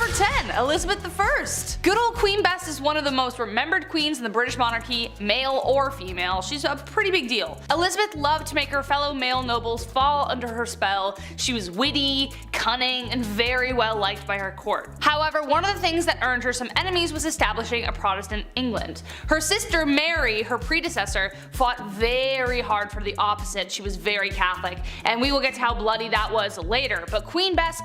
Number 10. Elizabeth I. Good old Queen Bess is one of the most remembered queens in the British monarchy, male or female. She's a pretty big deal. Elizabeth loved to make her fellow male nobles fall under her spell. She was witty, cunning, and very well liked by her court. However, one of the things that earned her some enemies was establishing a Protestant England. Her sister Mary, her predecessor, fought very hard for the opposite. She was very Catholic, and we will get to how bloody that was later, but Queen Bess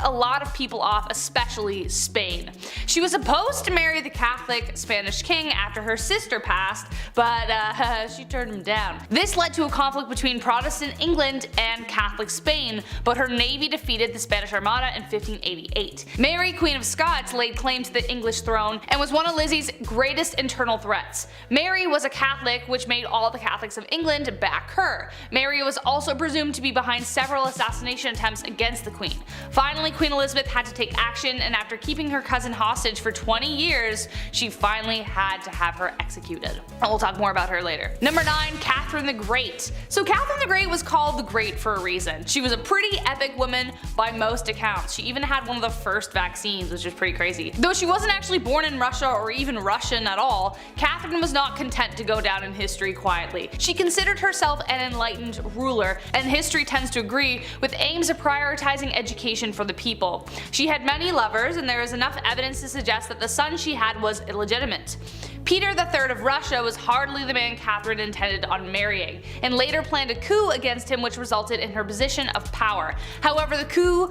a lot of people off, especially Spain. She was supposed to marry the Catholic Spanish king after her sister passed, but she turned him down. This led to a conflict between Protestant England and Catholic Spain, but her navy defeated the Spanish Armada in 1588. Mary, Queen of Scots, laid claim to the English throne and was one of Lizzie's greatest internal threats. Mary was a Catholic, which made all the Catholics of England back her. Mary was also presumed to be behind several assassination attempts against the Queen. Finally, Queen Elizabeth had to take action, and after keeping her cousin hostage for 20 years, she finally had to have her executed. And we'll talk more about her later. Number 9. Catherine the Great. So Catherine the Great was called the Great for a reason. She was a pretty epic woman by most accounts. She even had one of the first vaccines, which is pretty crazy. Though she wasn't actually born in Russia or even Russian at all, Catherine was not content to go down in history quietly. She considered herself an enlightened ruler, and history tends to agree, with aims of prioritizing education for the people. She had many lovers, and there is enough evidence to suggest that the son she had was illegitimate. Peter III of Russia was hardly the man Catherine intended on marrying, and later planned a coup against him, which resulted in her position of power. However, the coup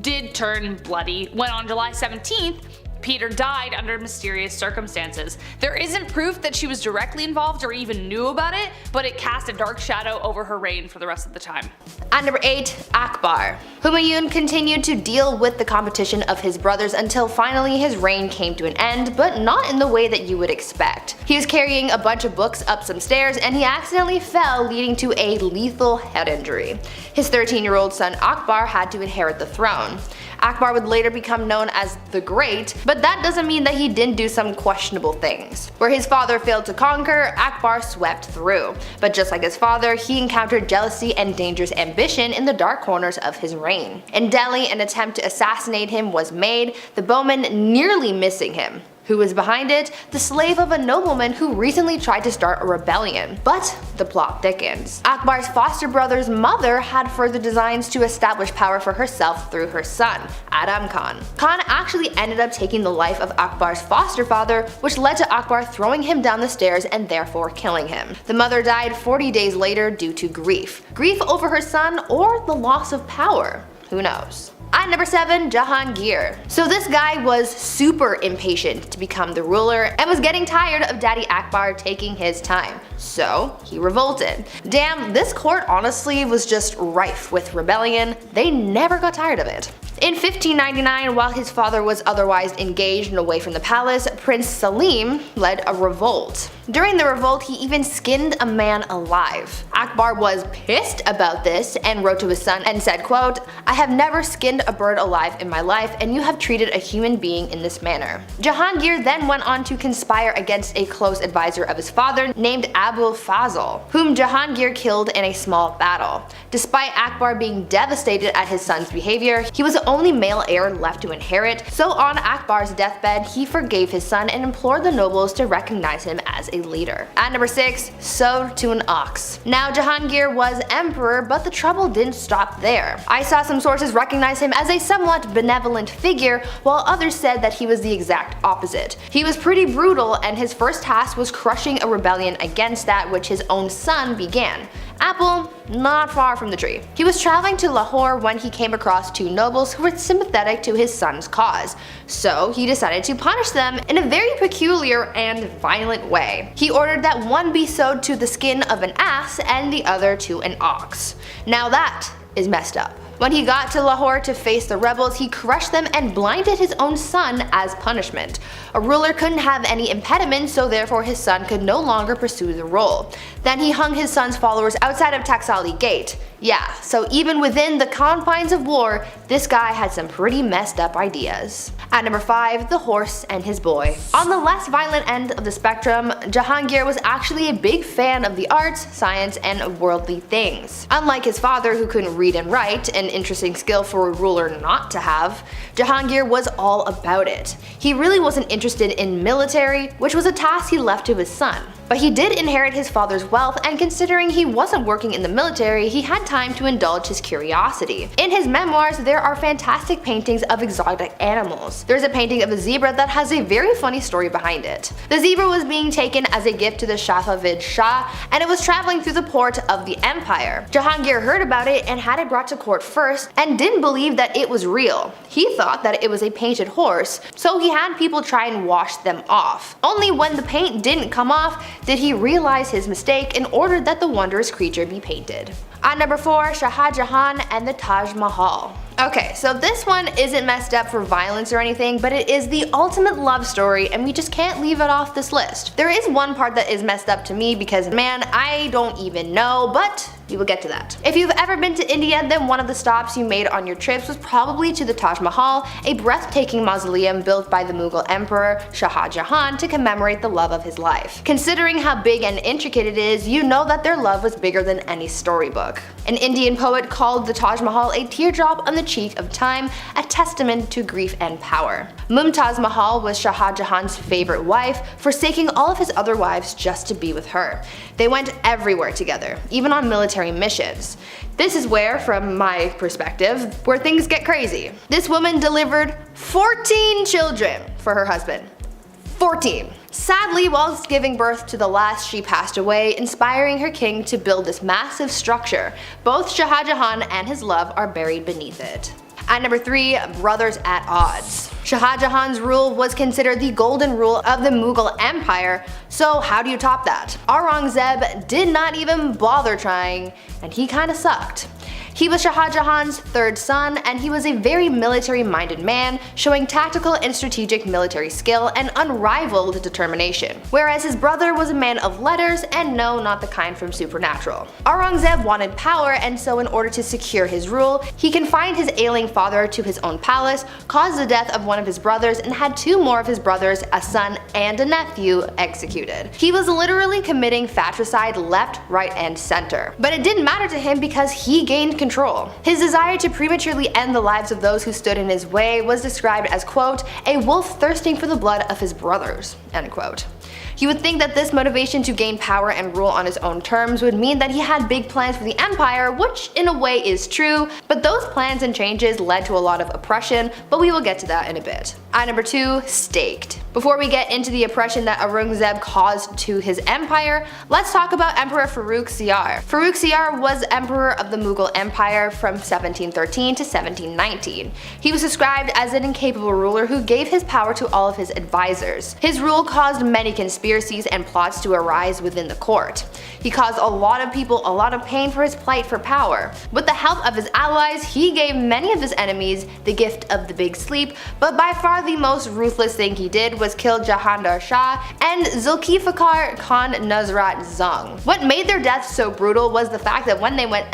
did turn bloody when on July 17th, Peter died under mysterious circumstances. There isn't proof that she was directly involved or even knew about it, but it cast a dark shadow over her reign for the rest of the time. At number 8, Akbar. Humayun continued to deal with the competition of his brothers until finally his reign came to an end, but not in the way that you would expect. He was carrying a bunch of books up some stairs and he accidentally fell, leading to a lethal head injury. His 13-year-old son Akbar had to inherit the throne. Akbar would later become known as the Great, but that doesn't mean that he didn't do some questionable things. Where his father failed to conquer, Akbar swept through. But just like his father, he encountered jealousy and dangerous ambition in the dark corners of his reign. In Delhi, an attempt to assassinate him was made, the bowman nearly missing him. Who was behind it? The slave of a nobleman who recently tried to start a rebellion. But the plot thickens. Akbar's foster brother's mother had further designs to establish power for herself through her son, Adam Khan. Khan actually ended up taking the life of Akbar's foster father, which led to Akbar throwing him down the stairs and therefore killing him. The mother died 40 days later due to grief. Grief over her son or the loss of power? Who knows? At number 7, Jahangir. So this guy was super impatient to become the ruler and was getting tired of Daddy Akbar taking his time. So he revolted. Damn, this court honestly was just rife with rebellion. They never got tired of it. In 1599, while his father was otherwise engaged and away from the palace, Prince Salim led a revolt. During the revolt, he even skinned a man alive. Akbar was pissed about this and wrote to his son and said, quote, "I have never skinned a bird alive in my life, and you have treated a human being in this manner." Jahangir then went on to conspire against a close advisor of his father named Abul Fazl, whom Jahangir killed in a small battle. Despite Akbar being devastated at his son's behavior, he was the only male heir left to inherit, so on Akbar's deathbed, he forgave his son and implored the nobles to recognize him as a leader. At number 6, sewed to an ox. Now Jahangir was emperor, but the trouble didn't stop there. I saw some sources recognize him as a somewhat benevolent figure, while others said that he was the exact opposite. He was pretty brutal, and his first task was crushing a rebellion against that which his own son began. Apple, not far from the tree. He was traveling to Lahore when he came across two nobles who were sympathetic to his son's cause, so he decided to punish them in a very peculiar and violent way. He ordered that one be sewed to the skin of an ass and the other to an ox. Now that is messed up. When he got to Lahore to face the rebels, he crushed them and blinded his own son as punishment. A ruler couldn't have any impediment, so therefore his son could no longer pursue the role. Then he hung his son's followers outside of Taxali Gate. Yeah, so even within the confines of war, this guy had some pretty messed up ideas. At number 5, the horse and his boy. On the less violent end of the spectrum, Jahangir was actually a big fan of the arts, science, and worldly things. Unlike his father, who couldn't read and write, and an interesting skill for a ruler not to have, Jahangir was all about it. He really wasn't interested in military, which was a task he left to his son. But he did inherit his father's wealth, and considering he wasn't working in the military, he had time to indulge his curiosity. In his memoirs, there are fantastic paintings of exotic animals. There's a painting of a zebra that has a very funny story behind it. The zebra was being taken as a gift to the Safavid Shah, and it was traveling through the port of the empire. Jahangir heard about it and had it brought to court first, and didn't believe that it was real. He thought that it was a painted horse, so he had people try and wash them off. Only when the paint didn't come off did he realize his mistake and ordered that the wondrous creature be painted. At number 4, Shah Jahan and the Taj Mahal. Okay, so this one isn't messed up for violence or anything, but it is the ultimate love story and we just can't leave it off this list. There is one part that is messed up to me because man, I don't even know, but we will get to that. If you've ever been to India, then one of the stops you made on your trips was probably to the Taj Mahal, a breathtaking mausoleum built by the Mughal Emperor Shah Jahan to commemorate the love of his life. Considering how big and intricate it is, you know that their love was bigger than any storybook. An Indian poet called the Taj Mahal a teardrop on the cheek of time, a testament to grief and power. Mumtaz Mahal was Shah Jahan's favorite wife, forsaking all of his other wives just to be with her. They went everywhere together, even on military missions. This is where, from my perspective, where things get crazy. This woman delivered 14 children for her husband. 14. Sadly, whilst giving birth to the last, she passed away, inspiring her king to build this massive structure. Both Shah Jahan and his love are buried beneath it. At number 3, brothers at odds. Shah Jahan's rule was considered the golden rule of the Mughal Empire, so how do you top that? Aurangzeb did not even bother trying, and he kinda sucked. He was Shah Jahan's third son, and he was a very military-minded man, showing tactical and strategic military skill and unrivaled determination. Whereas his brother was a man of letters, and no, not the kind from Supernatural. Aurangzeb wanted power, and so in order to secure his rule, he confined his ailing father to his own palace, caused the death of one of his brothers, and had 2 more of his brothers, a son and a nephew, executed. He was literally committing fratricide left, right, and center. But it didn't matter to him because he gained control. His desire to prematurely end the lives of those who stood in his way was described as, quote, a wolf thirsting for the blood of his brothers, end quote. You would think that this motivation to gain power and rule on his own terms would mean that he had big plans for the empire, which in a way is true, but those plans and changes led to a lot of oppression, but we will get to that in a bit. At number 2, staked. Before we get into the oppression that Aurangzeb caused to his empire, let's talk about Emperor Farrukh Siyar. Farrukh Siyar was emperor of the Mughal Empire from 1713 to 1719. He was described as an incapable ruler who gave his power to all of his advisors. His rule caused many conspiracies and plots to arise within the court. He caused a lot of people a lot of pain for his plight for power. With the help of his allies, he gave many of his enemies the gift of the big sleep, but by far the most ruthless thing he did was kill Jahandar Shah and Zulfikar Khan Nusrat Jung. What made their deaths so brutal was the fact that when they went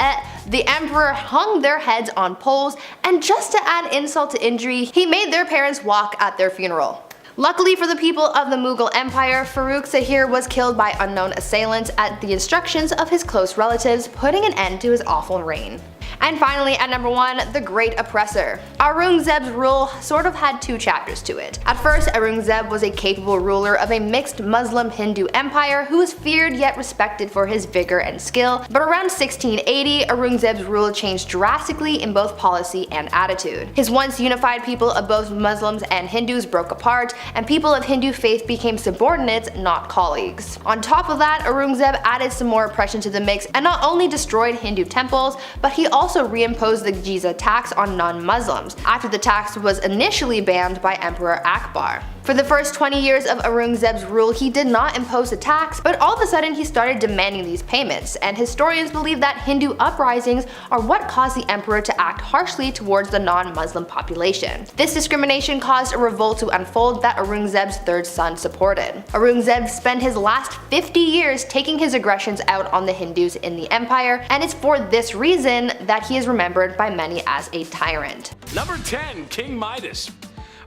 the emperor hung their heads on poles, and just to add insult to injury, he made their parents walk at their funeral. Luckily for the people of the Mughal Empire, Farrukh Siyar was killed by unknown assailants at the instructions of his close relatives, putting an end to his awful reign. And finally, at number 1, the Great Oppressor. Aurangzeb's rule sort of had 2 chapters to it. At first, Aurangzeb was a capable ruler of a mixed Muslim-Hindu empire who was feared yet respected for his vigor and skill, but around 1680, Aurangzeb's rule changed drastically in both policy and attitude. His once unified people of both Muslims and Hindus broke apart, and people of Hindu faith became subordinates, not colleagues. On top of that, Aurangzeb added some more oppression to the mix and not only destroyed Hindu temples, but he also reimposed the jizya tax on non-Muslims, after the tax was initially banned by Emperor Akbar. For the first 20 years of Aurangzeb's rule, he did not impose a tax, but all of a sudden he started demanding these payments, and historians believe that Hindu uprisings are what caused the emperor to act harshly towards the non-Muslim population. This discrimination caused a revolt to unfold that Aurangzeb's third son supported. Aurangzeb spent his last 50 years taking his aggressions out on the Hindus in the empire, and it's for this reason that he is remembered by many as a tyrant. Number 10, King Midas.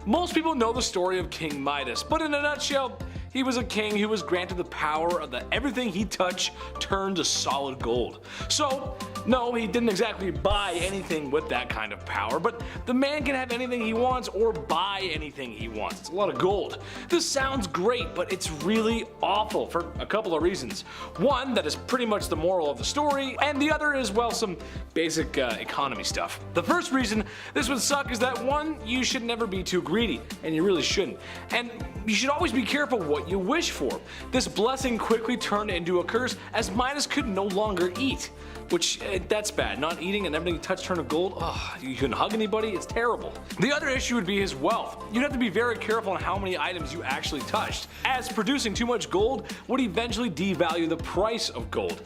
Most people know the story of King Midas, but in a nutshell, he was a king who was granted the power of everything he touched turned to solid gold. So No, he didn't exactly buy anything with that kind of power, but the man can have anything he wants or buy anything he wants. It's a lot of gold. This sounds great, but it's really awful for a couple of reasons. One, that is pretty much the moral of the story, and the other is, well, some basic economy stuff. The first reason this would suck is that, one, you should never be too greedy, and you really shouldn't. And you should always be careful what you wish for. This blessing quickly turned into a curse as Midas could no longer eat. Which, that's bad. Not eating and everything you touch turn to gold. Ugh, you couldn't hug anybody, it's terrible. The other issue would be his wealth. You'd have to be very careful on how many items you actually touched, as producing too much gold would eventually devalue the price of gold.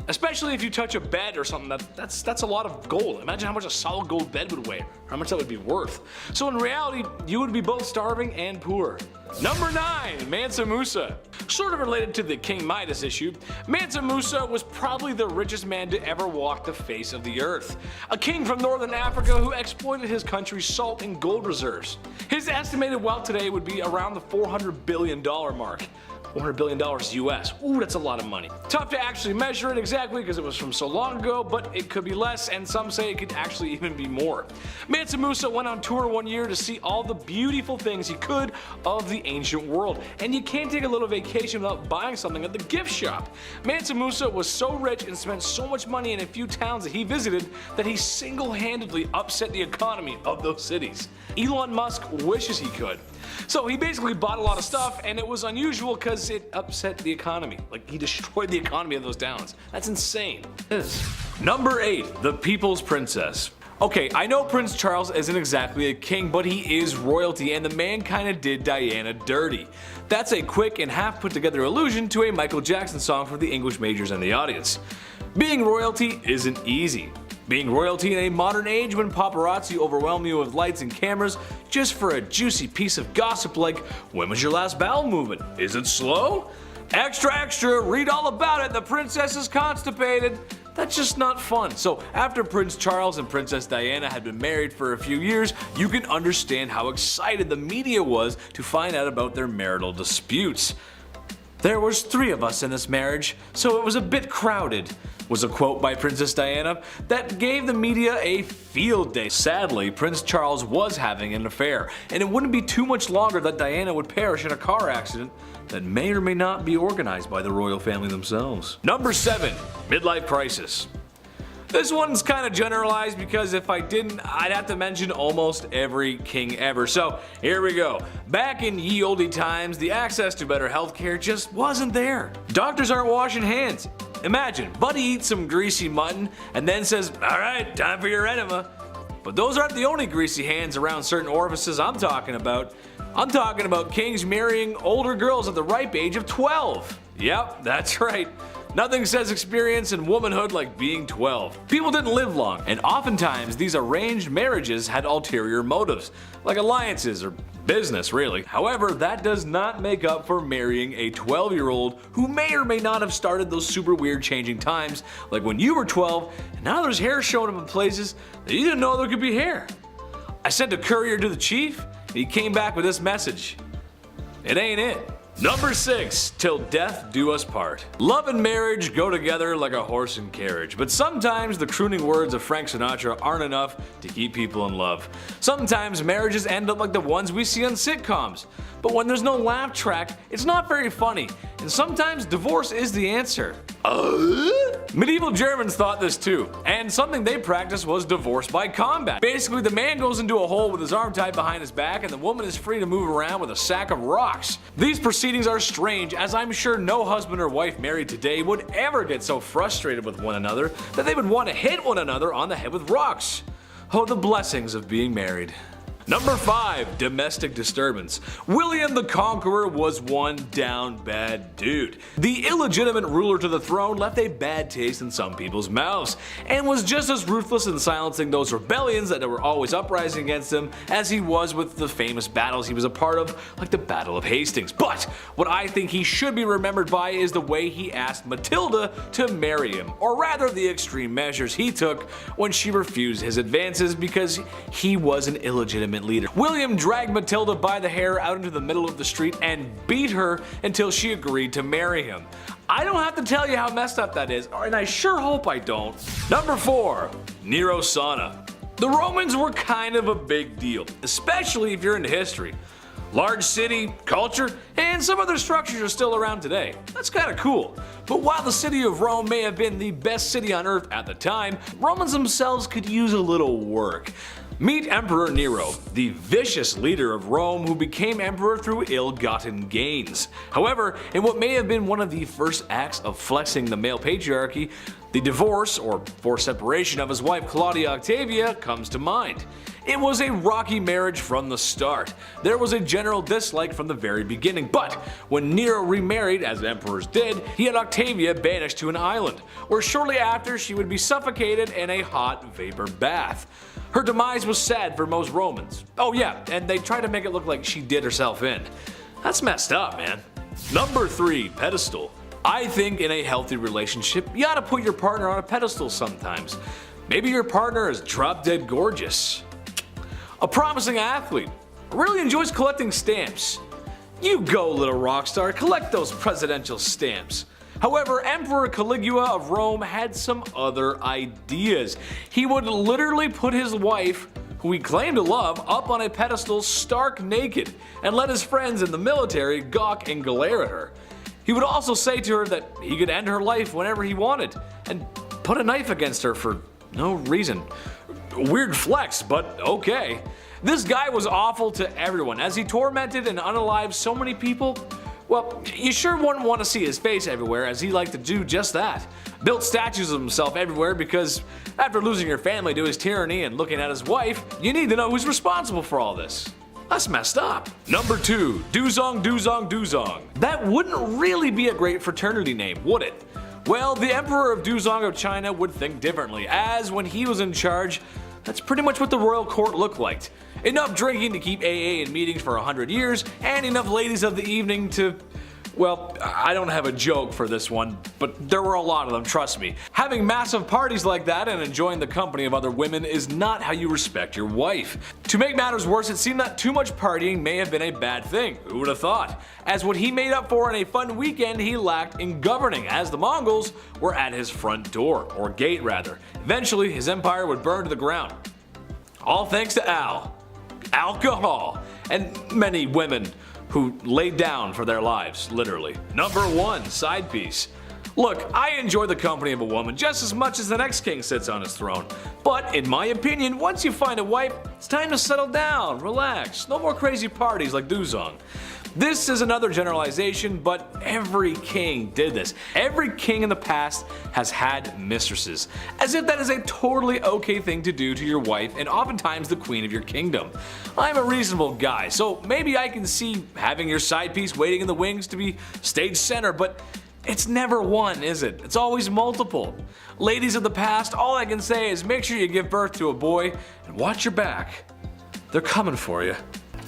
Especially if you touch a bed or something, that's a lot of gold. Imagine how much a solid gold bed would weigh, or how much that would be worth. So in reality, you would be both starving and poor. Number 9, Mansa Musa. Sort of related to the King Midas issue, Mansa Musa was probably the richest man to ever walk the face of the earth. A king from northern Africa who exploited his country's salt and gold reserves. His estimated wealth today would be around the $400 billion mark. $400 billion US. Ooh, that's a lot of money. Tough to actually measure it exactly because it was from so long ago, but it could be less, and some say it could actually even be more. Mansa Musa went on tour one year to see all the beautiful things he could of the ancient world, and you can't take a little vacation without buying something at the gift shop. Mansa Musa was so rich and spent so much money in a few towns that he visited that he single-handedly upset the economy of those cities. Elon Musk wishes he could. So he basically bought a lot of stuff, and it was unusual because it upset the economy. Like, he destroyed the economy of those towns. That's insane. Number 8, the People's Princess. Okay, I know Prince Charles isn't exactly a king, but he is royalty, and the man kinda did Diana dirty. That's a quick and half put together allusion to a Michael Jackson song for the English majors and the audience. Being royalty isn't easy. Being royalty in a modern age when paparazzi overwhelm you with lights and cameras just for a juicy piece of gossip like, when was your last bowel movement? Is it slow? Extra, extra, read all about it, the princess is constipated. That's just not fun. So after Prince Charles and Princess Diana had been married for a few years, you can understand how excited the media was to find out about their marital disputes. "There was 3 of us in this marriage, so it was a bit crowded," was a quote by Princess Diana that gave the media a field day. Sadly, Prince Charles was having an affair, and it wouldn't be too much longer that Diana would perish in a car accident that may or may not be organized by the royal family themselves. Number 7, midlife crisis. This one's kind of generalized because if I didn't, I'd have to mention almost every king ever. So here we go. Back in ye olde times, the access to better healthcare just wasn't there. Doctors aren't washing hands. Imagine, Buddy eats some greasy mutton and then says, "Alright, time for your enema." But those aren't the only greasy hands around certain orifices I'm talking about. I'm talking about kings marrying older girls at the ripe age of 12. Yep, that's right. Nothing says experience and womanhood like being 12. People didn't live long, and oftentimes these arranged marriages had ulterior motives, like alliances or business really. However, that does not make up for marrying a 12-year-old who may or may not have started those super weird changing times, like when you were 12 and now there's hair showing up in places that you didn't know there could be hair. I sent a courier to the chief, and he came back with this message: "It ain't it." Number 6, till death do us part. Love and marriage go together like a horse and carriage, but sometimes the crooning words of Frank Sinatra aren't enough to keep people in love. Sometimes marriages end up like the ones we see on sitcoms, but when there's no laugh track, it's not very funny, and sometimes divorce is the answer. Medieval Germans thought this too, and something they practiced was divorce by combat. Basically, the man goes into a hole with his arm tied behind his back, and the woman is free to move around with a sack of rocks. These proceedings are strange, as I'm sure no husband or wife married today would ever get so frustrated with one another that they would want to hit one another on the head with rocks. Oh, the blessings of being married. Number 5, domestic disturbance. William the Conqueror was one down bad dude. The illegitimate ruler to the throne left a bad taste in some people's mouths, and was just as ruthless in silencing those rebellions that were always uprising against him as he was with the famous battles he was a part of, like the Battle of Hastings. But what I think he should be remembered by is the way he asked Matilda to marry him, or rather the extreme measures he took when she refused his advances because he was an illegitimate leader. William dragged Matilda by the hair out into the middle of the street and beat her until she agreed to marry him. I don't have to tell you how messed up that is, and I sure hope I don't. Number 4. Nero Sauna. The Romans were kind of a big deal, especially if you're into history. Large city, culture, and some other structures are still around today. That's kinda cool. But while the city of Rome may have been the best city on earth at the time, Romans themselves could use a little work. Meet Emperor Nero, the vicious leader of Rome who became emperor through ill-gotten gains. However, in what may have been one of the first acts of flexing the male patriarchy, the divorce, or forced separation of his wife Claudia Octavia, comes to mind. It was a rocky marriage from the start. There was a general dislike from the very beginning, but when Nero remarried, as emperors did, he had Octavia banished to an island, where shortly after she would be suffocated in a hot vapor bath. Her demise was sad for most Romans. Oh yeah, and they tried to make it look like she did herself in. That's messed up, man. Number 3. Pedestal. I think in a healthy relationship, you ought to put your partner on a pedestal sometimes. Maybe your partner is drop dead gorgeous. A promising athlete. Really enjoys collecting stamps. You go, little rock star, collect those presidential stamps. However, Emperor Caligula of Rome had some other ideas. He would literally put his wife, who he claimed to love, up on a pedestal stark naked and let his friends in the military gawk and glare at her. He would also say to her that he could end her life whenever he wanted and put a knife against her for no reason. Weird flex, but okay. This guy was awful to everyone as he tormented and unalived so many people. Well, you sure wouldn't want to see his face everywhere, as he liked to do just that. Built statues of himself everywhere because after losing your family to his tyranny and looking at his wife, you need to know who's responsible for all this. That's messed up. Number 2. Duzong Duzong Duzong. That wouldn't really be a great fraternity name, would it? Well, the Emperor of Duzong of China would think differently, as when he was in charge, that's pretty much what the royal court looked like. Enough drinking to keep AA in meetings for 100 years, and enough ladies of the evening to... Well, I don't have a joke for this one, but there were a lot of them, trust me. Having massive parties like that and enjoying the company of other women is not how you respect your wife. To make matters worse, it seemed that too much partying may have been a bad thing, who would have thought? As what he made up for in a fun weekend he lacked in governing, as the Mongols were at his front door, or gate rather. Eventually, his empire would burn to the ground. All thanks to alcohol, and many women who laid down for their lives, literally. Number 1. Side piece. Look, I enjoy the company of a woman just as much as the next king sits on his throne. But in my opinion, once you find a wife, it's time to settle down, relax, no more crazy parties like Duzong. This is another generalization, but every king did this. Every king in the past has had mistresses, as if that is a totally okay thing to do to your wife and oftentimes the queen of your kingdom. I'm a reasonable guy, so maybe I can see having your side piece waiting in the wings to be stage center, but it's never one, is it? It's always multiple. Ladies of the past, all I can say is make sure you give birth to a boy and watch your back. They're coming for you.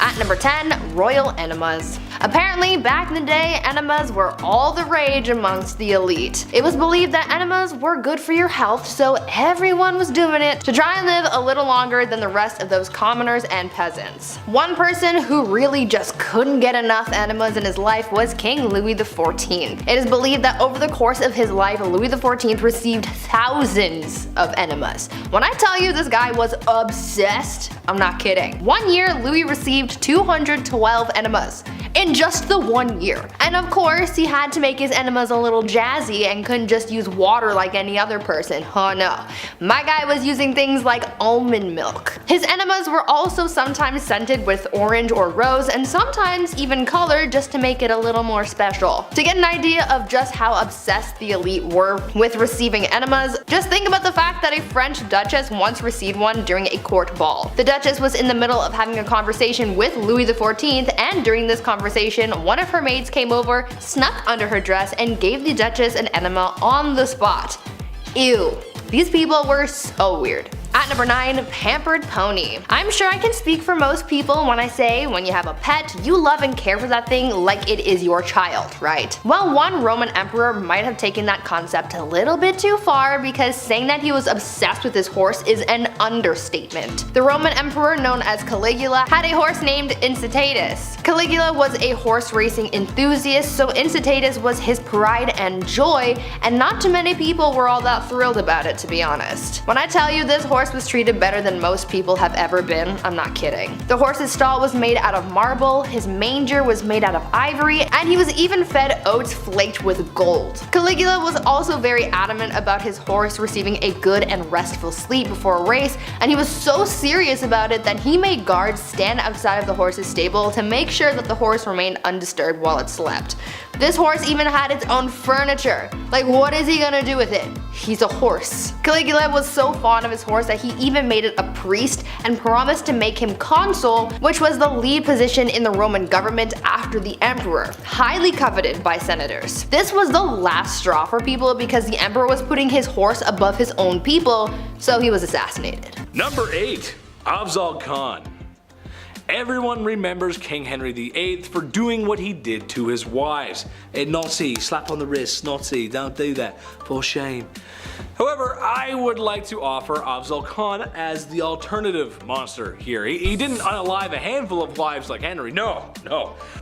At number 10, royal enemas. Apparently, back in the day, enemas were all the rage amongst the elite. It was believed that enemas were good for your health, so everyone was doing it to try and live a little longer than the rest of those commoners and peasants. One person who really just couldn't get enough enemas in his life was King Louis XIV. It is believed that over the course of his life, Louis XIV received thousands of enemas. When I tell you this guy was obsessed, I'm not kidding. One year, Louis received 212 enemas in just the 1 year. And of course, he had to make his enemas a little jazzy and couldn't just use water like any other person. Oh no. My guy was using things like almond milk. His enemas were also sometimes scented with orange or rose, and sometimes even colored just to make it a little more special. To get an idea of just how obsessed the elite were with receiving enemas, just think about the fact that a French duchess once received one during a court ball. The duchess was in the middle of having a conversation with Louis XIV, and during this conversation, one of her maids came over, snuck under her dress, and gave the duchess an enema on the spot. Ew. These people were so weird. At number 9, pampered pony. I'm sure I can speak for most people when I say when you have a pet, you love and care for that thing like it is your child, right? Well, one Roman emperor might have taken that concept a little bit too far, because saying that he was obsessed with his horse is an understatement. The Roman emperor known as Caligula had a horse named Incitatus. Caligula was a horse racing enthusiast, so Incitatus was his pride and joy, and not too many people were all that thrilled about it, to be honest. When I tell you this horse was treated better than most people have ever been, I'm not kidding. The horse's stall was made out of marble, his manger was made out of ivory, and he was even fed oats flaked with gold. Caligula was also very adamant about his horse receiving a good and restful sleep before a race, and he was so serious about it that he made guards stand outside of the horse's stable to make sure that the horse remained undisturbed while it slept. This horse even had its own furniture. Like, what is he gonna do with it? He's a horse. Caligula was so fond of his horse that he even made it a priest and promised to make him consul, which was the lead position in the Roman government after the emperor, highly coveted by senators. This was the last straw for people because the emperor was putting his horse above his own people, so he was assassinated. Number 8. Afzal Khan. Everyone remembers King Henry VIII for doing what he did to his wives. A naughty, slap on the wrist, naughty, don't do that, for shame. However, I would like to offer Afzal Khan as the alternative monster here. He didn't unalive a handful of wives like Henry, no.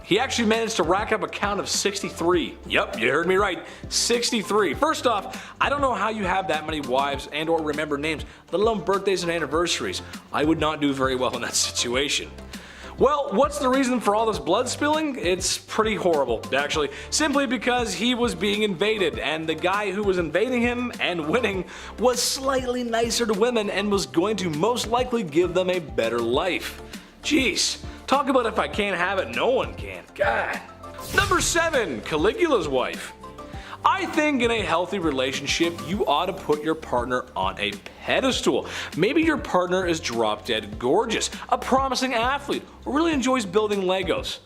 He actually managed to rack up a count of 63. Yep, you heard me right, 63. First off, I don't know how you have that many wives and or remember names, let alone birthdays and anniversaries. I would not do very well in that situation. Well, what's the reason for all this blood spilling? It's pretty horrible, actually. Simply because he was being invaded, and the guy who was invading him and winning was slightly nicer to women and was going to most likely give them a better life. Jeez, talk about if I can't have it, no one can. God. Number 7, Caligula's wife. I think in a healthy relationship, you ought to put your partner on a pedestal. Maybe your partner is drop dead gorgeous, a promising athlete, or really enjoys building Legos.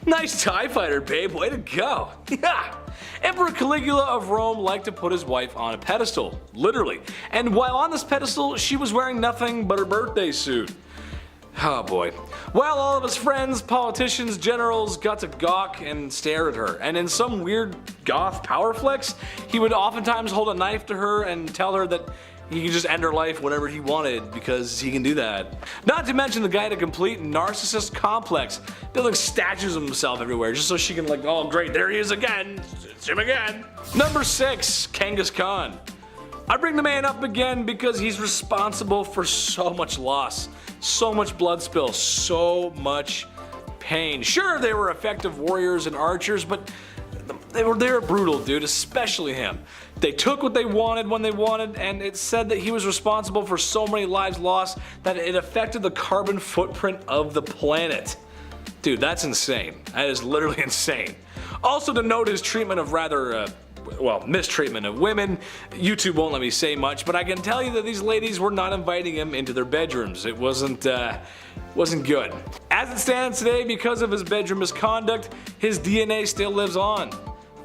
Nice TIE fighter, babe, way to go. Yeah. Emperor Caligula of Rome liked to put his wife on a pedestal, literally. And while on this pedestal, she was wearing nothing but her birthday suit. Oh boy. Well, all of his friends, politicians, generals got to gawk and stare at her, and in some weird goth power flex, he would oftentimes hold a knife to her and tell her that he could just end her life whenever he wanted because he can do that. Not to mention the guy had a complete narcissist complex, building statues of himself everywhere just so she can like, oh great, there he is again, it's him again. Number 6, Genghis Khan. I bring the man up again because he's responsible for so much loss, so much blood spill, so much pain. Sure, they were effective warriors and archers, but they were brutal, dude, especially him. They took what they wanted when they wanted, and it's said that he was responsible for so many lives lost that it affected the carbon footprint of the planet. Dude, that's insane. That is literally insane. Also to note his treatment of rather mistreatment of women. YouTube won't let me say much, but I can tell you that these ladies were not inviting him into their bedrooms. It wasn't good. As it stands today, because of his bedroom misconduct, his DNA still lives on.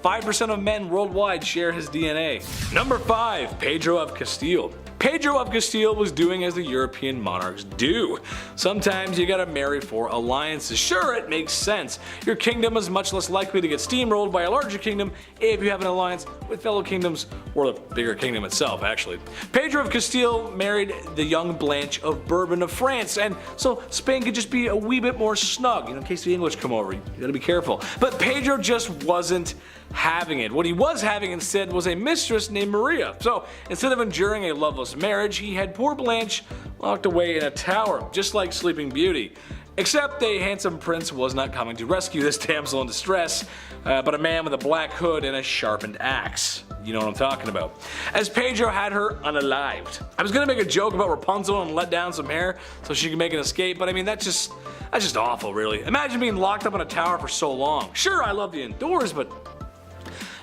5% of men worldwide share his DNA. Number 5, Pedro of Castile. Pedro of Castile was doing as the European monarchs do. Sometimes you gotta marry for alliances. Sure, it makes sense. Your kingdom is much less likely to get steamrolled by a larger kingdom if you have an alliance with fellow kingdoms, or the bigger kingdom itself, actually. Pedro of Castile married the young Blanche of Bourbon of France, and so Spain could just be a wee bit more snug, in case the English come over. You gotta be careful. But Pedro just wasn't having it. What he was having instead was a mistress named Maria. So instead of enduring a loveless marriage, he had poor Blanche locked away in a tower, just like Sleeping Beauty. Except a handsome prince was not coming to rescue this damsel in distress, but a man with a black hood and a sharpened axe. You know what I'm talking about. As Pedro had her unalived. I was gonna make a joke about Rapunzel and let down some hair so she could make an escape, but I mean that's just awful, really. Imagine being locked up in a tower for so long. Sure, I love the indoors, but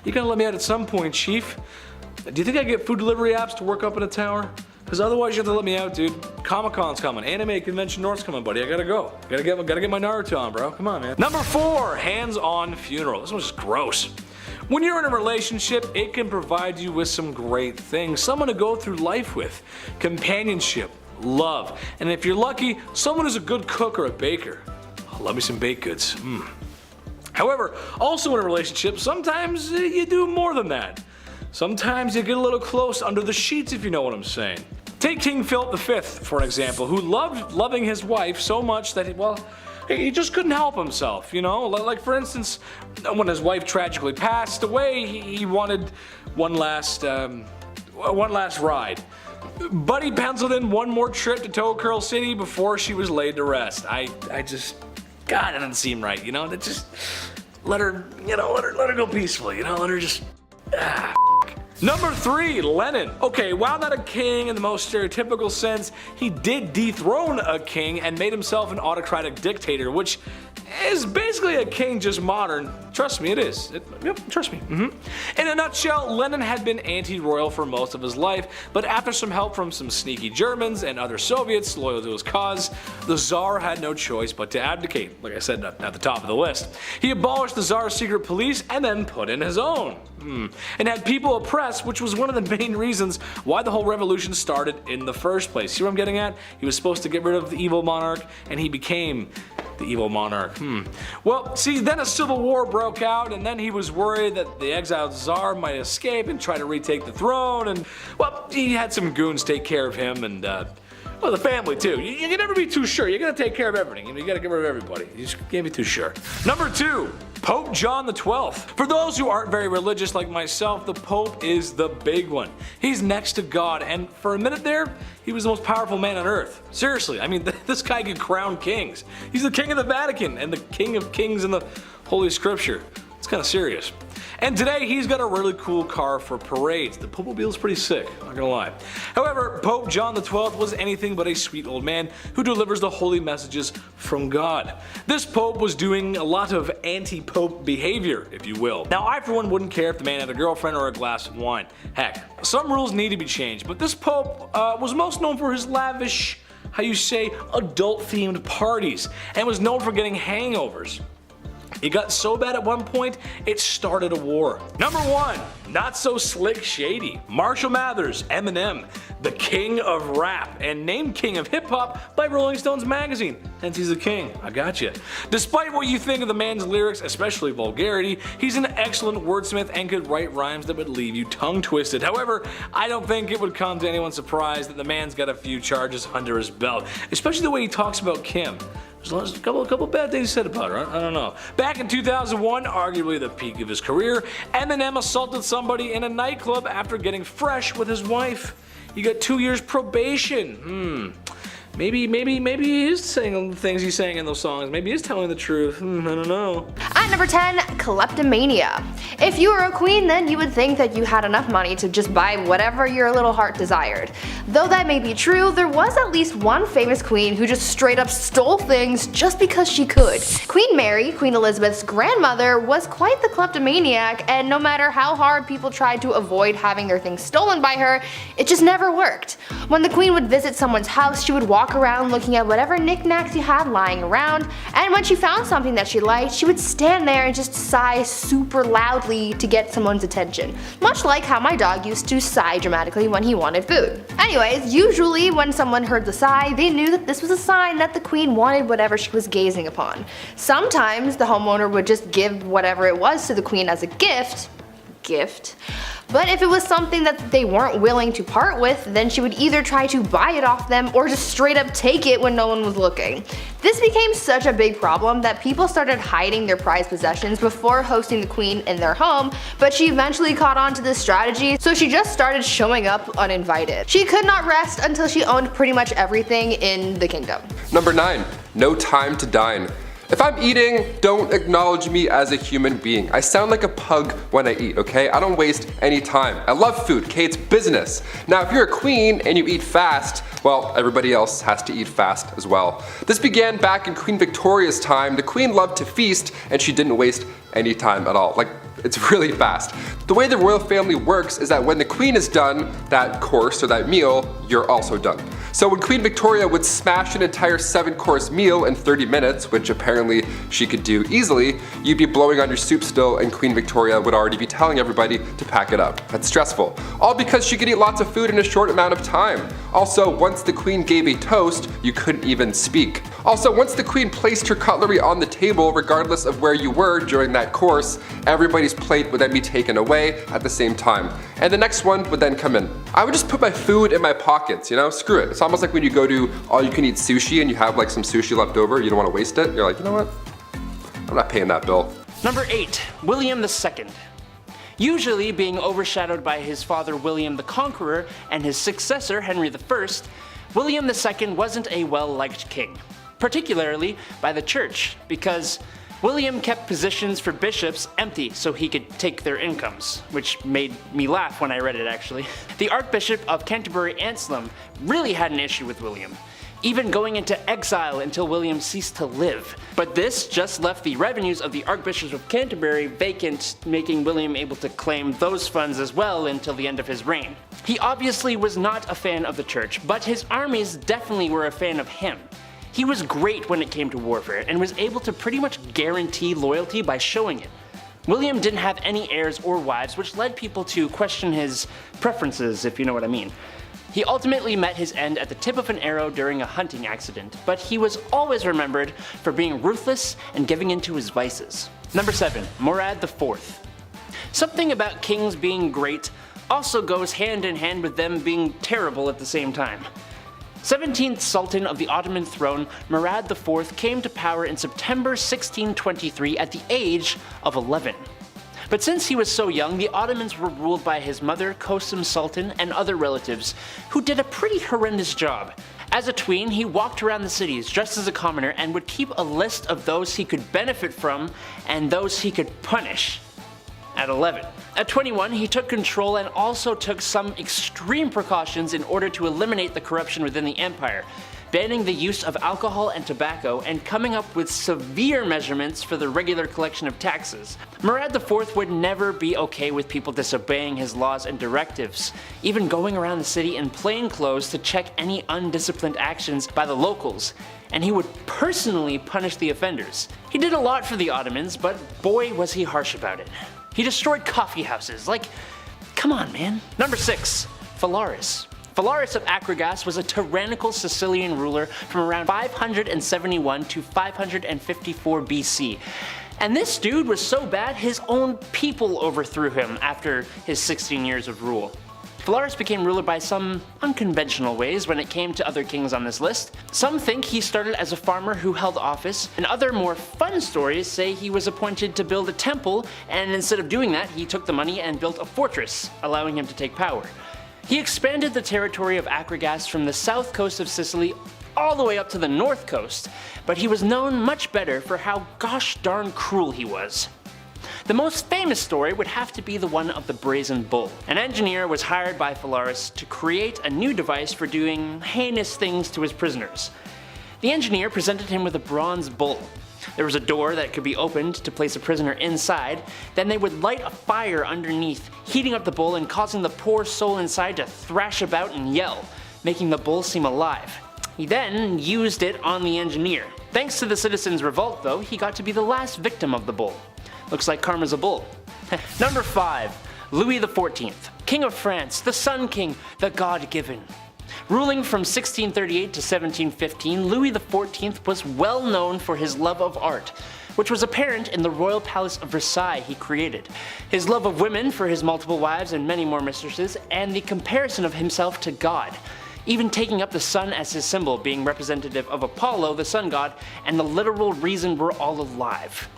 you gotta let me out at some point, Chief. Do you think I get food delivery apps to work up in a tower? Because otherwise you have to let me out, dude. Comic-Con's coming, Anime Convention North's coming, buddy. I gotta go. Gotta get my Naruto on, bro. Come on, man. Number 4, hands-on funeral. This one's just gross. When you're in a relationship, it can provide you with some great things, someone to go through life with, companionship, love, and if you're lucky, someone who's a good cook or a baker. Love me some baked goods. However, also in a relationship, sometimes you do more than that. Sometimes you get a little close under the sheets, if you know what I'm saying. Take King Philip V, for an example, who loved loving his wife so much that he just couldn't help himself, you know? Like for instance, when his wife tragically passed away, he wanted one last ride. But he penciled in one more trip to Toe Curl City before she was laid to rest. God, that doesn't seem right, you know? That just let her go peacefully, you know? Let her just. Number 3, Lenin. Okay, while not a king in the most stereotypical sense, he did dethrone a king and made himself an autocratic dictator, which is basically a king just modern. Trust me, it is. Yep, trust me. In a nutshell, Lenin had been anti-royal for most of his life, but after some help from some sneaky Germans and other Soviets loyal to his cause, the Tsar had no choice but to abdicate, like I said at the top of the list. He abolished the Tsar's secret police and then put in his own. And had people oppressed, which was one of the main reasons why the whole revolution started in the first place. See what I'm getting at? He was supposed to get rid of the evil monarch, and he became the evil monarch. Well, see, then a civil war broke out, and then he was worried that the exiled Tsar might escape and try to retake the throne, and, well, he had some goons take care of him, and, well, the family too. You can never be too sure. You gotta take care of everything. You gotta get rid of everybody. You just can't be too sure. Number 2, Pope John XII. For those who aren't very religious like myself, the Pope is the big one. He's next to God, and for a minute there, he was the most powerful man on earth. Seriously, I mean, this guy could crown kings. He's the king of the Vatican and the king of kings in the Holy Scripture. It's kind of serious. And today he's got a really cool car for parades. The BumbleBee is pretty sick, not gonna lie. However, Pope John XII was anything but a sweet old man who delivers the holy messages from God. This Pope was doing a lot of anti-Pope behavior, if you will. Now I for one wouldn't care if the man had a girlfriend or a glass of wine. Heck, some rules need to be changed, but this Pope was most known for his lavish, adult-themed parties, and was known for getting hangovers. It got so bad at one point, it started a war. Number 1, not so slick shady. Marshall Mathers, Eminem, the king of rap, and named king of hip hop by Rolling Stones magazine. Hence he's the king, I gotcha. Despite what you think of the man's lyrics, especially vulgarity, he's an excellent wordsmith and could write rhymes that would leave you tongue twisted. However, I don't think it would come to anyone's surprise that the man's got a few charges under his belt, especially the way he talks about Kim. There's a couple bad things said about her, I don't know. Back in 2001, arguably the peak of his career, Eminem assaulted somebody in a nightclub after getting fresh with his wife. He got 2 years probation. Maybe he is saying the things he's saying in those songs. Maybe he's telling the truth. I don't know. At number 10, kleptomania. If you were a queen, then you would think that you had enough money to just buy whatever your little heart desired. Though that may be true, there was at least one famous queen who just straight up stole things just because she could. Queen Mary, Queen Elizabeth's grandmother, was quite the kleptomaniac, and no matter how hard people tried to avoid having their things stolen by her, it just never worked. When the queen would visit someone's house, she would walk around looking at whatever knickknacks you had lying around, and when she found something that she liked, she would stand there and just sigh super loudly to get someone's attention. Much like how my dog used to sigh dramatically when he wanted food. Anyways, usually when someone heard the sigh, they knew that this was a sign that the queen wanted whatever she was gazing upon. Sometimes the homeowner would just give whatever it was to the queen as a gift. But if it was something that they weren't willing to part with, then she would either try to buy it off them or just straight up take it when no one was looking. This became such a big problem that people started hiding their prized possessions before hosting the queen in their home, but she eventually caught on to this strategy, so she just started showing up uninvited. She could not rest until she owned pretty much everything in the kingdom. Number 9, no time to dine. If I'm eating, don't acknowledge me as a human being. I sound like a pug when I eat, okay? I don't waste any time. I love food, okay? It's business. Now, if you're a queen and you eat fast, well, everybody else has to eat fast as well. This began back in Queen Victoria's time. The queen loved to feast and she didn't waste any time at all. Like, it's really fast. The way the royal family works is that when the queen is done that course or that meal, you're also done. So when Queen Victoria would smash an entire 7-course meal in 30 minutes, which apparently she could do easily, you'd be blowing on your soup still and Queen Victoria would already be telling everybody to pack it up. That's stressful. All because she could eat lots of food in a short amount of time. Also, once the Queen gave a toast, you couldn't even speak. Also, once the Queen placed her cutlery on the table, regardless of where you were during that course, everybody's plate would then be taken away at the same time. And the next one would then come in. I would just put my food in my pockets, you know, screw it. It's almost like when you go to all-you-can-eat sushi and you have like some sushi left over, you don't want to waste it. You're like, you know what? I'm not paying that bill. Number 8. William II. Usually being overshadowed by his father William the Conqueror and his successor Henry I, William II wasn't a well-liked king, particularly by the church, because William kept positions for bishops empty so he could take their incomes, which made me laugh when I read it actually. The Archbishop of Canterbury Anselm really had an issue with William, even going into exile until William ceased to live. But this just left the revenues of the Archbishop of Canterbury vacant, making William able to claim those funds as well until the end of his reign. He obviously was not a fan of the church, but his armies definitely were a fan of him. He was great when it came to warfare and was able to pretty much guarantee loyalty by showing it. William didn't have any heirs or wives, which led people to question his preferences, if you know what I mean. He ultimately met his end at the tip of an arrow during a hunting accident, but he was always remembered for being ruthless and giving in to his vices. Number 7. Murad IV. Something about kings being great also goes hand in hand with them being terrible at the same time. 17th Sultan of the Ottoman throne, Murad IV came to power in September 1623 at the age of 11. But since he was so young, the Ottomans were ruled by his mother, Kosum Sultan, and other relatives, who did a pretty horrendous job. As a tween, he walked around the cities dressed as a commoner and would keep a list of those he could benefit from and those he could punish. At 11. At 21, he took control and also took some extreme precautions in order to eliminate the corruption within the empire, banning the use of alcohol and tobacco and coming up with severe measurements for the regular collection of taxes. Murad IV would never be okay with people disobeying his laws and directives, even going around the city in plain clothes to check any undisciplined actions by the locals, and he would personally punish the offenders. He did a lot for the Ottomans, but boy was he harsh about it. He destroyed coffee houses, like, come on man. Number 6. Phalaris. Phalaris of Akragas was a tyrannical Sicilian ruler from around 571 to 554 BC. And this dude was so bad his own people overthrew him after his 16 years of rule. Phalaris became ruler by some unconventional ways when it came to other kings on this list. Some think he started as a farmer who held office, and other more fun stories say he was appointed to build a temple, and instead of doing that, he took the money and built a fortress, allowing him to take power. He expanded the territory of Akragas from the south coast of Sicily all the way up to the north coast, but he was known much better for how gosh darn cruel he was. The most famous story would have to be the one of the Brazen Bull. An engineer was hired by Phalaris to create a new device for doing heinous things to his prisoners. The engineer presented him with a bronze bull. There was a door that could be opened to place a prisoner inside, then they would light a fire underneath, heating up the bull and causing the poor soul inside to thrash about and yell, making the bull seem alive. He then used it on the engineer. Thanks to the citizens' revolt though, he got to be the last victim of the bull. Looks like karma's a bull. Number 5. Louis XIV. King of France, the Sun King, the God-given. Ruling from 1638 to 1715, Louis XIV was well known for his love of art, which was apparent in the royal palace of Versailles he created, his love of women for his multiple wives and many more mistresses, and the comparison of himself to God, even taking up the sun as his symbol, being representative of Apollo, the sun god, and the literal reason we're all alive.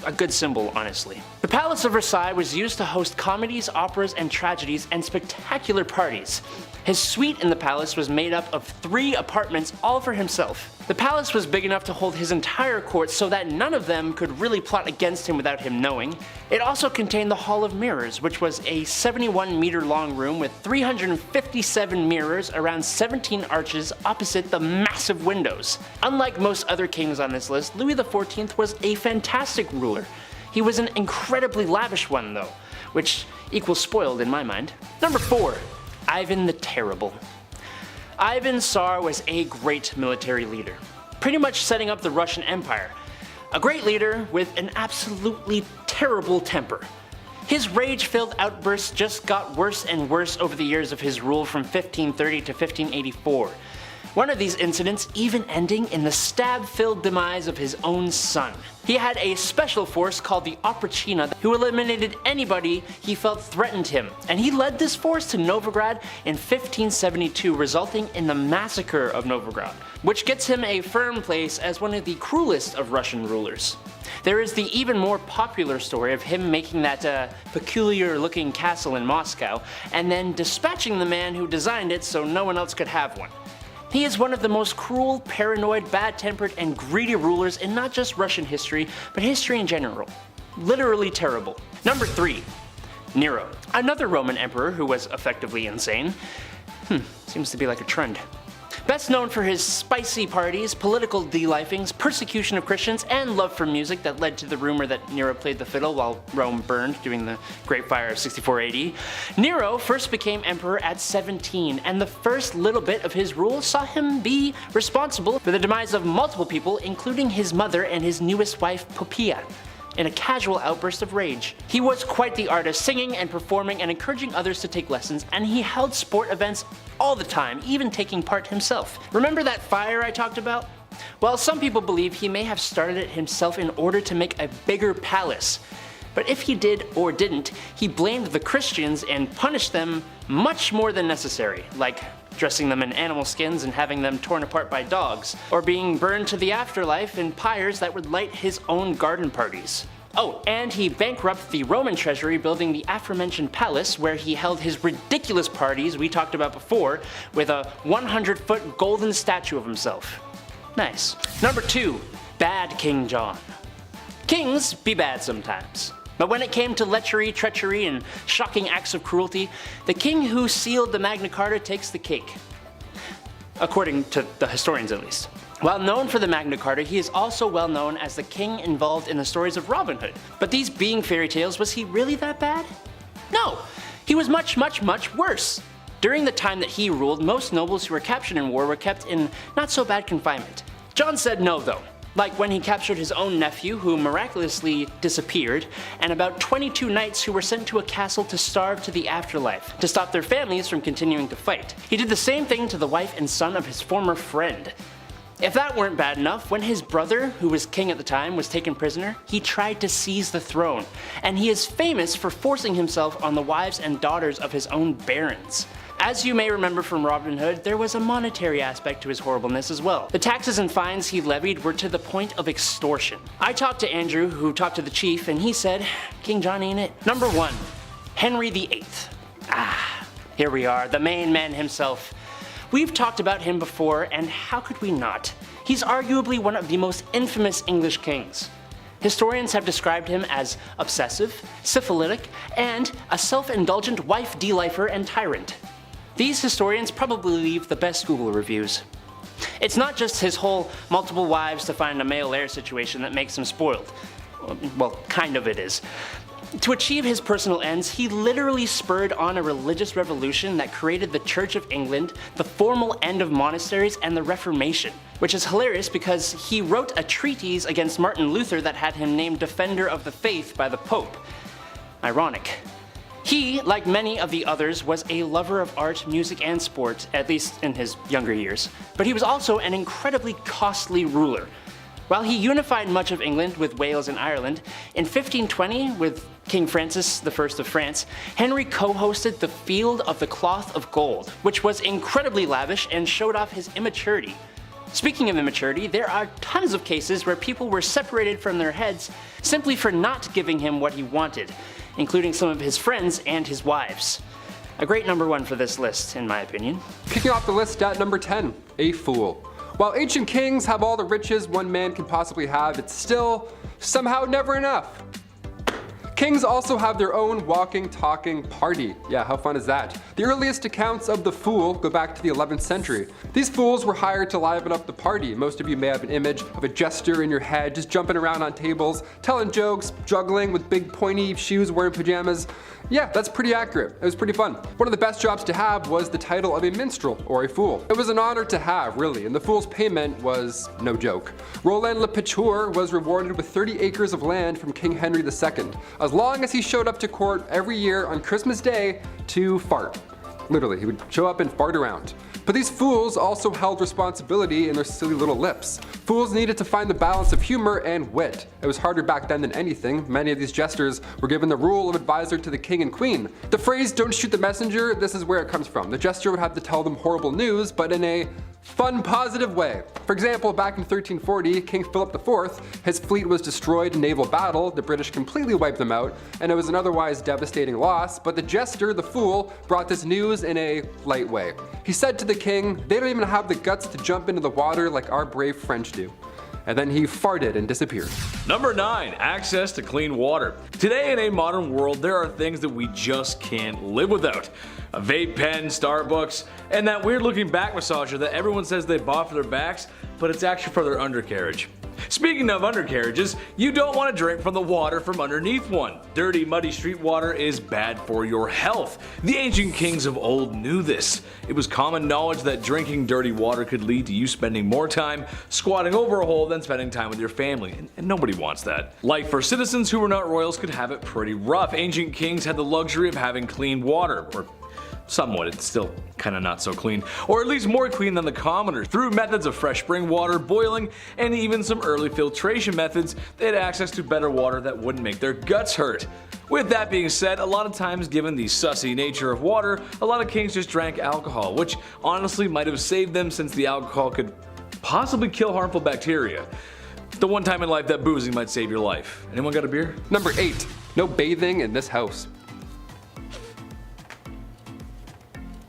A good symbol, honestly. The Palace of Versailles was used to host comedies, operas, and tragedies, and spectacular parties. His suite in the palace was made up of 3 apartments all for himself. The palace was big enough to hold his entire court so that none of them could really plot against him without him knowing. It also contained the Hall of Mirrors, which was a 71-meter long room with 357 mirrors around 17 arches opposite the massive windows. Unlike most other kings on this list, Louis XIV was a fantastic ruler. He was an incredibly lavish one though, which equals spoiled in my mind. Number 4. Ivan the Terrible. Ivan Tsar was a great military leader, pretty much setting up the Russian Empire. A great leader with an absolutely terrible temper. His rage-filled outbursts just got worse and worse over the years of his rule from 1530 to 1584. One of these incidents even ending in the stab-filled demise of his own son. He had a special force called the Oprachina who eliminated anybody he felt threatened him, and he led this force to Novgorod in 1572, resulting in the massacre of Novgorod, which gets him a firm place as one of the cruelest of Russian rulers. There is the even more popular story of him making that peculiar-looking castle in Moscow, and then dispatching the man who designed it so no one else could have one. He is one of the most cruel, paranoid, bad-tempered, and greedy rulers in not just Russian history, but history in general. Literally terrible. Number 3. Nero. Another Roman emperor who was effectively insane. Seems to be like a trend. Best known for his spicy parties, political delifings, persecution of Christians, and love for music that led to the rumor that Nero played the fiddle while Rome burned during the Great Fire of 64 AD, Nero first became emperor at 17, and the first little bit of his rule saw him be responsible for the demise of multiple people, including his mother and his newest wife, Poppaea, in a casual outburst of rage. He was quite the artist, singing and performing and encouraging others to take lessons, and he held sport events all the time, even taking part himself. Remember that fire I talked about? Well, some people believe he may have started it himself in order to make a bigger palace. But if he did or didn't, he blamed the Christians and punished them much more than necessary, like dressing them in animal skins and having them torn apart by dogs, or being burned to the afterlife in pyres that would light his own garden parties. Oh, and he bankrupted the Roman treasury building the aforementioned palace where he held his ridiculous parties we talked about before with a 100-foot golden statue of himself. Nice. Number 2. Bad King John. Kings be bad sometimes. But when it came to lechery, treachery, and shocking acts of cruelty, the king who sealed the Magna Carta takes the cake. According to the historians at least. While known for the Magna Carta, he is also well known as the king involved in the stories of Robin Hood. But these being fairy tales, was he really that bad? No, he was much, much, much worse. During the time that he ruled, most nobles who were captured in war were kept in not so bad confinement. John said no though. Like when he captured his own nephew, who miraculously disappeared, and about 22 knights who were sent to a castle to starve to the afterlife, to stop their families from continuing to fight. He did the same thing to the wife and son of his former friend. If that weren't bad enough, when his brother, who was king at the time, was taken prisoner, he tried to seize the throne, and he is famous for forcing himself on the wives and daughters of his own barons. As you may remember from Robin Hood, there was a monetary aspect to his horribleness as well. The taxes and fines he levied were to the point of extortion. I talked to Andrew, who talked to the chief, and he said, King John ain't it. Number 1. Henry VIII. Here we are, the main man himself. We've talked about him before, and how could we not? He's arguably one of the most infamous English kings. Historians have described him as obsessive, syphilitic, and a self-indulgent wife delifer and tyrant. These historians probably leave the best Google reviews. It's not just his whole multiple wives to find a male heir situation that makes him spoiled. Well, kind of it is. To achieve his personal ends, he literally spurred on a religious revolution that created the Church of England, the formal end of monasteries, and the Reformation. Which is hilarious because he wrote a treatise against Martin Luther that had him named Defender of the Faith by the Pope. Ironic. He, like many of the others, was a lover of art, music, and sport, at least in his younger years. But he was also an incredibly costly ruler. While he unified much of England with Wales and Ireland, in 1520, with King Francis I of France, Henry co-hosted the Field of the Cloth of Gold, which was incredibly lavish and showed off his immaturity. Speaking of immaturity, there are tons of cases where people were separated from their heads simply for not giving him what he wanted, including some of his friends and his wives. A great number 1 for this list, in my opinion. Kicking off the list at number 10, a fool. While ancient kings have all the riches one man can possibly have, it's still somehow never enough. Kings also have their own walking, talking party. Yeah, how fun is that? The earliest accounts of the fool go back to the 11th century. These fools were hired to liven up the party. Most of you may have an image of a jester in your head just jumping around on tables, telling jokes, juggling with big pointy shoes, wearing pajamas. Yeah, that's pretty accurate. It was pretty fun. One of the best jobs to have was the title of a minstrel or a fool. It was an honor to have, really, and the fool's payment was no joke. Roland Le Picheur was rewarded with 30 acres of land from King Henry II, as long as he showed up to court every year on Christmas Day to fart. Literally, he would show up and fart around. But these fools also held responsibility in their silly little lips. Fools needed to find the balance of humor and wit. It was harder back then than anything. Many of these jesters were given the role of advisor to the king and queen. The phrase, "don't shoot the messenger," this is where it comes from. The jester would have to tell them horrible news, but in a fun, positive way. For example, back in 1340, King Philip IV, his fleet was destroyed in naval battle, the British completely wiped them out, and it was an otherwise devastating loss, but the jester, the fool, brought this news in a light way. He said to the king, "They don't even have the guts to jump into the water like our brave French do." And then he farted and disappeared. Number 9. Access to clean water. Today in a modern world, there are things that we just can't live without. A vape pen, Starbucks, and that weird looking back massager that everyone says they bought for their backs, but it's actually for their undercarriage. Speaking of undercarriages, you don't want to drink from the water from underneath one. Dirty, muddy street water is bad for your health. The ancient kings of old knew this. It was common knowledge that drinking dirty water could lead to you spending more time squatting over a hole than spending time with your family, and nobody wants that. Life for citizens who were not royals could have it pretty rough. Ancient kings had the luxury of having clean water, or somewhat, it's still kinda not so clean, or at least more clean than the commoners. Through methods of fresh spring water, boiling, and even some early filtration methods, they had access to better water that wouldn't make their guts hurt. With that being said, a lot of times given the sussy nature of water, a lot of kings just drank alcohol, which honestly might have saved them since the alcohol could possibly kill harmful bacteria. The one time in life that boozing might save your life. Anyone got a beer? Number 8. No bathing in this house.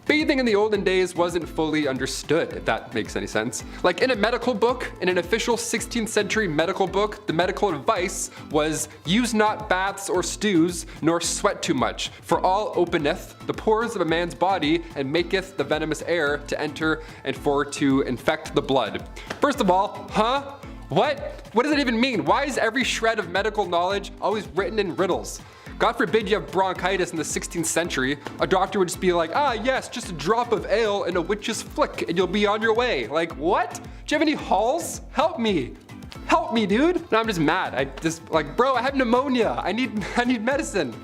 Bathing in the olden days wasn't fully understood, if that makes any sense. Like in a medical book, in an official 16th century medical book, the medical advice was, "Use not baths or stews, nor sweat too much, for all openeth the pores of a man's body, and maketh the venomous air to enter and for to infect the blood." First of all, huh? What? What does it even mean? Why is every shred of medical knowledge always written in riddles? God forbid you have bronchitis in the 16th century. A doctor would just be like, "Ah, yes, just a drop of ale and a witch's flick and you'll be on your way." Like, what? Do you have any halls? Help me. Help me, dude. No, I'm just mad. I just like, bro, I have pneumonia. I need medicine.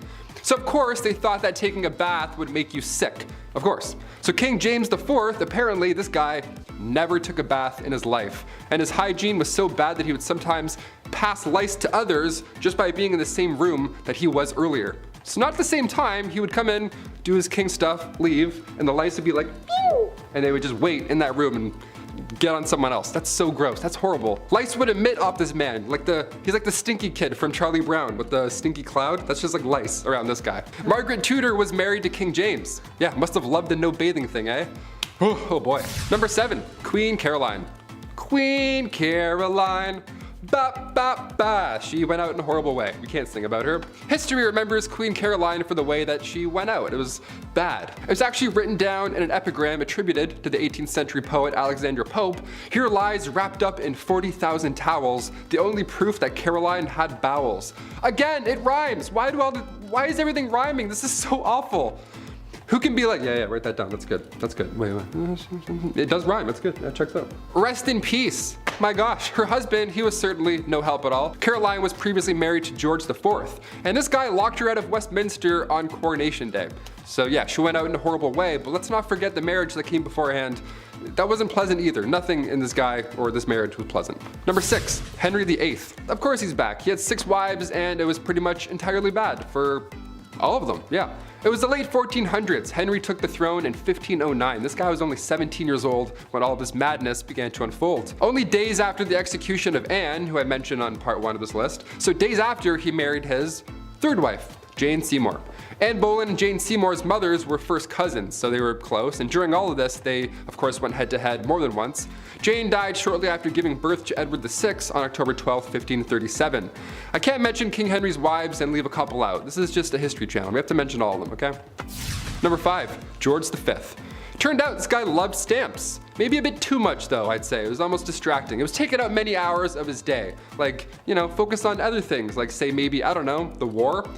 So of course they thought that taking a bath would make you sick. Of course. So King James IV, apparently this guy never took a bath in his life. And his hygiene was so bad that he would sometimes pass lice to others just by being in the same room that he was earlier. So not at the same time, he would come in, do his king stuff, leave, and the lice would be like, pew, and they would just wait in that room and get on someone else. That's so gross. That's horrible. Lice would emit off this man. He's like the stinky kid from Charlie Brown with the stinky cloud. That's just like lice around this guy. Margaret Tudor was married to King James. Yeah, must have loved the no bathing thing, eh? Oh boy. Number 7, Queen Caroline. Queen Caroline. Ba ba ba. She went out in a horrible way. We can't sing about her. History remembers Queen Caroline for the way that she went out. It was bad. It was actually written down in an epigram attributed to the 18th century poet Alexander Pope. Here lies wrapped up in 40,000 towels, the only proof that Caroline had bowels. Again, it rhymes. Why is everything rhyming? This is so awful. Who can be like, yeah, write that down, that's good, that's good. Wait. It does rhyme, that's good, that checks out. Rest in peace. My gosh, her husband, he was certainly no help at all. Caroline was previously married to George IV, and this guy locked her out of Westminster on Coronation Day. So yeah, she went out in a horrible way, but let's not forget the marriage that came beforehand. That wasn't pleasant either. Nothing in this guy or this marriage was pleasant. Number 6, Henry VIII. Of course he's back. He had 6 wives and it was pretty much entirely bad for all of them, yeah. It was the late 1400s. Henry took the throne in 1509. This guy was only 17 years old when all of this madness began to unfold. Only days after the execution of Anne, who I mentioned on part 1 of this list, so days after he married his 3rd wife, Jane Seymour. Anne Boleyn and Jane Seymour's mothers were first cousins, so they were close, and during all of this, they of course went head to head more than once. Jane died shortly after giving birth to Edward VI on October 12, 1537. I can't mention King Henry's wives and leave a couple out. This is just a history channel. We have to mention all of them, okay? Number 5, George V. Turned out this guy loved stamps. Maybe a bit too much though, I'd say. It was almost distracting. It was taking up many hours of his day. Like, focus on other things, like say maybe, I don't know, the war.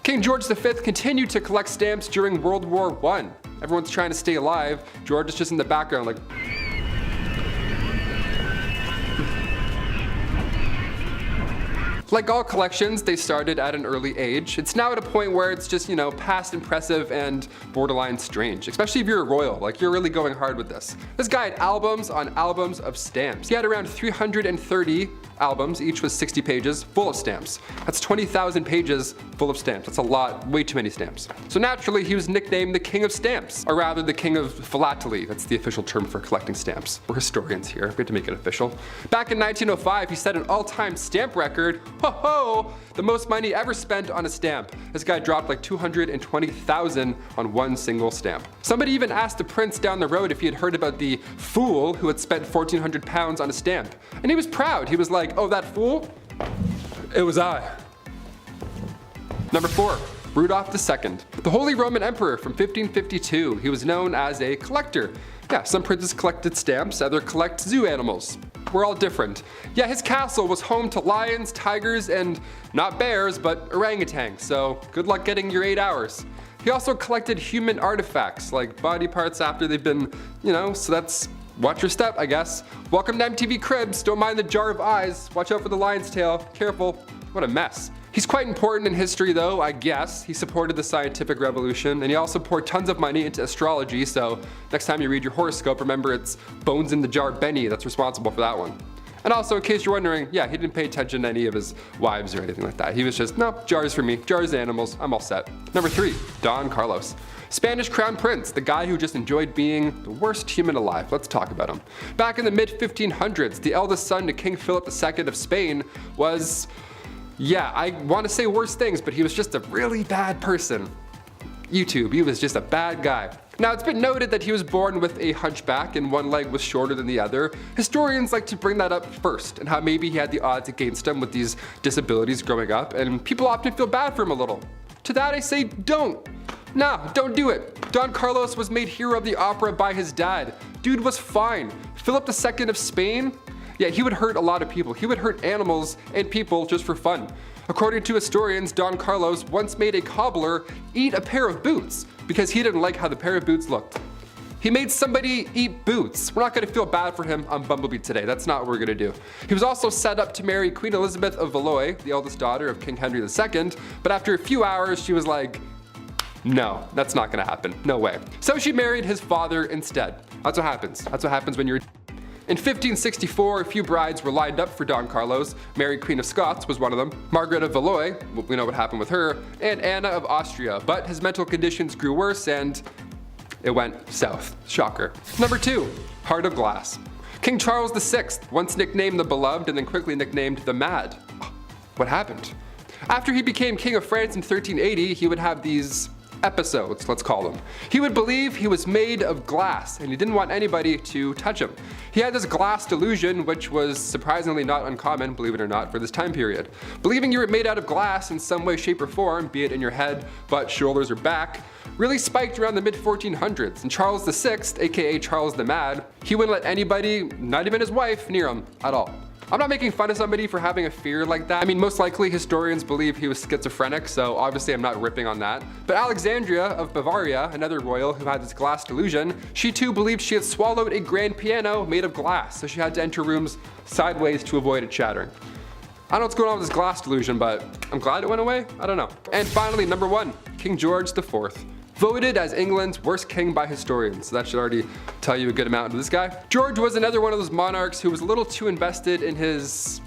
King George V continued to collect stamps during World War I. Everyone's trying to stay alive. George is just in the background like, like all collections, they started at an early age. It's now at a point where it's just, past impressive and borderline strange. Especially if you're a royal, like you're really going hard with this. This guy had albums on albums of stamps. He had around 330 albums, each was 60 pages, full of stamps. That's 20,000 pages full of stamps. That's a lot, way too many stamps. So naturally, he was nicknamed the King of Stamps, or rather the King of Philately. That's the official term for collecting stamps. We're historians here, we have to make it official. Back in 1905, he set an all-time stamp record. Ho-ho! The most money ever spent on a stamp. This guy dropped like 220,000 on one single stamp. Somebody even asked the prince down the road if he had heard about the fool who had spent 1,400 pounds on a stamp. And he was proud. He was like, oh, that fool? It was I. Number 4, Rudolph II. The Holy Roman Emperor from 1552. He was known as a collector. Yeah, some princes collected stamps, others collect zoo animals. We're all different. Yeah, his castle was home to lions, tigers, and not bears, but orangutans, so good luck getting your 8 hours. He also collected human artifacts, like body parts after they've been, so that's watch your step, I guess. Welcome to MTV Cribs, don't mind the jar of eyes, watch out for the lion's tail, careful. What a mess. He's quite important in history though, I guess. He supported the scientific revolution, and he also poured tons of money into astrology, so next time you read your horoscope, remember it's Bones in the Jar Benny that's responsible for that one. And also, in case you're wondering, yeah, he didn't pay attention to any of his wives or anything like that. He was just, no, jars for me, jars animals, I'm all set. Number 3, Don Carlos. Spanish Crown Prince, the guy who just enjoyed being the worst human alive. Let's talk about him. Back in the mid-1500s, the eldest son to King Philip II of Spain was, yeah, I want to say worse things, but he was just a really bad person. YouTube, he was just a bad guy. Now, it's been noted that he was born with a hunchback and one leg was shorter than the other. Historians like to bring that up first, and how maybe he had the odds against him with these disabilities growing up, and people often feel bad for him a little. To that I say, don't. Nah, don't do it. Don Carlos was made hero of the opera by his dad. Dude was fine. Philip II of Spain? Yeah, he would hurt a lot of people. He would hurt animals and people just for fun. According to historians, Don Carlos once made a cobbler eat a pair of boots because he didn't like how the pair of boots looked. He made somebody eat boots. We're not gonna feel bad for him on BumbleBee today. That's not what we're gonna do. He was also set up to marry Queen Elizabeth of Valois, the eldest daughter of King Henry II, but after a few hours, she was like, no, that's not gonna happen, no way. So she married his father instead. That's what happens. That's what happens when you're In 1564, a few brides were lined up for Don Carlos. Mary, Queen of Scots, was one of them. Margaret of Valois, we know what happened with her, and Anna of Austria. But his mental conditions grew worse and it went south. Shocker. Number 2, Heart of Glass. King Charles VI, once nicknamed the Beloved and then quickly nicknamed the Mad. What happened? After he became King of France in 1380, he would have these episodes, let's call them. He would believe he was made of glass and he didn't want anybody to touch him. He had this glass delusion, which was surprisingly not uncommon, believe it or not, for this time period. Believing you were made out of glass in some way, shape, or form, be it in your head, butt, shoulders, or back, really spiked around the mid-1400s. And Charles VI, aka Charles the Mad, he wouldn't let anybody, not even his wife, near him at all. I'm not making fun of somebody for having a fear like that. I mean, most likely historians believe he was schizophrenic, so obviously I'm not ripping on that. But Alexandria of Bavaria, another royal who had this glass delusion, she too believed she had swallowed a grand piano made of glass, so she had to enter rooms sideways to avoid it shattering. I don't know what's going on with this glass delusion, but I'm glad it went away. I don't know. And finally, number 1, King George IV. Voted as England's worst king by historians, so that should already tell you a good amount of this guy. George was another one of those monarchs who was a little too invested in his,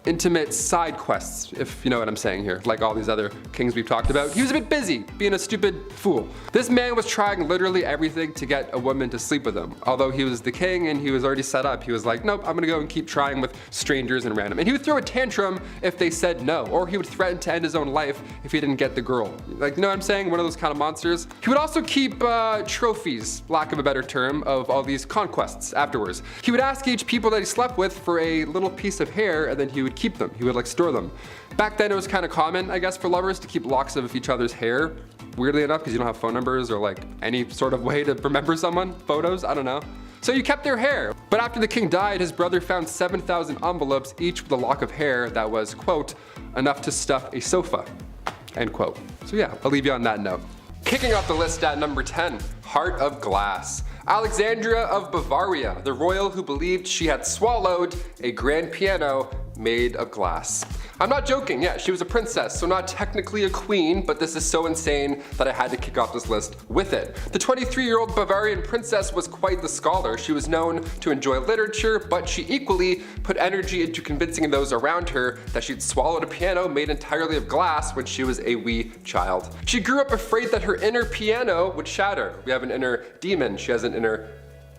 intimate side quests, if you know what I'm saying here, like all these other kings we've talked about. He was a bit busy, being a stupid fool. This man was trying literally everything to get a woman to sleep with him. Although he was the king and he was already set up, he was like, nope, I'm gonna go and keep trying with strangers and random. And he would throw a tantrum if they said no, or he would threaten to end his own life if he didn't get the girl. Like, you know what I'm saying? One of those kind of monsters. He would also keep trophies, lack of a better term, of all these conquests afterwards. He would ask each people that he slept with for a little piece of hair, and then he would keep them. He would like store them. Back then it was kind of common, I guess, for lovers to keep locks of each other's hair. weirdly enough, because you don't have phone numbers or like any sort of way to remember someone, photos, I don't know. So you kept their hair. But after the king died, his brother found 7,000 envelopes, each with a lock of hair that was, quote, enough to stuff a sofa, end quote. So yeah, I'll leave you on that note. Kicking off the list at number 10, Heart of Glass. Alexandria of Bavaria, the royal who believed she had swallowed a grand piano made of glass. I'm not joking, yeah, she was a princess, so not technically a queen, but this is so insane that I had to kick off this list with it. The 23-year-old Bavarian princess was quite the scholar. She was known to enjoy literature, but she equally put energy into convincing those around her that she'd swallowed a piano made entirely of glass when she was a wee child. She grew up afraid that her inner piano would shatter. We have an inner demon, she has an inner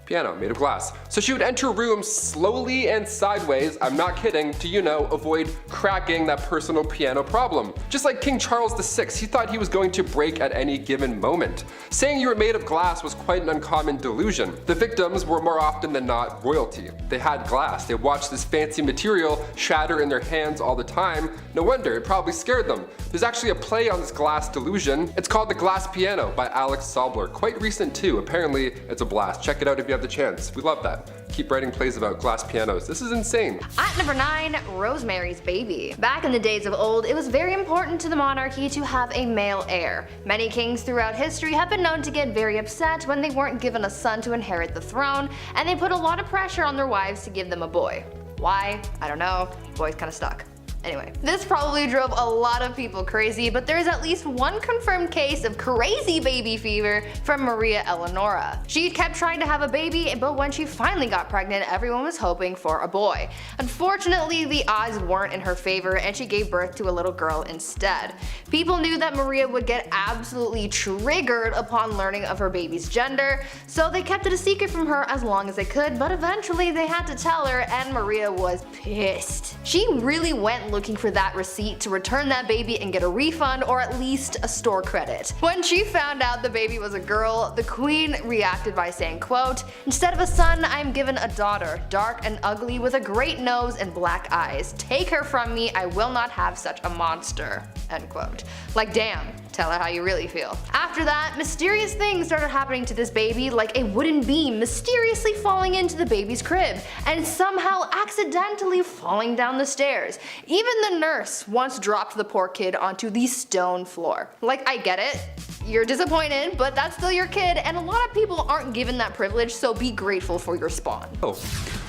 piano made of glass. So she would enter rooms slowly and sideways, I'm not kidding, to, you know, avoid cracking that personal piano problem. Just like King Charles VI, he thought he was going to break at any given moment. Saying you were made of glass was quite an uncommon delusion. The victims were more often than not royalty. They had glass, they watched this fancy material shatter in their hands all the time. No wonder, it probably scared them. There's actually a play on this glass delusion. It's called The Glass Piano by Alex Sobler. Quite recent too, apparently it's a blast. Check it out if you have the chance. We love that. Keep writing plays about glass pianos. This is insane. At number 9, Rosemary's Baby. Back in the days of old, it was very important to the monarchy to have a male heir. Many kings throughout history have been known to get very upset when they weren't given a son to inherit the throne, and they put a lot of pressure on their wives to give them a boy. Why? I don't know. Boys kinda stuck. Anyway, this probably drove a lot of people crazy, but there is at least one confirmed case of crazy baby fever from Maria Eleonora. She kept trying to have a baby, but when she finally got pregnant, everyone was hoping for a boy. Unfortunately, the odds weren't in her favor, and she gave birth to a little girl instead. People knew that Maria would get absolutely triggered upon learning of her baby's gender, so they kept it a secret from her as long as they could, but eventually they had to tell her, and Maria was pissed. She really went looking for that receipt to return that baby and get a refund or at least a store credit. When she found out the baby was a girl, the queen reacted by saying, quote, "Instead of a son, I am given a daughter, dark and ugly with a great nose and black eyes. Take her from me, I will not have such a monster," end quote. Like damn, tell her how you really feel. After that, mysterious things started happening to this baby, like a wooden beam mysteriously falling into the baby's crib and somehow accidentally falling down the stairs. Even the nurse once dropped the poor kid onto the stone floor. Like, I get it, you're disappointed, but that's still your kid, and a lot of people aren't given that privilege, so be grateful for your spawn.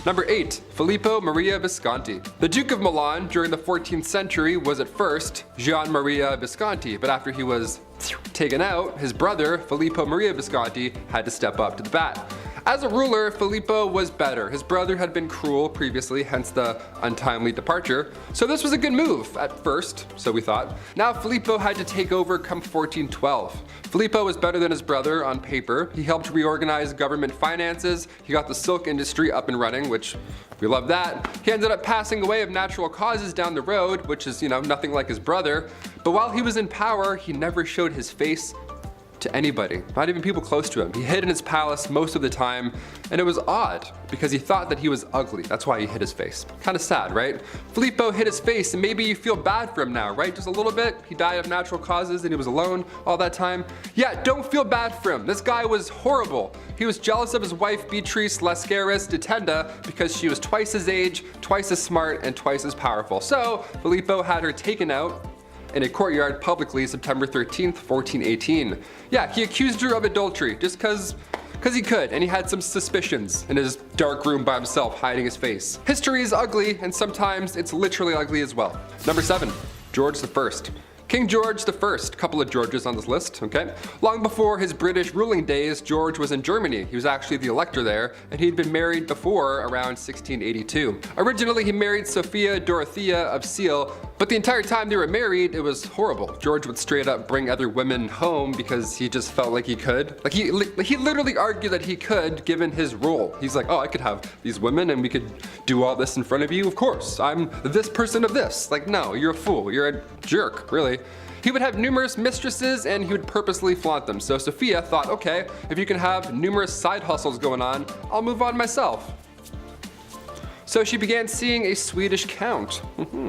Number 8, Filippo Maria Visconti. The Duke of Milan during the 14th century was at first Gian Maria Visconti, but after he was taken out, his brother Filippo Maria Visconti had to step up to the bat. As a ruler, Filippo was better. His brother had been cruel previously, hence the untimely departure. So this was a good move at first, so we thought. Now Filippo had to take over come 1412. Filippo was better than his brother on paper. He helped reorganize government finances. He got the silk industry up and running, which we love that. He ended up passing away of natural causes down the road, which is, you know, nothing like his brother. But while he was in power, he never showed his face to anybody, not even people close to him. He hid in his palace most of the time, and it was odd because he thought that he was ugly. That's why he hid his face. Kind of sad, right? Filippo hid his face, and maybe you feel bad for him now, right? Just a little bit. He died of natural causes and he was alone all that time. Yeah, don't feel bad for him. This guy was horrible. He was jealous of his wife Beatrice Lascaris de Tenda because she was twice his age, twice as smart, and twice as powerful. So Filippo had her taken out in a courtyard publicly September 13th, 1418. Yeah, he accused her of adultery just cause he could, and he had some suspicions in his dark room by himself hiding his face. History is ugly, and sometimes it's literally ugly as well. Number 7, George I. King George I, couple of Georges on this list, okay? Long before his British ruling days, George was in Germany. He was actually the elector there, and he'd been married before around 1682. Originally, he married Sophia Dorothea of Seal, but the entire time they were married, it was horrible. George would straight up bring other women home because he just felt like he could. Like he literally argued that he could, given his role. He's like, oh, I could have these women and we could do all this in front of you. Of course, I'm this person of this. Like, no, you're a fool. You're a jerk, really. He would have numerous mistresses and he would purposely flaunt them. So Sophia thought, okay, if you can have numerous side hustles going on, I'll move on myself. So she began seeing a Swedish count.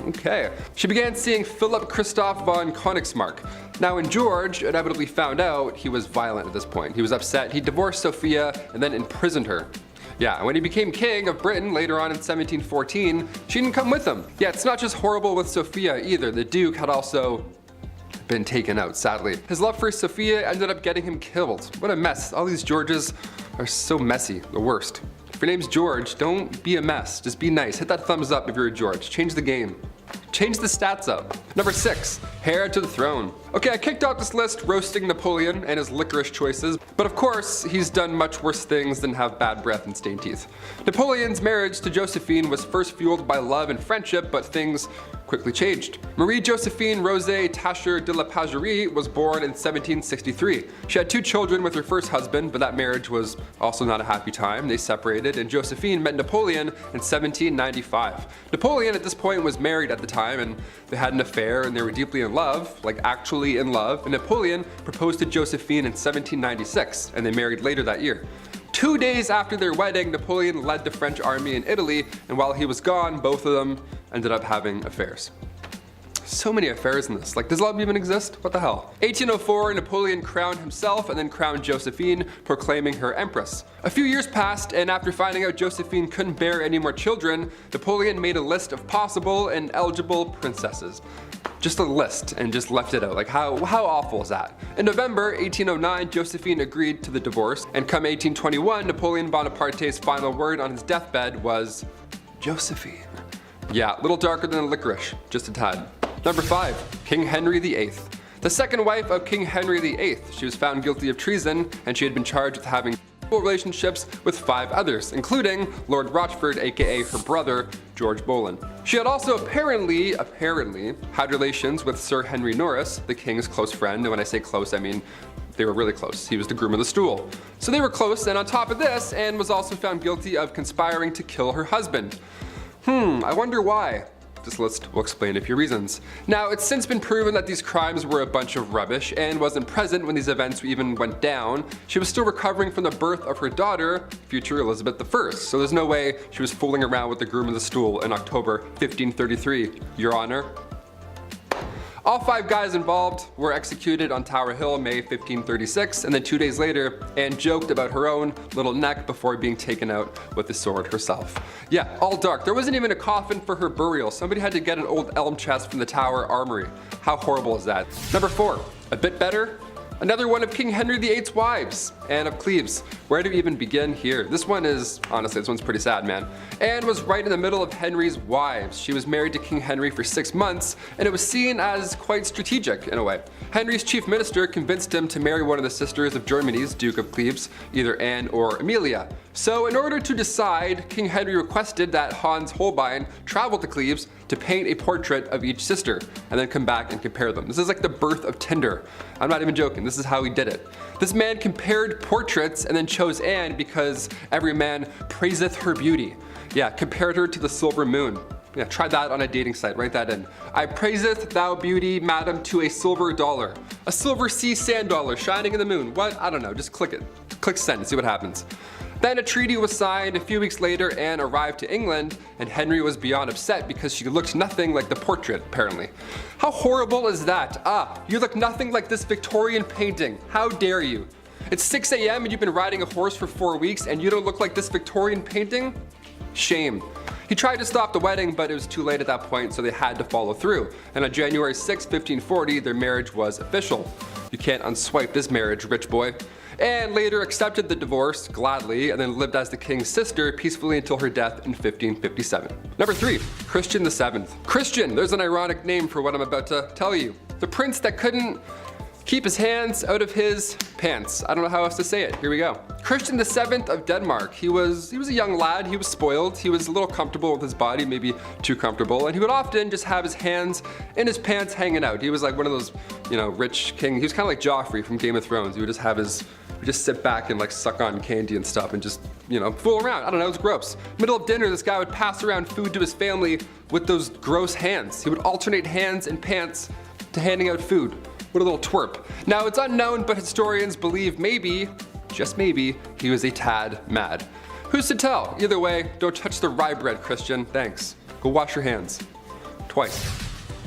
Okay. She began seeing Philip Christoph von Königsmark. Now when George inevitably found out, he was violent at this point. He was upset, he divorced Sophia and then imprisoned her. Yeah, when he became king of Britain later on in 1714, she didn't come with him. Yeah, it's not just horrible with Sophia either. The Duke had also been taken out, sadly. His love for Sophia ended up getting him killed. What a mess. All these Georges are so messy, the worst. If your name's George, don't be a mess. Just be nice. Hit that thumbs up if you're a George. Change the game. Change the stats up. Number 6, heir to the throne. Okay, I kicked out this list roasting Napoleon and his licorice choices, but of course, he's done much worse things than have bad breath and stained teeth. Napoleon's marriage to Josephine was first fueled by love and friendship, but things quickly changed. Marie Josephine Rosé Tacher de la Pagerie was born in 1763. She had 2 children with her first husband, but that marriage was also not a happy time. They separated, and Josephine met Napoleon in 1795. Napoleon at this point was married at the time, and they had an affair, and they were deeply in love, like actually in love, and Napoleon proposed to Josephine in 1796, and they married later that year. 2 days after their wedding, Napoleon led the French army in Italy, and while he was gone, both of them ended up having affairs. So many affairs in this. Like, does love even exist? What the hell? 1804, Napoleon crowned himself and then crowned Josephine, proclaiming her empress. A few years passed, and after finding out Josephine couldn't bear any more children, Napoleon made a list of possible and eligible princesses. Just a list, and just left it out. Like, how awful is that? In November 1809, Josephine agreed to the divorce, and come 1821, Napoleon Bonaparte's final word on his deathbed was Josephine. Yeah, a little darker than licorice, just a tad. Number 5, King Henry VIII. The second wife of King Henry VIII. She was found guilty of treason, and she had been charged with having relationships with 5 others, including Lord Rochford, aka her brother, George Boleyn. She had also apparently had relations with Sir Henry Norris, the king's close friend, and when I say close, I mean they were really close. He was the groom of the stool. So they were close, and on top of this, Anne was also found guilty of conspiring to kill her husband. I wonder why. This list will explain a few reasons. Now, it's since been proven that these crimes were a bunch of rubbish. Anne wasn't present when these events even went down. She was still recovering from the birth of her daughter, future Elizabeth I, so there's no way she was fooling around with the groom of the stool in October 1533, Your Honor. All 5 guys involved were executed on Tower Hill May 1536, and then 2 days later, Anne joked about her own little neck before being taken out with the sword herself. Yeah, all dark. There wasn't even a coffin for her burial. Somebody had to get an old elm chest from the Tower Armory. How horrible is that? Number 4, a bit better. Another one of King Henry VIII's wives, Anne of Cleves. Where do we even begin here? This one's pretty sad, man. Anne was right in the middle of Henry's wives. She was married to King Henry for 6 months, and it was seen as quite strategic in a way. Henry's chief minister convinced him to marry one of the sisters of Germany's Duke of Cleves, either Anne or Amelia. So in order to decide, King Henry requested that Hans Holbein travel to Cleves to paint a portrait of each sister, and then come back and compare them. This is like the birth of Tinder. I'm not even joking, this is how he did it. This man compared portraits and then chose Anne because every man praiseth her beauty. Yeah, compared her to the silver moon. Yeah, try that on a dating site, write that in. I praiseth thou beauty, madam, to a silver dollar. A silver sea sand dollar shining in the moon. What? I don't know, just click it. Click send and see what happens. Then a treaty was signed. A few weeks later, Anne arrived to England, and Henry was beyond upset because she looked nothing like the portrait, apparently. How horrible is that? You look nothing like this Victorian painting. How dare you? It's 6 a.m. and you've been riding a horse for 4 weeks and you don't look like this Victorian painting? Shame. He tried to stop the wedding, but it was too late at that point, so they had to follow through. And on January 6, 1540, their marriage was official. You can't unswipe this marriage, rich boy. Anne later accepted the divorce gladly and then lived as the king's sister peacefully until her death in 1557. Number 3, Christian VII. Christian, there's an ironic name for what I'm about to tell you. The prince that couldn't keep his hands out of his pants. I don't know how else to say it. Here we go. Christian VII of Denmark. He was a young lad. He was spoiled. He was a little comfortable with his body, maybe too comfortable, and he would often just have his hands in his pants hanging out. He was like one of those, rich king. He was kind of like Joffrey from Game of Thrones. He would just sit back and like suck on candy and stuff and just, fool around. I don't know, it was gross. Middle of dinner, this guy would pass around food to his family with those gross hands. He would alternate hands and pants to handing out food. What a little twerp. Now it's unknown, but historians believe maybe, just maybe, he was a tad mad. Who's to tell? Either way, don't touch the rye bread, Christian. Thanks. Go wash your hands. Twice.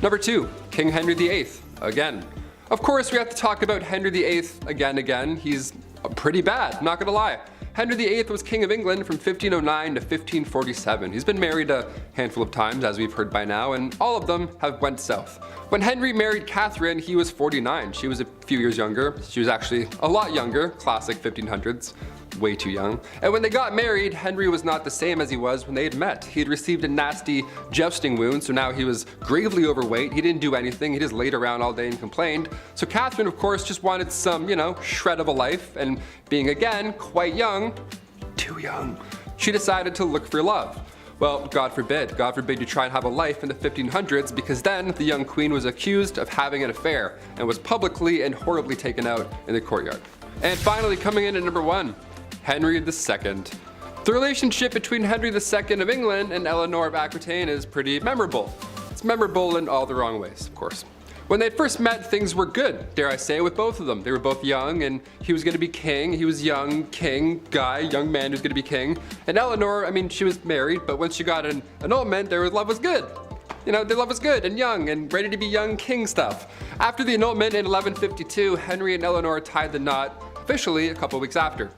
Number 2, King Henry VIII. Again. Of course, we have to talk about Henry VIII again. He's pretty bad, not gonna lie. Henry VIII was King of England from 1509 to 1547. He's been married a handful of times, as we've heard by now, and all of them have went south. When Henry married Catherine, he was 49. She was a few years younger. She was actually a lot younger, classic 1500s. Way too young. And when they got married, Henry was not the same as he was when they had met. He had received a nasty jousting wound, so now he was gravely overweight. He didn't do anything, he just laid around all day and complained. So Catherine, of course, just wanted some, shred of a life, and being again quite young, too young, she decided to look for love. Well, God forbid you try and have a life in the 1500s, because then the young queen was accused of having an affair and was publicly and horribly taken out in the courtyard. And finally, coming in at number 1, Henry II. The relationship between Henry II of England and Eleanor of Aquitaine is pretty memorable. It's memorable in all the wrong ways, of course. When they first met, things were good, dare I say, with both of them. They were both young, and he was gonna be king. He was young, king, guy, young man who's gonna be king. And Eleanor, she was married, but once she got an annulment, their love was good. Their love was good and young and ready to be young king stuff. After the annulment in 1152, Henry and Eleanor tied the knot officially a couple weeks after.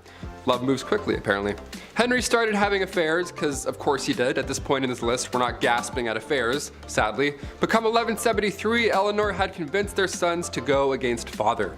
Love moves quickly, apparently. Henry started having affairs, because of course he did. At this point in this list, we're not gasping at affairs, sadly. But come 1173, Eleanor had convinced their sons to go against father.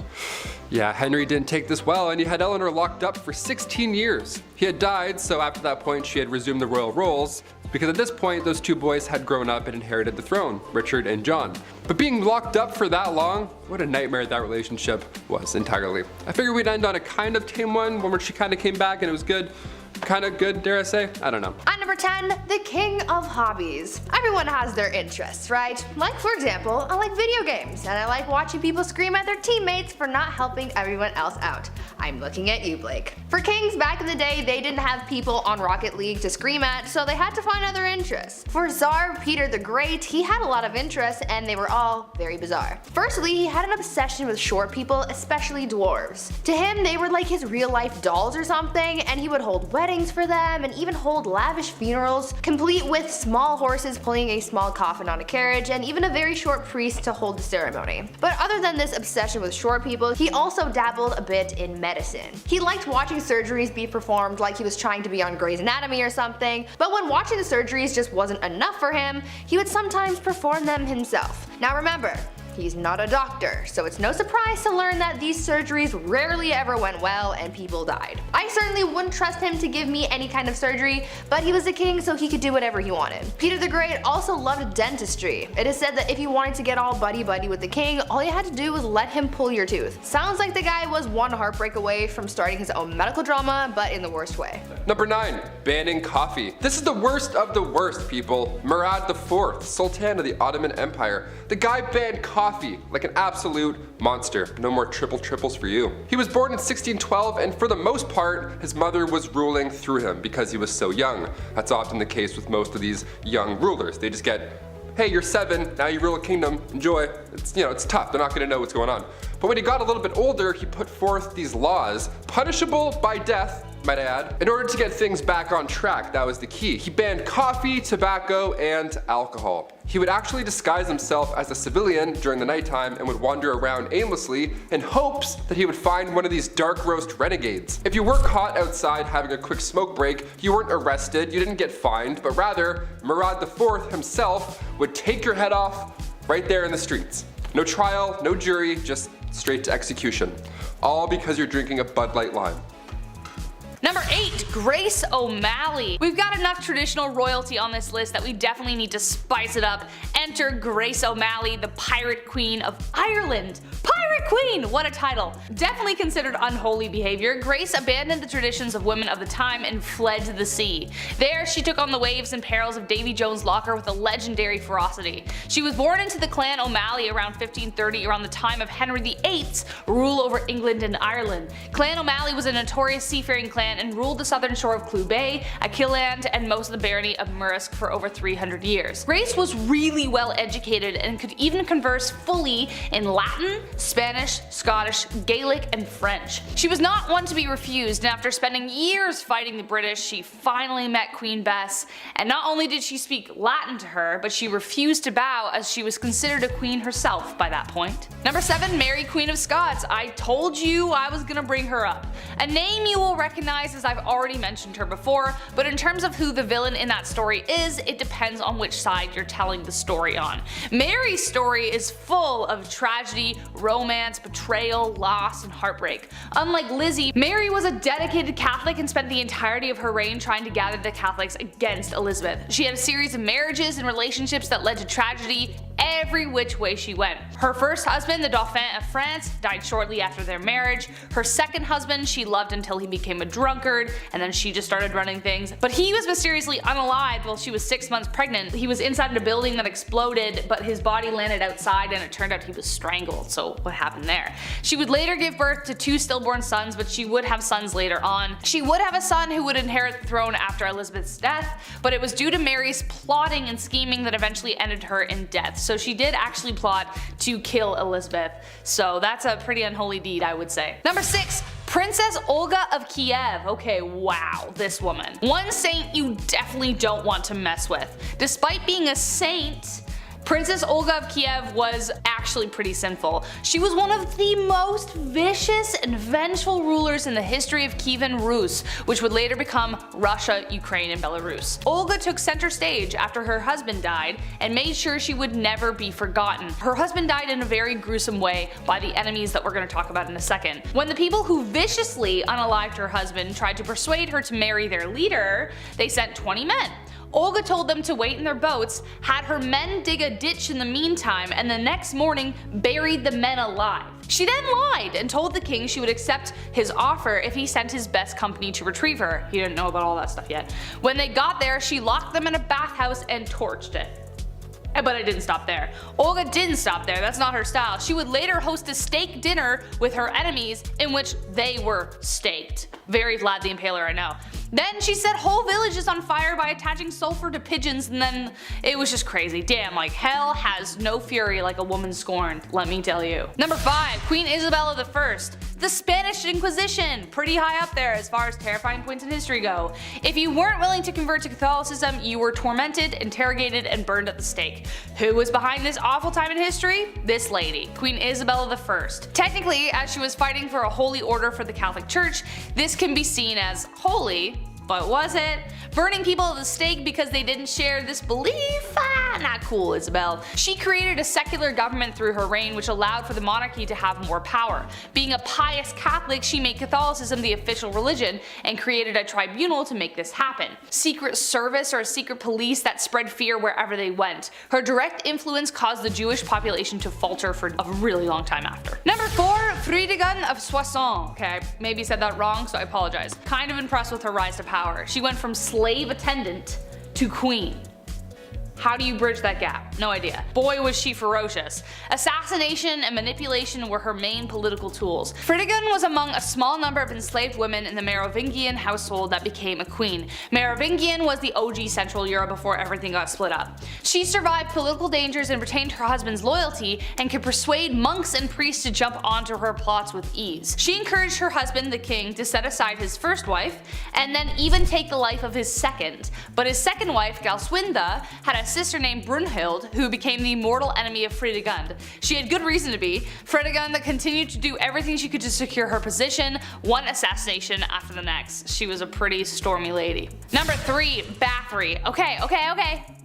Yeah, Henry didn't take this well, and he had Eleanor locked up for 16 years. He had died, so after that point she had resumed the royal roles, because at this point those two boys had grown up and inherited the throne, Richard and John. But being locked up for that long, what a nightmare that relationship was entirely. I figured we'd end on a kind of tame one where she kind of came back and it was good. Kind of good, dare I say? I don't know. At number 10, the king of hobbies. Everyone has their interests, right? Like, for example, I like video games, and I like watching people scream at their teammates for not helping everyone else out. I'm looking at you, Blake. For kings back in the day, they didn't have people on Rocket League to scream at, so they had to find other interests. For Tsar Peter the Great, he had a lot of interests, and they were all very bizarre. Firstly, he had an obsession with short people, especially dwarves. To him, they were like his real-life dolls or something, and he would hold weddings for them and even hold lavish funerals, complete with small horses pulling a small coffin on a carriage and even a very short priest to hold the ceremony. But other than this obsession with short people, he also dabbled a bit in medicine. He liked watching surgeries be performed like he was trying to be on Grey's Anatomy or something, but when watching the surgeries just wasn't enough for him, he would sometimes perform them himself. Now remember, he's not a doctor, so it's no surprise to learn that these surgeries rarely ever went well and people died. I certainly wouldn't trust him to give me any kind of surgery, but he was a king so he could do whatever he wanted. Peter the Great also loved dentistry. It is said that if you wanted to get all buddy-buddy with the king, all you had to do was let him pull your tooth. Sounds like the guy was one heartbreak away from starting his own medical drama, but in the worst way. Number 9, banning coffee. This is the worst of the worst, people. Murad IV, Sultan of the Ottoman Empire. The guy banned coffee like an absolute monster. No more triples for you. He was born in 1612, and for the most part, his mother was ruling through him because he was so young. That's often the case with most of these young rulers. They just get, hey, you're 7, now you rule a kingdom, enjoy. It's tough, they're not gonna know what's going on. But when he got a little bit older, he put forth these laws, punishable by death, might I add, in order to get things back on track. That was the key. He banned coffee, tobacco, and alcohol. He would actually disguise himself as a civilian during the nighttime and would wander around aimlessly in hopes that he would find one of these dark roast renegades. If you were caught outside having a quick smoke break, you weren't arrested, you didn't get fined, but rather, Murad IV himself would take your head off right there in the streets. No trial, no jury, just straight to execution. All because you're drinking a Bud Light Lime. Number 8, Grace O'Malley. We've got enough traditional royalty on this list that we definitely need to spice it up. Enter Grace O'Malley, the Pirate Queen of Ireland. Pirate Queen! What a title. Definitely considered unholy behavior, Grace abandoned the traditions of women of the time and fled to the sea. There, she took on the waves and perils of Davy Jones' locker with a legendary ferocity. She was born into the clan O'Malley around 1530, around the time of Henry VIII's rule over England and Ireland. Clan O'Malley was a notorious seafaring clan and ruled the southern shore of Clew Bay, Achilland, and most of the barony of Murrisk for over 300 years. Grace was really well educated and could even converse fully in Latin, Spanish, Spanish, Scottish, Gaelic, and French. She was not one to be refused, and after spending years fighting the British, she finally met Queen Bess, and not only did she speak Latin to her, but she refused to bow as she was considered a queen herself by that point. Number 7. Mary, Queen of Scots. I told you I was gonna bring her up. A name you will recognize as I've already mentioned her before, but in terms of who the villain in that story is, it depends on which side you're telling the story on. Mary's story is full of tragedy, romance, betrayal, loss, and heartbreak. Unlike Lizzie, Mary was a dedicated Catholic and spent the entirety of her reign trying to gather the Catholics against Elizabeth. She had a series of marriages and relationships that led to tragedy every which way she went. Her first husband, the Dauphin of France, died shortly after their marriage. Her second husband she loved until he became a drunkard, and then she just started running things. But he was mysteriously unalived while she was 6 months pregnant. He was inside a building that exploded, but his body landed outside and it turned out he was strangled. So what happened there? She would later give birth to 2 stillborn sons, but she would have sons later on. She would have a son who would inherit the throne after Elizabeth's death, but it was due to Mary's plotting and scheming that eventually ended her in death. So she did actually plot to kill Elizabeth. So that's a pretty unholy deed, I would say. Number 6. Princess Olga of Kiev. Okay, wow, this woman. One saint you definitely don't want to mess with. Despite being a saint, Princess Olga of Kiev was actually pretty sinful. She was one of the most vicious and vengeful rulers in the history of Kievan Rus, which would later become Russia, Ukraine, and Belarus. Olga took center stage after her husband died and made sure she would never be forgotten. Her husband died in a very gruesome way by the enemies that we're going to talk about in a second. When the people who viciously unalived her husband tried to persuade her to marry their leader, they sent 20 men. Olga told them to wait in their boats, had her men dig a ditch in the meantime, and the next morning buried the men alive. She then lied and told the king she would accept his offer if he sent his best company to retrieve her. He didn't know about all that stuff yet. When they got there, she locked them in a bathhouse and torched it. But it didn't stop there. Olga didn't stop there, that's not her style. She would later host a steak dinner with her enemies in which they were staked. Very Vlad the Impaler, I know. Then she set whole villages on fire by attaching sulfur to pigeons, and then it was just crazy. Damn, like hell has no fury like a woman scorned, let me tell you. Number 5. Queen Isabella I. The Spanish Inquisition. Pretty high up there as far as terrifying points in history go. If you weren't willing to convert to Catholicism, you were tormented, interrogated, and burned at the stake. Who was behind this awful time in history? This lady, Queen Isabella I. Technically, as she was fighting for a holy order for the Catholic Church, this can be seen as holy, but was it? Burning people at the stake because they didn't share this belief? Not cool, Isabel. She created a secular government through her reign which allowed for the monarchy to have more power. Being a pious Catholic, she made Catholicism the official religion and created a tribunal to make this happen. Secret service or a secret police that spread fear wherever they went. Her direct influence caused the Jewish population to falter for a really long time after. Number 4. Fridegund of Soissons. Okay, I maybe said that wrong, so I apologize. Kind of impressed with her rise to power. She went from slave attendant to queen. How do you bridge that gap? No idea. Boy was she ferocious. Assassination and manipulation were her main political tools. Fridegund was among a small number of enslaved women in the Merovingian household that became a queen. Merovingian was the OG Central Europe before everything got split up. She survived political dangers and retained her husband's loyalty and could persuade monks and priests to jump onto her plots with ease. She encouraged her husband, the king, to set aside his first wife and then even take the life of his second. But his second wife, Galswinda, had a sister named Brunhild who became the mortal enemy of Fridegund. She had good reason to be. Fridegund continued to do everything she could to secure her position, one assassination after the next. She was a pretty stormy lady. Number 3. Bathory. Okay.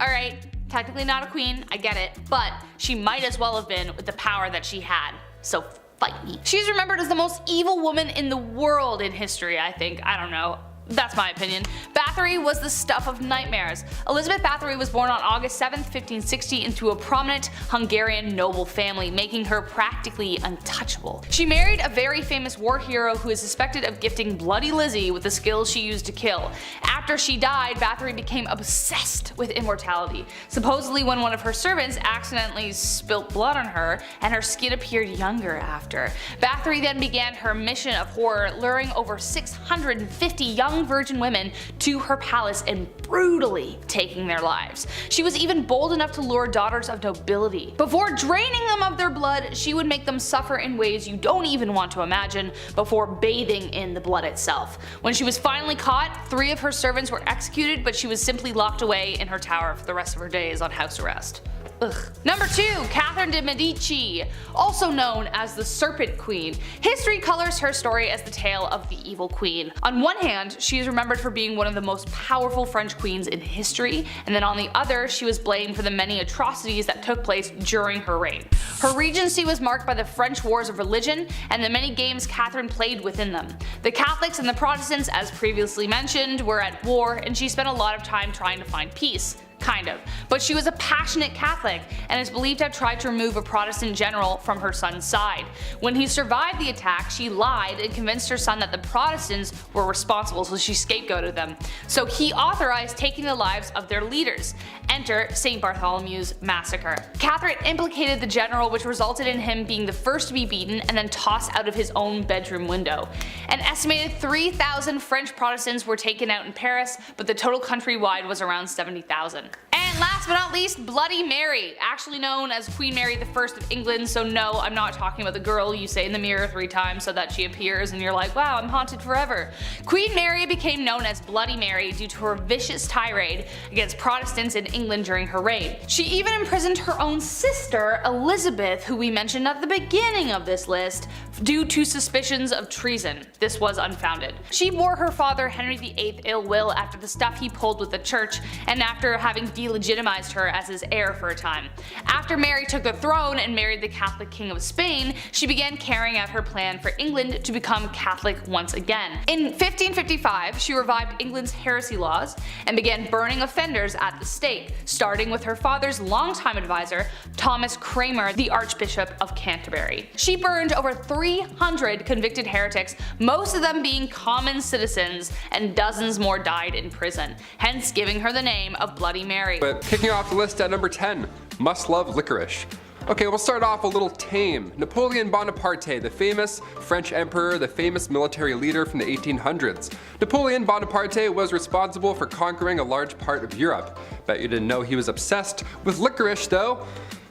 Alright. Technically not a queen, I get it, but she might as well have been with the power that she had. So fight me. She's remembered as the most evil woman in the world in history, I think. I don't know. That's my opinion. Bathory was the stuff of nightmares. Elizabeth Bathory was born on August 7, 1560 into a prominent Hungarian noble family, making her practically untouchable. She married a very famous war hero who is suspected of gifting Bloody Lizzie with the skills she used to kill. After she died, Bathory became obsessed with immortality. Supposedly when one of her servants accidentally spilt blood on her and her skin appeared younger after. Bathory then began her mission of horror, luring over 650 young young virgin women to her palace and brutally taking their lives. She was even bold enough to lure daughters of nobility. Before draining them of their blood, she would make them suffer in ways you don't even want to imagine before bathing in the blood itself. When she was finally caught, 3 of her servants were executed, but she was simply locked away in her tower for the rest of her days on house arrest. Ugh. Number 2, Catherine de' Medici, also known as the Serpent Queen. History colors her story as the tale of the evil queen. On one hand, she is remembered for being one of the most powerful French queens in history, and then on the other, she was blamed for the many atrocities that took place during her reign. Her regency was marked by the French wars of religion and the many games Catherine played within them. The Catholics and the Protestants, as previously mentioned, were at war, and she spent a lot of time trying to find peace. Kind of. But she was a passionate Catholic and is believed to have tried to remove a Protestant general from her son's side. When he survived the attack, she lied and convinced her son that the Protestants were responsible, so she scapegoated them. So he authorized taking the lives of their leaders. Enter St. Bartholomew's Massacre. Catherine implicated the general, which resulted in him being the first to be beaten and then tossed out of his own bedroom window. An estimated 3,000 French Protestants were taken out in Paris, but the total countrywide was around 70,000. And last but not least, Bloody Mary, actually known as Queen Mary I of England, so no, I'm not talking about the girl you say in the mirror 3 times so that she appears and you're like, wow, I'm haunted forever. Queen Mary became known as Bloody Mary due to her vicious tirade against Protestants in England during her reign. She even imprisoned her own sister, Elizabeth, who we mentioned at the beginning of this list, due to suspicions of treason. This was unfounded. She bore her father Henry VIII ill will after the stuff he pulled with the church and after having delegitimized her as his heir for a time. After Mary took the throne and married the Catholic King of Spain, she began carrying out her plan for England to become Catholic once again. In 1555, she revived England's heresy laws and began burning offenders at the stake, starting with her father's longtime advisor, Thomas Cranmer, the Archbishop of Canterbury. She burned over 300 convicted heretics, most of them being common citizens, and dozens more died in prison, hence giving her the name of Bloody Mary. But kicking off the list at number 10, must love licorice. Okay, we'll start off a little tame. Napoleon Bonaparte, the famous French emperor, the famous military leader from the 1800s. Napoleon Bonaparte was responsible for conquering a large part of Europe. Bet you didn't know he was obsessed with licorice though.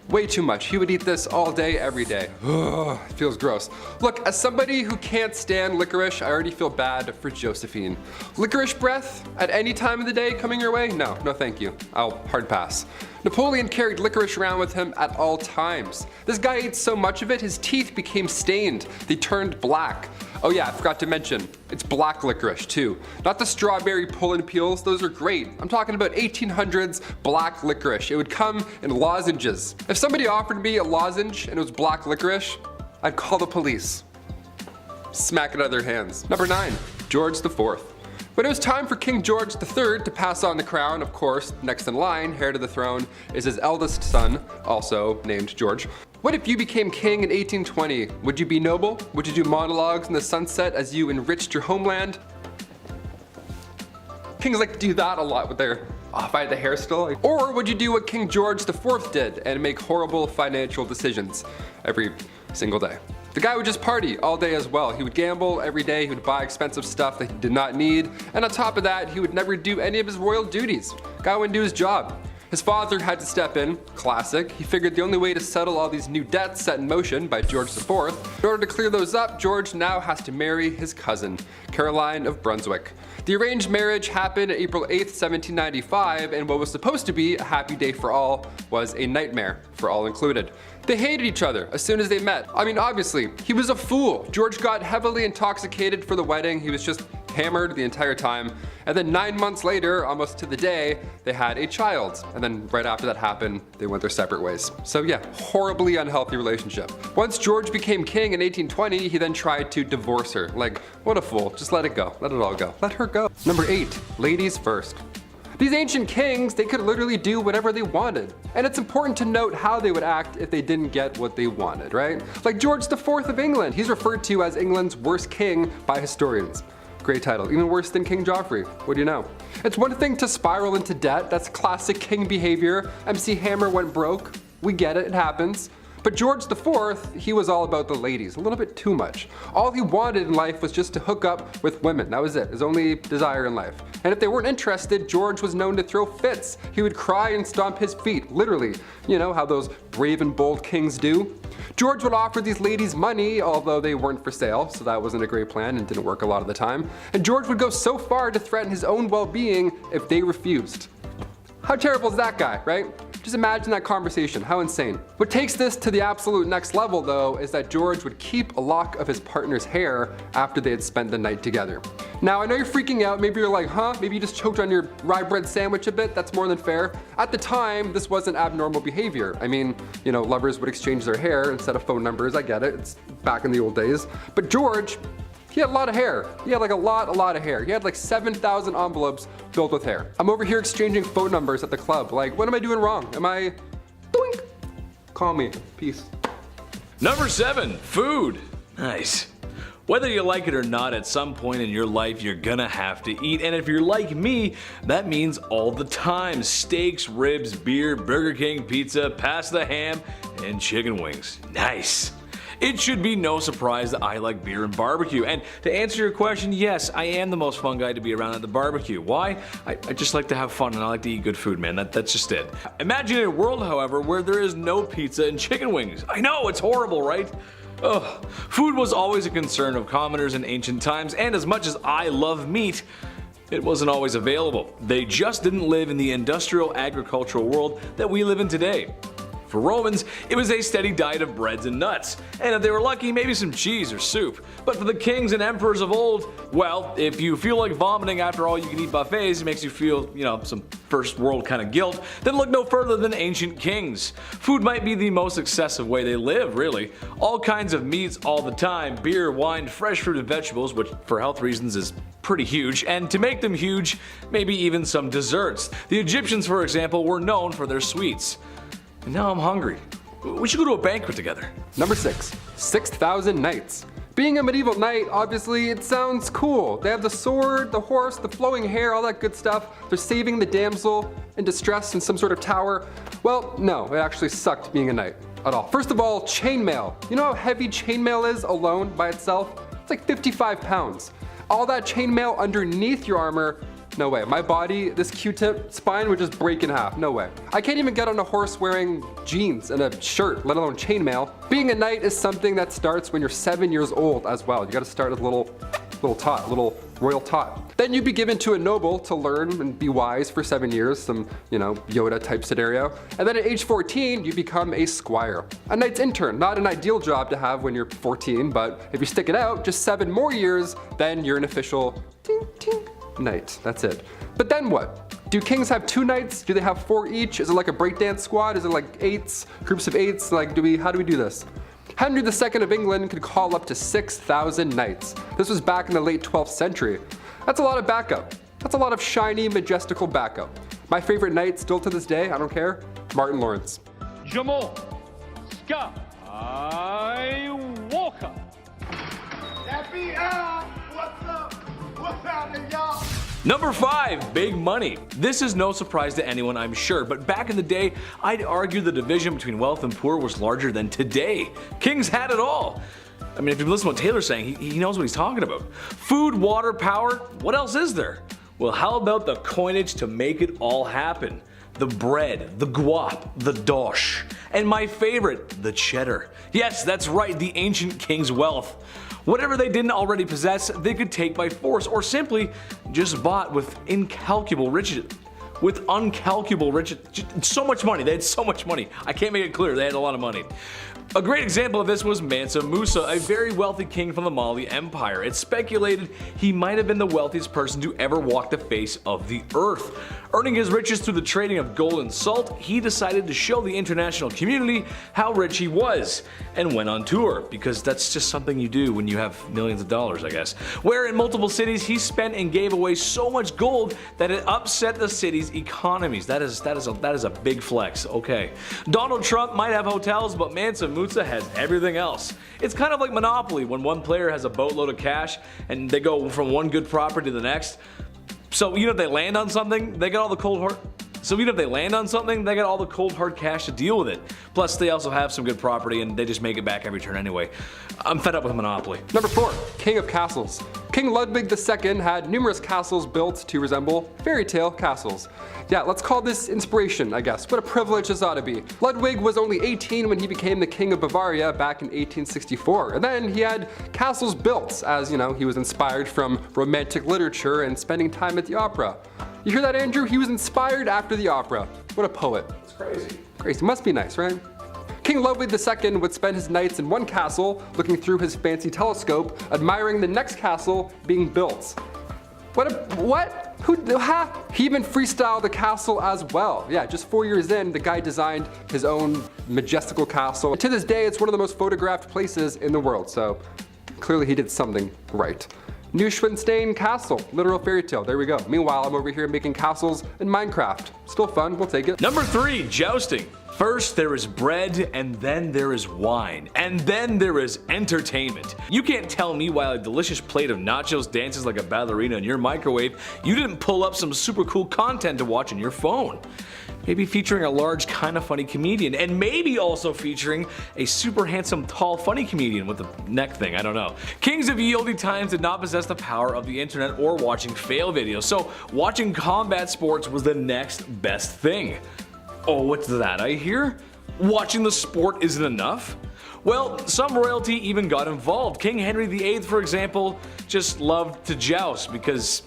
Way too much. He would eat this all day, every day. Ugh, it feels gross. Look, as somebody who can't stand licorice, I already feel bad for Josephine. Licorice breath at any time of the day coming your way? No thank you. I'll hard pass. Napoleon carried licorice around with him at all times. This guy ate so much of it, his teeth became stained. They turned black. Oh yeah, I forgot to mention, it's black licorice too. Not the strawberry pull and peels, those are great. I'm talking about 1800s black licorice. It would come in lozenges. If somebody offered me a lozenge and it was black licorice, I'd call the police. Smack it out of their hands. Number 9, George IV. When it was time for King George III to pass on the crown, of course, next in line, heir to the throne, is his eldest son, also named George. What if you became king in 1820? Would you be noble? Would you do monologues in the sunset as you enriched your homeland? Kings like to do that a lot with their if I had the hair still. Or would you do what King George IV did and make horrible financial decisions every single day? The guy would just party all day as well. He would gamble every day, he would buy expensive stuff that he did not need, and on top of that, he would never do any of his royal duties. Guy wouldn't do his job. His father had to step in, classic. He figured the only way to settle all these new debts set in motion by George IV, in order to clear those up, George now has to marry his cousin, Caroline of Brunswick. The arranged marriage happened April 8th, 1795, and what was supposed to be a happy day for all was a nightmare for all included. They hated each other as soon as they met. I mean, obviously, he was a fool. George got heavily intoxicated for the wedding. He was just hammered the entire time. And then 9 months later, almost to the day, they had a child. And then right after that happened, they went their separate ways. So yeah, horribly unhealthy relationship. Once George became king in 1820, he then tried to divorce her. Like, what a fool. Just let it go. Let it all go. Let her go. Number 8, ladies first. These ancient kings, they could literally do whatever they wanted. And it's important to note how they would act if they didn't get what they wanted, right? Like George IV of England. He's referred to as England's worst king by historians. Great title, even worse than King Joffrey. What do you know? It's one thing to spiral into debt, that's classic king behavior. MC Hammer went broke. We get it, it happens. But George IV, he was all about the ladies, a little bit too much. All he wanted in life was just to hook up with women. That was it, his only desire in life. And if they weren't interested, George was known to throw fits. He would cry and stomp his feet, literally. You know how those brave and bold kings do? George would offer these ladies money, although they weren't for sale, so that wasn't a great plan and didn't work a lot of the time. And George would go so far to threaten his own well-being if they refused. How terrible is that guy, right? Just imagine that conversation, how insane. What takes this to the absolute next level though is that George would keep a lock of his partner's hair after they had spent the night together. Now I know you're freaking out, maybe you're like, huh? Maybe you just choked on your rye bread sandwich a bit, that's more than fair. At the time, this wasn't abnormal behavior. I mean, you know, lovers would exchange their hair instead of phone numbers, I get it, it's back in the old days. But George, he had a lot of hair. He had like a lot of hair. He had like 7,000 envelopes filled with hair. I'm over here exchanging phone numbers at the club. Like, what am I doing wrong? Am I, doink? Call me, peace. Number 7, food. Nice. Whether you like it or not, at some point in your life you're gonna have to eat, and if you're like me, that means all the time. Steaks, ribs, beer, Burger King, pizza, pasta, ham, and chicken wings. Nice. It should be no surprise that I like beer and barbecue, and to answer your question, yes, I am the most fun guy to be around at the barbecue. Why? I just like to have fun and I like to eat good food, man. That's just it. Imagine a world, however, where there is no pizza and chicken wings. I know, it's horrible, right? Ugh. Food was always a concern of commoners in ancient times, and as much as I love meat, it wasn't always available. They just didn't live in the industrial agricultural world that we live in today. For Romans, it was a steady diet of breads and nuts, and if they were lucky, maybe some cheese or soup. But for the kings and emperors of old, well, if you feel like vomiting after all you can eat buffets makes you feel, you know, some first world kind of guilt, then look no further than ancient kings. Food might be the most excessive way they live, really. All kinds of meats all the time, beer, wine, fresh fruit and vegetables, which for health reasons is pretty huge, and to make them huge, maybe even some desserts. The Egyptians, for example, were known for their sweets. And now I'm hungry. We should go to a banquet together. Number 6, 6,000 knights. Being a medieval knight, obviously, it sounds cool. They have the sword, the horse, the flowing hair, all that good stuff. They're saving the damsel in distress in some sort of tower. Well, no, it actually sucked being a knight at all. First of all, chainmail. You know how heavy chainmail is alone by itself? It's like 55 pounds. All that chainmail underneath your armor, no way. My body, this Q-tip spine would just break in half. No way. I can't even get on a horse wearing jeans and a shirt, let alone chainmail. Being a knight is something that starts when you're 7 years old as well. You gotta start as a little tot, a little royal tot. Then you'd be given to a noble to learn and be wise for 7 years, some, you know, Yoda type scenario. And then at age 14, you become a squire. A knight's intern, not an ideal job to have when you're 14, but if you stick it out, just 7 more years, then you're an official ting, ting, knight. That's it. But then what? Do kings have 2 knights? Do they have 4 each? Is it like a breakdance squad? Is it like 8s, groups of 8s? Like, how do we do this? Henry II of England could call up to 6,000 knights. This was back in the late 12th century. That's a lot of backup. That's a lot of shiny, majestical backup. My favorite knight, still to this day, I don't care, Martin Lawrence. Jamal, Scott, Walker. FBI, what's up? What's happening, y'all? Number 5, big money. This is no surprise to anyone, I'm sure, but back in the day, I'd argue the division between wealth and poor was larger than today. Kings had it all. I mean, if you listen to what Taylor's saying, he knows what he's talking about. Food, water, power, what else is there? Well, how about the coinage to make it all happen? The bread, the guap, the dosh, and my favorite, the cheddar. Yes, that's right, the ancient king's wealth. Whatever they didn't already possess, they could take by force, or simply just bought with incalculable riches. With uncalculable riches. So much money. They had so much money. I can't make it clear. They had a lot of money. A great example of this was Mansa Musa, a very wealthy king from the Mali Empire. It's speculated he might have been the wealthiest person to ever walk the face of the earth. Earning his riches through the trading of gold and salt, he decided to show the international community how rich he was, and went on tour, because that's just something you do when you have millions of dollars, I guess. Where in multiple cities he spent and gave away so much gold that it upset the city's economies. That is a big flex. Okay. Donald Trump might have hotels, but Mansa Musa has everything else. It's kind of like Monopoly when one player has a boatload of cash and they go from one good property to the next. So, you know, if they land on something, they get all the so even if they land on something, they got all the cold hard cash to deal with it. Plus they also have some good property and they just make it back every turn anyway. I'm fed up with Monopoly. Number 4. King of Castles. King Ludwig II had numerous castles built to resemble fairy tale castles. Yeah, let's call this inspiration, I guess. What a privilege this ought to be. Ludwig was only 18 when he became the King of Bavaria back in 1864, and then he had castles built as, you know, he was inspired from romantic literature and spending time at the opera. You hear that, Andrew? He was inspired after the opera. What a poet. It's crazy. Crazy. Must be nice, right? King Ludwig II would spend his nights in one castle, looking through his fancy telescope, admiring the next castle being built. What? He even freestyled the castle as well. Yeah, just 4 years in, the guy designed his own majestical castle. And to this day, it's one of the most photographed places in the world, so clearly he did something right. Neuschwanstein Castle, literal fairy tale, there we go. Meanwhile, I'm over here making castles in Minecraft. Still fun, we'll take it. Number 3, jousting. First there is bread, and then there is wine, and then there is entertainment. You can't tell me while a delicious plate of nachos dances like a ballerina in your microwave, you didn't pull up some super cool content to watch on your phone. Maybe featuring a large, kinda funny comedian, and maybe also featuring a super handsome, tall, funny comedian with a neck thing, I don't know. Kings of ye olde times did not possess the power of the internet or watching fail videos, so watching combat sports was the next best thing. Oh, what's that I hear? Watching the sport isn't enough? Well, some royalty even got involved. King Henry VIII, for example, just loved to joust because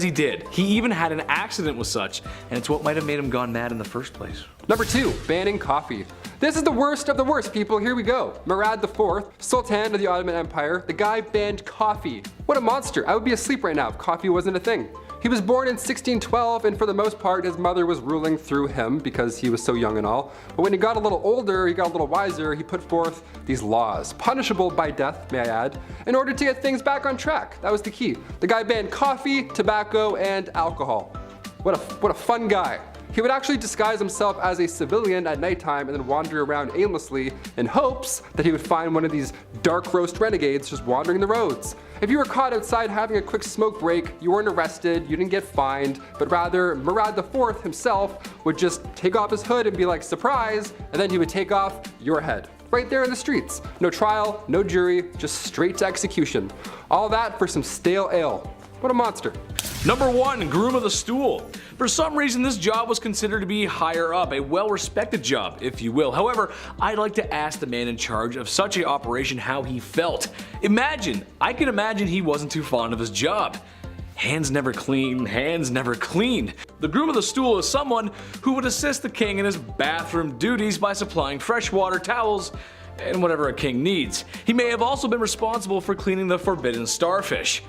he did. He even had an accident with such, and it's what might have made him gone mad in the first place. Number 2, banning coffee. This is the worst of the worst, people. Here we go. Murad IV, Sultan of the Ottoman Empire, the guy banned coffee. What a monster. I would be asleep right now if coffee wasn't a thing. He was born in 1612, and for the most part, his mother was ruling through him because he was so young and all. But when he got a little older, he got a little wiser, he put forth these laws, punishable by death, may I add, in order to get things back on track. That was the key. The guy banned coffee, tobacco, and alcohol. What a fun guy. He would actually disguise himself as a civilian at nighttime and then wander around aimlessly in hopes that he would find one of these dark roast renegades just wandering the roads. If you were caught outside having a quick smoke break, you weren't arrested, you didn't get fined, but rather Murad IV himself would just take off his hood and be like, surprise, and then he would take off your head. Right there in the streets. No trial, no jury, just straight to execution. All that for some stale ale. What a monster. Number 1, groom of the stool. For some reason, this job was considered to be higher up, a well-respected job, if you will. However, I'd like to ask the man in charge of such an operation how he felt. I can imagine he wasn't too fond of his job. Hands never clean, hands never clean. The groom of the stool is someone who would assist the king in his bathroom duties by supplying fresh water, towels, and whatever a king needs. He may have also been responsible for cleaning the forbidden starfish.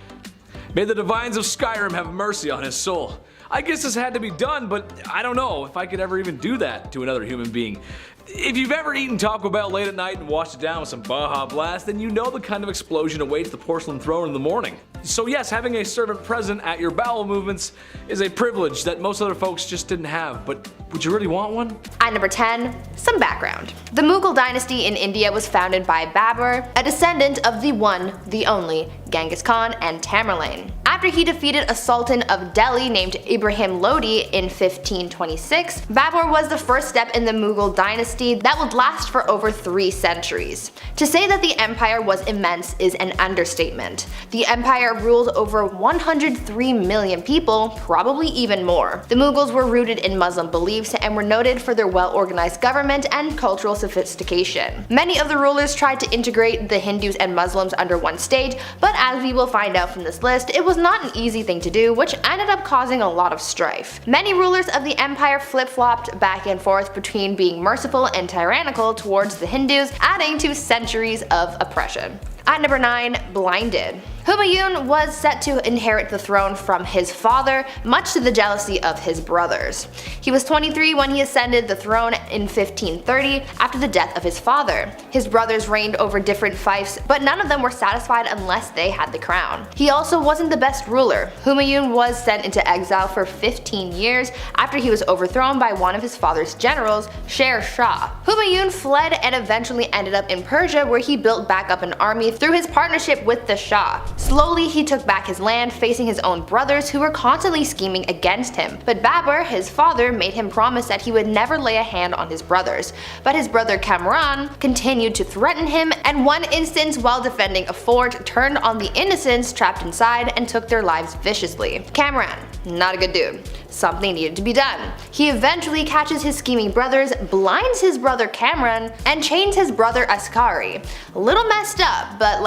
May the divines of Skyrim have mercy on his soul. I guess this had to be done, but I don't know if I could ever even do that to another human being. If you've ever eaten Taco Bell late at night and washed it down with some Baja Blast, then you know the kind of explosion awaits the porcelain throne in the morning. So yes, having a servant present at your bowel movements is a privilege that most other folks just didn't have, but would you really want one? At number 10, some background. The Mughal dynasty in India was founded by Babur, a descendant of the one, the only, Genghis Khan and Tamerlane. After he defeated a sultan of Delhi named Ibrahim Lodi in 1526, Babur was the first step in the Mughal dynasty that would last for over 3 centuries. To say that the empire was immense is an understatement. The empire ruled over 103 million people, probably even more. The Mughals were rooted in Muslim beliefs and were noted for their well-organized government and cultural sophistication. Many of the rulers tried to integrate the Hindus and Muslims under one state, but as we will find out from this list, it was not an easy thing to do, which ended up causing a lot of strife. Many rulers of the empire flip-flopped back and forth between being merciful and tyrannical towards the Hindus, adding to centuries of oppression. At number 9, blinded. Humayun was set to inherit the throne from his father, much to the jealousy of his brothers. He was 23 when he ascended the throne in 1530 after the death of his father. His brothers reigned over different fiefs, but none of them were satisfied unless they had the crown. He also wasn't the best ruler. Humayun was sent into exile for 15 years after he was overthrown by one of his father's generals, Sher Shah. Humayun fled and eventually ended up in Persia, where he built back up an army through his partnership with the Shah. Slowly, he took back his land, facing his own brothers who were constantly scheming against him. But Babur, his father, made him promise that he would never lay a hand on his brothers. But his brother Kamran continued to threaten him, and one instance while defending a fort turned on the innocents trapped inside and took their lives viciously. Kamran, not a good dude. Something needed to be done. He eventually catches his scheming brothers, blinds his brother Kamran, and chains his brother Askari. A little messed up, but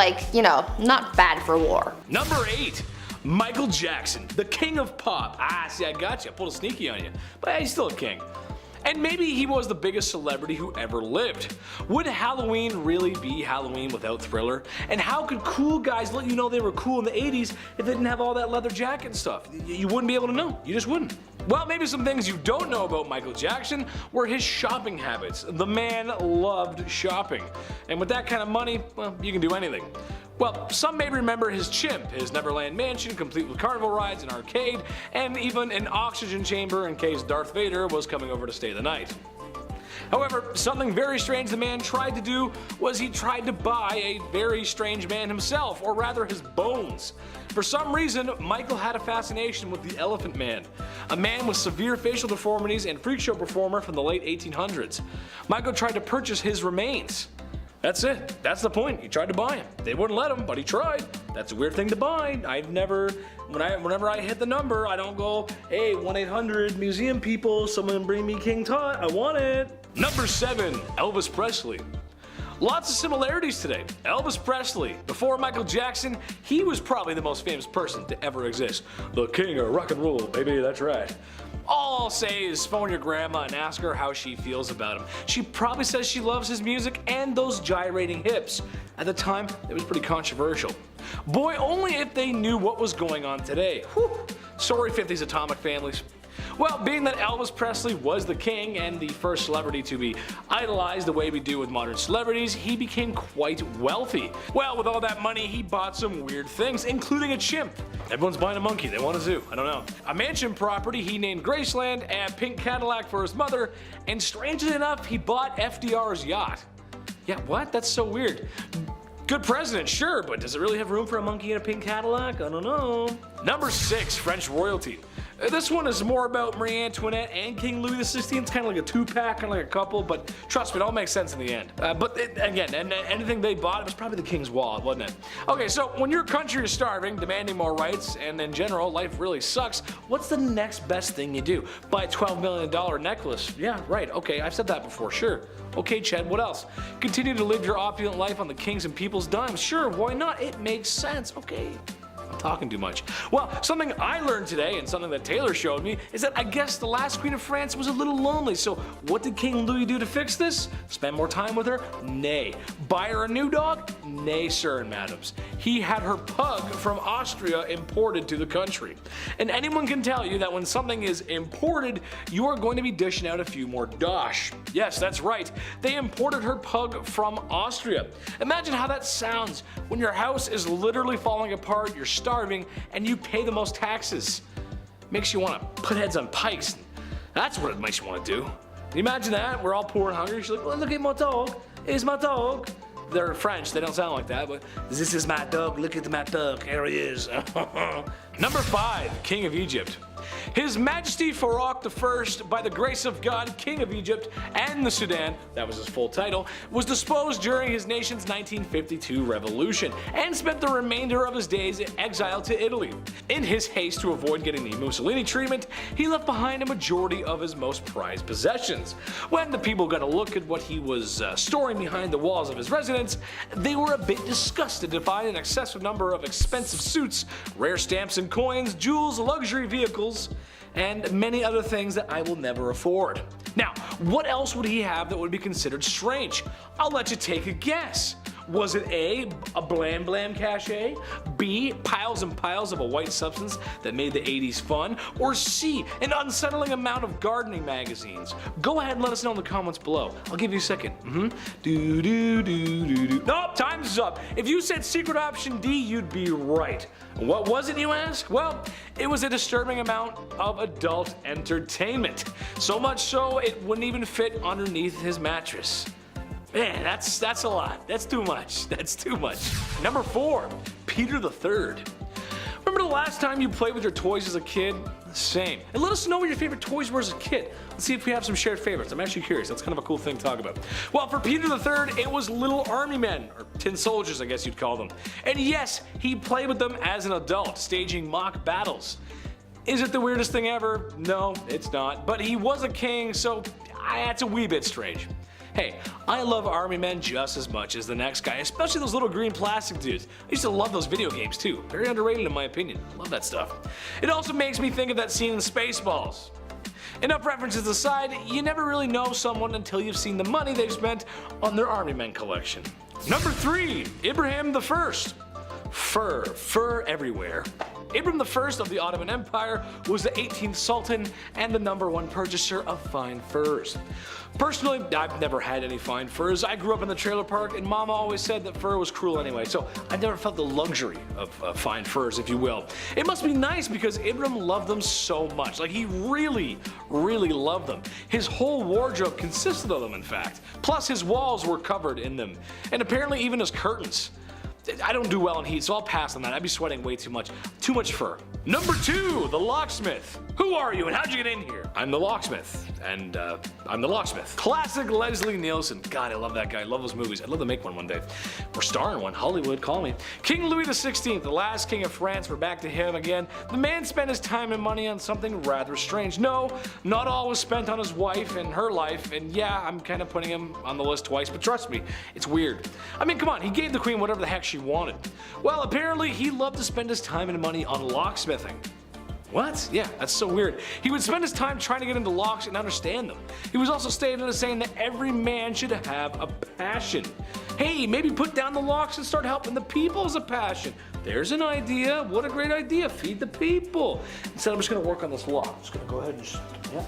not bad for war. Number 8. Michael Jackson, the king of pop. See, I got you. I pulled a sneaky on you. But he's still a king. And maybe he was the biggest celebrity who ever lived. Would Halloween really be Halloween without Thriller? And how could cool guys let you know they were cool in the 80s if they didn't have all that leather jacket and stuff? You wouldn't be able to know. You just wouldn't. Well, maybe some things you don't know about Michael Jackson were his shopping habits. The man loved shopping. And with that kind of money, well, you can do anything. Well, some may remember his chimp, his Neverland mansion complete with carnival rides, an arcade, and even an oxygen chamber in case Darth Vader was coming over to stay the night. However, something very strange the man tried to do was he tried to buy a very strange man himself, or rather his bones. For some reason, Michael had a fascination with the Elephant Man, a man with severe facial deformities and freak show performer from the late 1800s. Michael tried to purchase his remains. That's it. That's the point. He tried to buy him. They wouldn't let him, but he tried. That's a weird thing to buy. Whenever I hit the number, I don't go, hey, 1-800 museum people, someone bring me King Tut. I want it. Number 7, Elvis Presley. Lots of similarities today. Elvis Presley, before Michael Jackson, he was probably the most famous person to ever exist. The king of rock and roll, baby, that's right. All I'll say is phone your grandma and ask her how she feels about him. She probably says she loves his music and those gyrating hips. At the time, it was pretty controversial. Boy, only if they knew what was going on today. Whew. Sorry 50s atomic families. Well, being that Elvis Presley was the king and the first celebrity to be idolized the way we do with modern celebrities, he became quite wealthy. Well, with all that money, he bought some weird things, including a chimp. Everyone's buying a monkey, they want a zoo, I don't know. A mansion property he named Graceland, a pink Cadillac for his mother, and strangely enough, he bought FDR's yacht. Yeah, what? That's so weird. Good president, sure, but does it really have room for a monkey in a pink Cadillac? I don't know. Number 6, French royalty. This one is more about Marie Antoinette and King Louis XVI. It's kind of like a two-pack, kind of like a couple, but trust me, it all makes sense in the end. Again, anything they bought, it was probably the king's wallet, wasn't it? Okay, so when your country is starving, demanding more rights, and in general, life really sucks, what's the next best thing you do? Buy a $12 million necklace. Yeah, right, okay, I've said that before, sure. Okay, Chad, what else? Continue to live your opulent life on the king's and people's dimes. Sure, why not? It makes sense, okay. I'm talking too much. Well, something I learned today and something that Taylor showed me is that I guess the last queen of France was a little lonely. So what did King Louis do to fix this? Spend more time with her? Nay. Buy her a new dog? Nay, sir and madams. He had her pug from Austria imported to the country. And anyone can tell you that when something is imported, you are going to be dishing out a few more dosh. Yes, that's right. They imported her pug from Austria. Imagine how that sounds when your house is literally falling apart, you're starving, and you pay the most taxes. Makes you want to put heads on pikes. That's what it makes you want to do. Can you imagine that? We're all poor and hungry. She's like, well, look at my dog. It's my dog. They're French, they don't sound like that, but this is my dog, look at my dog, here he is. Number 5, King of Egypt. His Majesty Farouk I, by the grace of God, King of Egypt and the Sudan, that was his full title, was disposed during his nation's 1952 revolution and spent the remainder of his days in exile to Italy. In his haste to avoid getting the Mussolini treatment, he left behind a majority of his most prized possessions. When the people got a look at what he was storing behind the walls of his residence, they were a bit disgusted to find an excessive number of expensive suits, rare stamps and coins, jewels, luxury vehicles, and many other things that I will never afford. Now, what else would he have that would be considered strange? I'll let you take a guess. Was it A, a blam blam cachet, B, piles and piles of a white substance that made the 80s fun, or C, an unsettling amount of gardening magazines? Go ahead and let us know in the comments below. I'll give you a second. Nope, time's up. If you said secret option D, you'd be right. What was it, you ask? Well, it was a disturbing amount of adult entertainment. So much so, it wouldn't even fit underneath his mattress. Man, that's a lot. That's too much. That's too much. Number 4, Peter the Third. Remember the last time you played with your toys as a kid? Same. And let us know what your favorite toys were as a kid. Let's see if we have some shared favorites. I'm actually curious. That's kind of a cool thing to talk about. Well, for Peter the Third, it was little army men, or tin soldiers, I guess you'd call them. And yes, he played with them as an adult, staging mock battles. Is it the weirdest thing ever? No, it's not. But he was a king, so that's a wee bit strange. Hey, I love army men just as much as the next guy, especially those little green plastic dudes. I used to love those video games too. Very underrated in my opinion. Love that stuff. It also makes me think of that scene in Spaceballs. Enough references aside, you never really know someone until you've seen the money they've spent on their army men collection. Number 3, Ibrahim the First. Fur everywhere. Ibrahim I of the Ottoman Empire was the 18th Sultan and the #1 purchaser of fine furs. Personally, I've never had any fine furs. I grew up in the trailer park and Mama always said that fur was cruel anyway, so I never felt the luxury of fine furs, if you will. It must be nice because Ibrahim loved them so much. Like, he really loved them. His whole wardrobe consisted of them, in fact. Plus, his walls were covered in them. And apparently even his curtains. I don't do well in heat, so I'll pass on that. I'd be sweating way too much. Too much fur. Number 2, the locksmith. Who are you and how'd you get in here? I'm the locksmith. And I'm the locksmith. Classic Leslie Nielsen. God, I love that guy. I love those movies. I'd love to make one day. Or star in one. Hollywood, call me. King Louis XVI, the last king of France. We're back to him again. The man spent his time and money on something rather strange. No, not all was spent on his wife and her life. And yeah, I'm kind of putting him on the list twice, but trust me, it's weird. I mean, come on, he gave the queen whatever the heck she wanted. Well, apparently he loved to spend his time and money on locksmithing. What? Yeah, that's so weird. He would spend his time trying to get into locks and understand them. He was also stated as saying that every man should have a passion. Hey, maybe put down the locks and start helping the people as a passion. There's an idea. What a great idea. Feed the people. Instead, I'm just going to work on this lock. I'm just going to go ahead and just, yeah,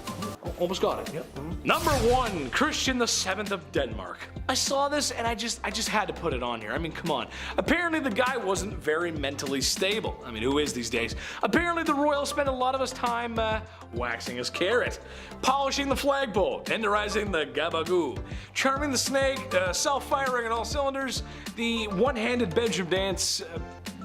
almost got it. Yep. Number 1, Christian VII of Denmark. I saw this and I just had to put it on here. I mean, come on. Apparently the guy wasn't very mentally stable. I mean, who is these days? Apparently the royal spent a lot of his time waxing his carrot, polishing the flagpole, tenderizing the gabagoo, charming the snake, self-firing on all cylinders, the one-handed bedroom dance,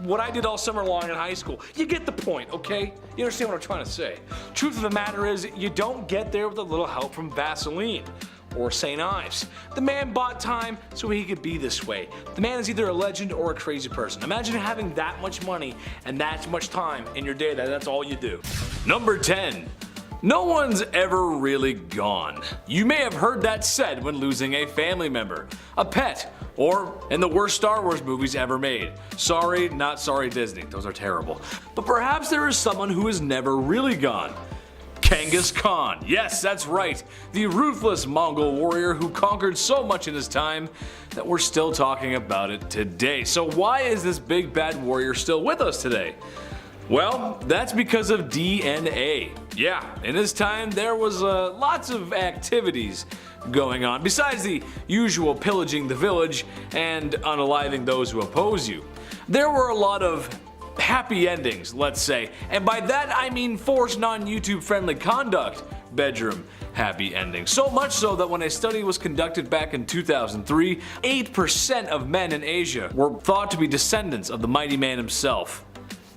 what I did all summer long in high school. You get the point, okay? You understand what I'm trying to say. Truth of the matter is, you don't get there with a little help from Vaseline or St. Ives. The man bought time so he could be this way. The man is either a legend or a crazy person. Imagine having that much money and that much time in your day that that's all you do. Number 10. No one's ever really gone. You may have heard that said when losing a family member, a pet, or in the worst Star Wars movies ever made. Sorry, not sorry Disney, those are terrible. But perhaps there is someone who is never really gone. Genghis Khan. Yes, that's right. The ruthless Mongol warrior who conquered so much in his time that we're still talking about it today. So why is this big bad warrior still with us today? Well, that's because of DNA. Yeah, in his time there was lots of activities going on besides the usual pillaging the village and unaliving those who oppose you. There were a lot of happy endings, let's say, and by that I mean forced non-YouTube friendly conduct bedroom happy endings. So much so that when a study was conducted back in 2003, 8% of men in Asia were thought to be descendants of the mighty man himself.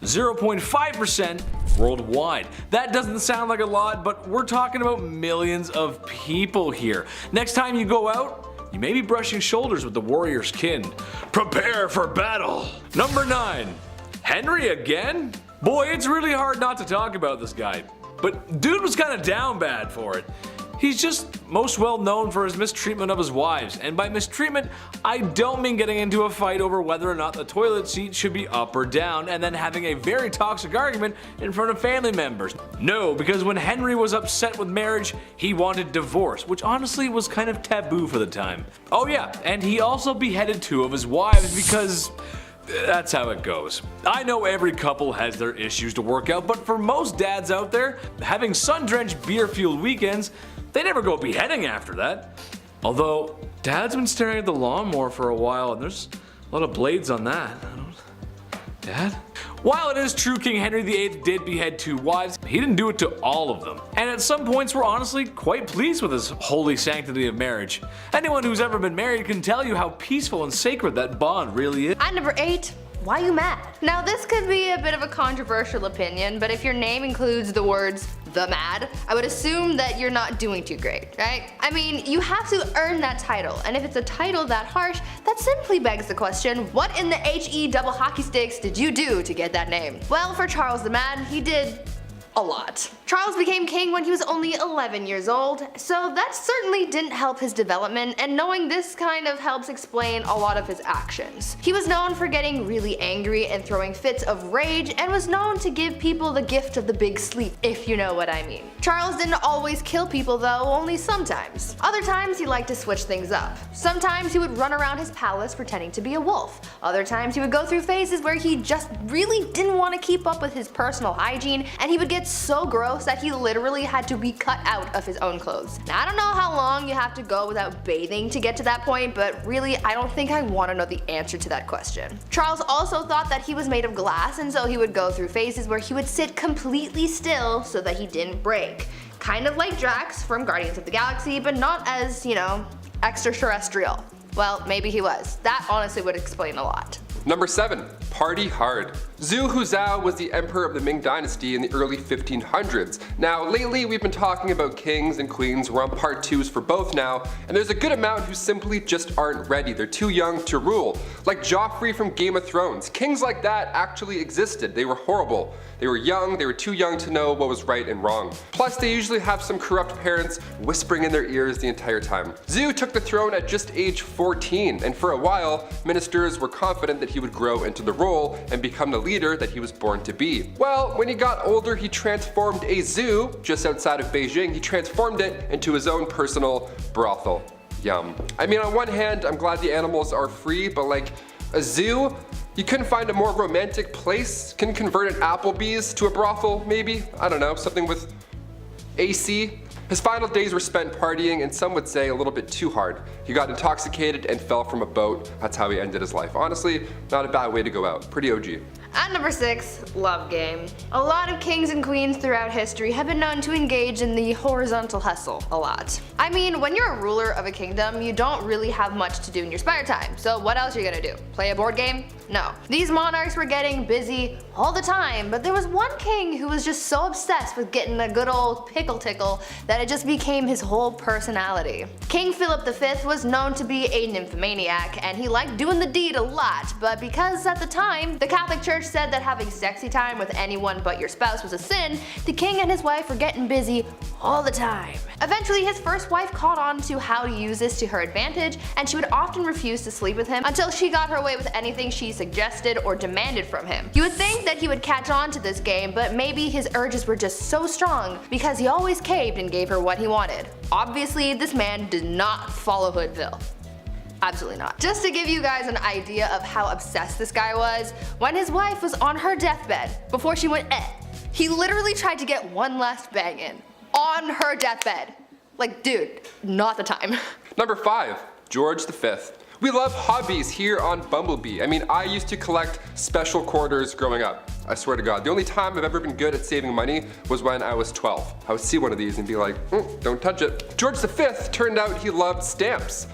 0.5% worldwide. That doesn't sound like a lot, but we're talking about millions of people here. Next time you go out, you may be brushing shoulders with the warrior's kin. Prepare for battle. Number 9. Henry again? Boy, it's really hard not to talk about this guy. But dude was kinda down bad for it. He's just most well known for his mistreatment of his wives, and by mistreatment, I don't mean getting into a fight over whether or not the toilet seat should be up or down and then having a very toxic argument in front of family members. No, because when Henry was upset with marriage, he wanted divorce, which honestly was kind of taboo for the time. Oh yeah, and he also beheaded 2 of his wives because that's how it goes. I know every couple has their issues to work out, but for most dads out there, having sun-drenched beer-fueled weekends, they never go beheading after that. Although, Dad's been staring at the lawnmower for a while and there's a lot of blades on that. Dad? While it is true King Henry VIII did behead 2 wives, he didn't do it to all of them. And at some points we're honestly quite pleased with his holy sanctity of marriage. Anyone who's ever been married can tell you how peaceful and sacred that bond really is. At number 8, why you mad? Now this could be a bit of a controversial opinion, but if your name includes the words the mad, I would assume that you're not doing too great, right? I mean, you have to earn that title, and if it's a title that harsh, that simply begs the question, what in the HE double hockey sticks did you do to get that name? Well, for Charles the Mad, he did a lot. Charles became king when he was only 11 years old, so that certainly didn't help his development, and knowing this kind of helps explain a lot of his actions. He was known for getting really angry and throwing fits of rage, and was known to give people the gift of the big sleep, if you know what I mean. Charles didn't always kill people though, only sometimes. Other times he liked to switch things up. Sometimes he would run around his palace pretending to be a wolf. Other times he would go through phases where he just really didn't want to keep up with his personal hygiene, and he would get so gross that he literally had to be cut out of his own clothes. Now I don't know how long you have to go without bathing to get to that point, but really I don't think I want to know the answer to that question. Charles also thought that he was made of glass, and so he would go through phases where he would sit completely still so that he didn't break. Kind of like Drax from Guardians of the Galaxy, but not as, you know, extraterrestrial. Well, maybe he was. That honestly would explain a lot. Number 7. Party hard. Zhu Huzhou was the emperor of the Ming Dynasty in the early 1500s. Now, lately we've been talking about kings and queens. We're on part 2s for both now, and there's a good amount who simply just aren't ready. They're too young to rule. Like Joffrey from Game of Thrones. Kings like that actually existed. They were horrible. They were young, they were too young to know what was right and wrong. Plus, they usually have some corrupt parents whispering in their ears the entire time. Zhu took the throne at just age 14, and for a while, ministers were confident that he would grow into the role and become the leader that he was born to be. Well, when he got older, he transformed a zoo just outside of Beijing. He transformed it into his own personal brothel. Yum. I mean, on one hand, I'm glad the animals are free, but like, a zoo? You couldn't find a more romantic place? Can convert an Applebee's to a brothel, maybe? I don't know, something with AC? His final days were spent partying, and some would say a little bit too hard. He got intoxicated and fell from a boat. That's how he ended his life. Honestly, not a bad way to go out. Pretty OG. At number 6, love game. A lot of kings and queens throughout history have been known to engage in the horizontal hustle a lot. I mean, when you're a ruler of a kingdom, you don't really have much to do in your spare time, so what else are you gonna do? Play a board game? No. These monarchs were getting busy all the time, but there was one king who was just so obsessed with getting a good old pickle tickle that it just became his whole personality. King Philip V was known to be a nymphomaniac, and he liked doing the deed a lot, but because at the time, the Catholic Church said that having sexy time with anyone but your spouse was a sin, the king and his wife were getting busy all the time. Eventually, his first wife caught on to how to use this to her advantage, and she would often refuse to sleep with him until she got her way with anything she suggested or demanded from him. You would think that he would catch on to this game, but maybe his urges were just so strong because he always caved and gave her what he wanted. Obviously, this man did not follow Hoodville. Absolutely not. Just to give you guys an idea of how obsessed this guy was, when his wife was on her deathbed, before she went he literally tried to get one last bang in. On her deathbed. Like, dude, not the time. Number 5. George V. We love hobbies here on BumbleBee. I mean, I used to collect special quarters growing up. I swear to God. The only time I've ever been good at saving money was when I was 12. I would see one of these and be like, don't touch it. George V turned out he loved stamps.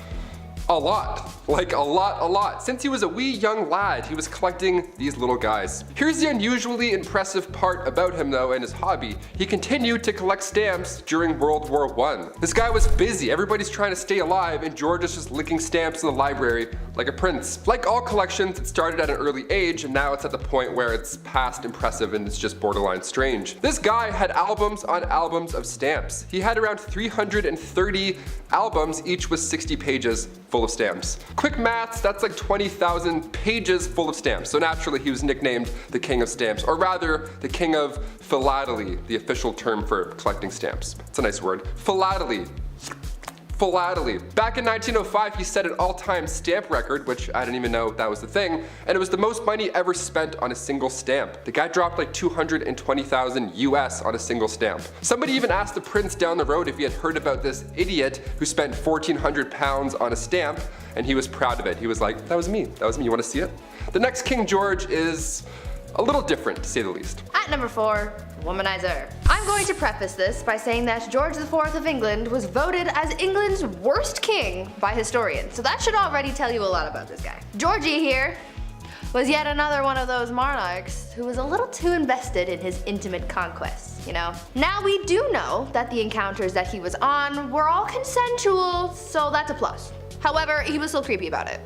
A lot. Like a lot. Since he was a wee young lad, he was collecting these little guys. Here's the unusually impressive part about him though and his hobby. He continued to collect stamps during World War I. This guy was busy, everybody's trying to stay alive, and George is just licking stamps in the library like a prince. Like all collections, it started at an early age, and now it's at the point where it's past impressive and it's just borderline strange. This guy had albums on albums of stamps. He had around 330 albums, each with 60 pages full of stamps. Quick maths, that's like 20,000 pages full of stamps. So naturally he was nicknamed the King of Stamps, or rather the King of Philately, the official term for collecting stamps. It's a nice word. Philately. philately. Back in 1905, he set an all-time stamp record, which I didn't even know that was the thing, and it was the most money ever spent on a single stamp. The guy dropped like 220,000 US on a single stamp. Somebody even asked the prince down the road if he had heard about this idiot who spent 1,400 pounds on a stamp, and he was proud of it. He was like, that was me, you wanna see it? The next King George is a little different, to say the least. At number 4, womanizer. I'm going to preface this by saying that George IV of England was voted as England's worst king by historians, so that should already tell you a lot about this guy. Georgie here was yet another one of those monarchs who was a little too invested in his intimate conquests, you know? Now we do know that the encounters that he was on were all consensual, so that's a plus. However, he was still creepy about it.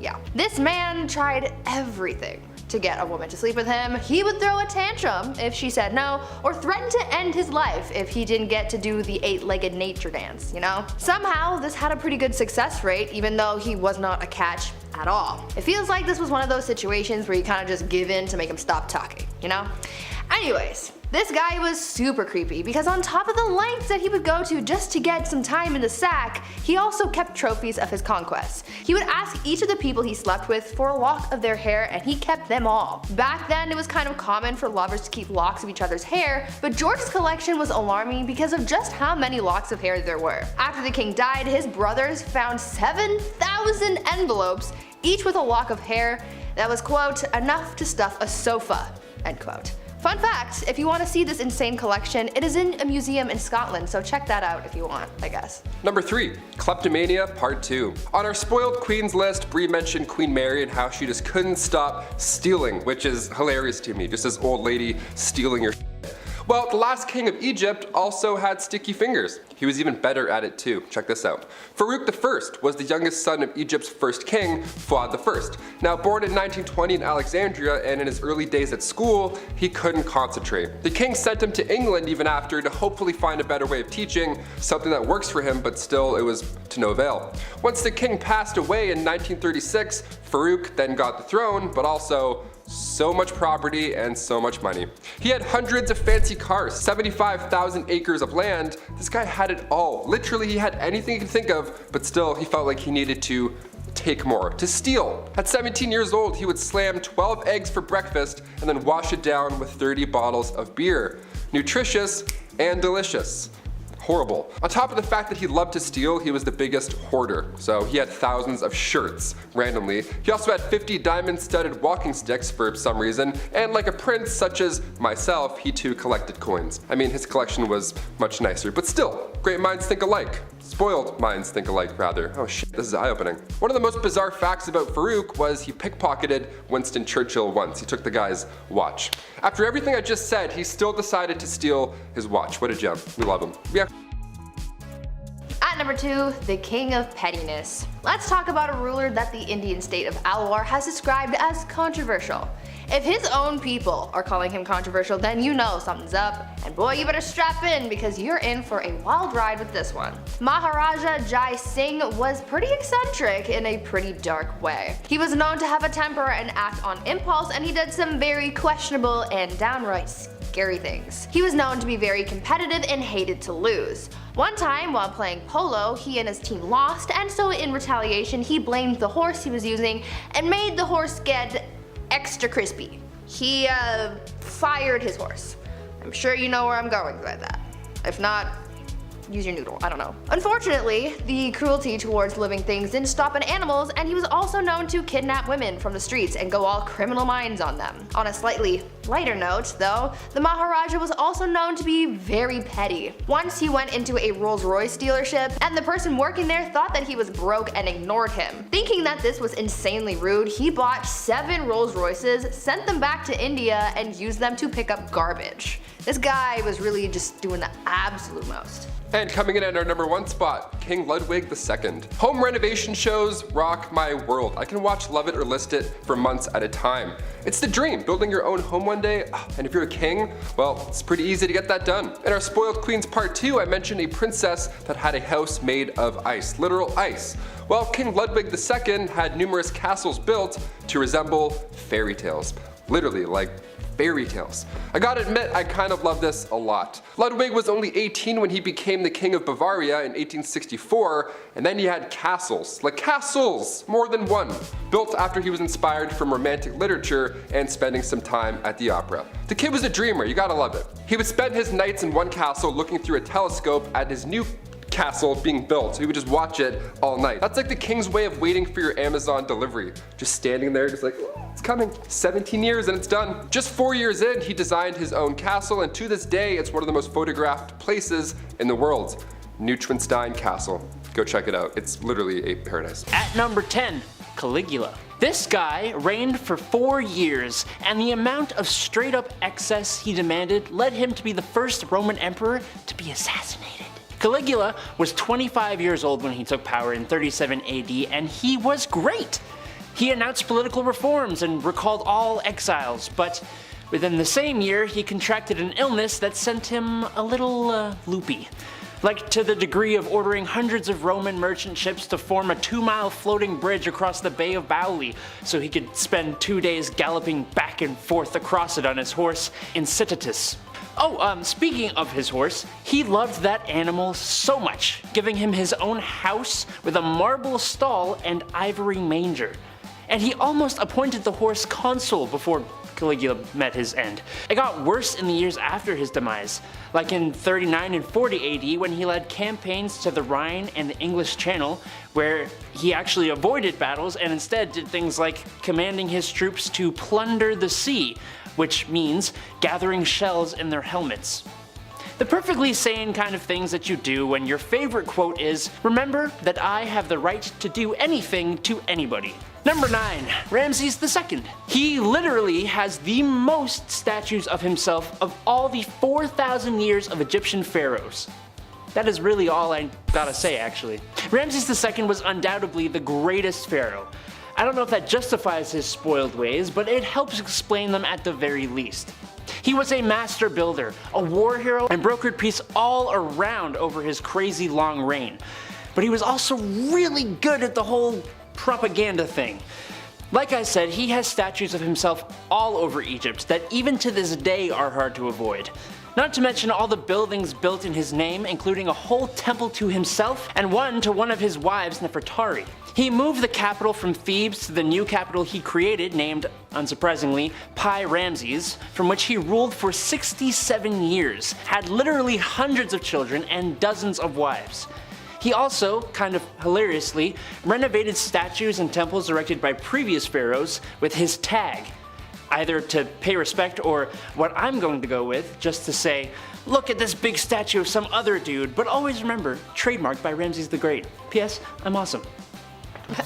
Yeah. This man tried everything to get a woman to sleep with him. He would throw a tantrum if she said no, or threaten to end his life if he didn't get to do the 8-legged nature dance, you know? Somehow, this had a pretty good success rate, even though he was not a catch at all. It feels like this was one of those situations where you kind of just give in to make him stop talking, you know? Anyways, this guy was super creepy because on top of the lengths that he would go to just to get some time in the sack, he also kept trophies of his conquests. He would ask each of the people he slept with for a lock of their hair, and he kept them all. Back then, it was kind of common for lovers to keep locks of each other's hair, but George's collection was alarming because of just how many locks of hair there were. After the king died, his brothers found 7,000 envelopes, each with a lock of hair that was, quote, enough to stuff a sofa, end quote. Fun fact, if you want to see this insane collection, it is in a museum in Scotland, so check that out if you want, I guess. Number 3, Kleptomania Part 2. On our spoiled queens list, Brie mentioned Queen Mary and how she just couldn't stop stealing, which is hilarious to me, just this old lady stealing your shit. Well, the last king of Egypt also had sticky fingers. He was even better at it too. Check this out. Farouk I was the youngest son of Egypt's first king, Fuad I. Now born in 1920 in Alexandria, and in his early days at school, he couldn't concentrate. The king sent him to England even after to hopefully find a better way of teaching, something that works for him, but still it was to no avail. Once the king passed away in 1936, Farouk then got the throne, but also so much property and so much money. He had hundreds of fancy cars, 75,000 acres of land. This guy had it all. Literally, he had anything he could think of, but still he felt like he needed to take more, to steal. At 17 years old, he would slam 12 eggs for breakfast and then wash it down with 30 bottles of beer. Nutritious and delicious. Horrible. On top of the fact that he loved to steal, he was the biggest hoarder. So he had thousands of shirts, randomly. He also had 50 diamond-studded walking sticks for some reason, and like a prince such as myself, he too collected coins. I mean, his collection was much nicer, but still, great minds think alike. Spoiled minds think alike, rather. Oh shit, this is eye-opening. One of the most bizarre facts about Farouk was he pickpocketed Winston Churchill once. He took the guy's watch. After everything I just said, he still decided to steal his watch. What a gem. We love him. Yeah. At number 2, the king of pettiness. Let's talk about a ruler that the Indian state of Alwar has described as controversial. If his own people are calling him controversial, then you know something's up, and boy, you better strap in because you're in for a wild ride with this one. Maharaja Jai Singh was pretty eccentric in a pretty dark way. He was known to have a temper and act on impulse, and he did some very questionable and downright scary things. He was known to be very competitive and hated to lose. One time while playing polo, he and his team lost, and so in retaliation he blamed the horse he was using and made the horse get extra crispy. He fired his horse. I'm sure you know where I'm going with that. If not, use your noodle, I don't know. Unfortunately, the cruelty towards living things didn't stop at animals, and he was also known to kidnap women from the streets and go all criminal minds on them. On a slightly lighter note, though, the Maharaja was also known to be very petty. Once he went into a Rolls-Royce dealership, and the person working there thought that he was broke and ignored him. Thinking that this was insanely rude, he bought 7 Rolls-Royces, sent them back to India, and used them to pick up garbage. This guy was really just doing the absolute most. And coming in at our number 1 spot, King Ludwig II. Home renovation shows rock my world. I can watch Love It or List It for months at a time. It's the dream, building your own home one day, and if you're a king, well, it's pretty easy to get that done. In our Spoiled Queens Part 2, I mentioned a princess that had a house made of ice, literal ice. Well, King Ludwig II had numerous castles built to resemble fairy tales. Literally, like fairy tales. I gotta admit, I kind of love this a lot. Ludwig was only 18 when he became the king of Bavaria in 1864, and then he had castles, like castles, more than one, built after he was inspired from romantic literature and spending some time at the opera. The kid was a dreamer, you gotta love it. He would spend his nights in one castle looking through a telescope at his new castle being built, so he would just watch it all night. That's like the king's way of waiting for your Amazon delivery. Just standing there, just like, oh, it's coming. 17 years and it's done. Just 4 years in, he designed his own castle, and to this day, it's one of the most photographed places in the world. Neuschwanstein Castle. Go check it out. It's literally a paradise. At number 10, Caligula. This guy reigned for 4 years, and the amount of straight up excess he demanded led him to be the first Roman emperor to be assassinated. Caligula was 25 years old when he took power in 37 AD, and he was great. He announced political reforms and recalled all exiles, but within the same year he contracted an illness that sent him a little loopy. Like to the degree of ordering hundreds of Roman merchant ships to form a 2-mile floating bridge across the Bay of Bauli so he could spend 2 days galloping back and forth across it on his horse Incitatus. Oh, speaking of his horse, he loved that animal so much, giving him his own house with a marble stall and ivory manger. And he almost appointed the horse consul before Caligula met his end. It got worse in the years after his demise, like in 39 and 40 AD when he led campaigns to the Rhine and the English Channel, where he actually avoided battles and instead did things like commanding his troops to plunder the sea, which means gathering shells in their helmets. The perfectly sane kind of things that you do when your favorite quote is, "Remember that I have the right to do anything to anybody." Number 9, Ramses II. He literally has the most statues of himself of all the 4,000 years of Egyptian pharaohs. That is really all I gotta say, actually. Ramses II was undoubtedly the greatest pharaoh. I don't know if that justifies his spoiled ways, but it helps explain them at the very least. He was a master builder, a war hero, and brokered peace all around over his crazy long reign. But he was also really good at the whole propaganda thing. Like I said, he has statues of himself all over Egypt that even to this day are hard to avoid. Not to mention all the buildings built in his name, including a whole temple to himself and one to one of his wives, Nefertari. He moved the capital from Thebes to the new capital he created, named, unsurprisingly, Pi Ramses, from which he ruled for 67 years, had literally hundreds of children and dozens of wives. He also, kind of hilariously, renovated statues and temples erected by previous pharaohs with his tag, either to pay respect or what I'm going to go with, just to say, look at this big statue of some other dude, but always remember, trademarked by Ramses the Great. P.S. I'm awesome.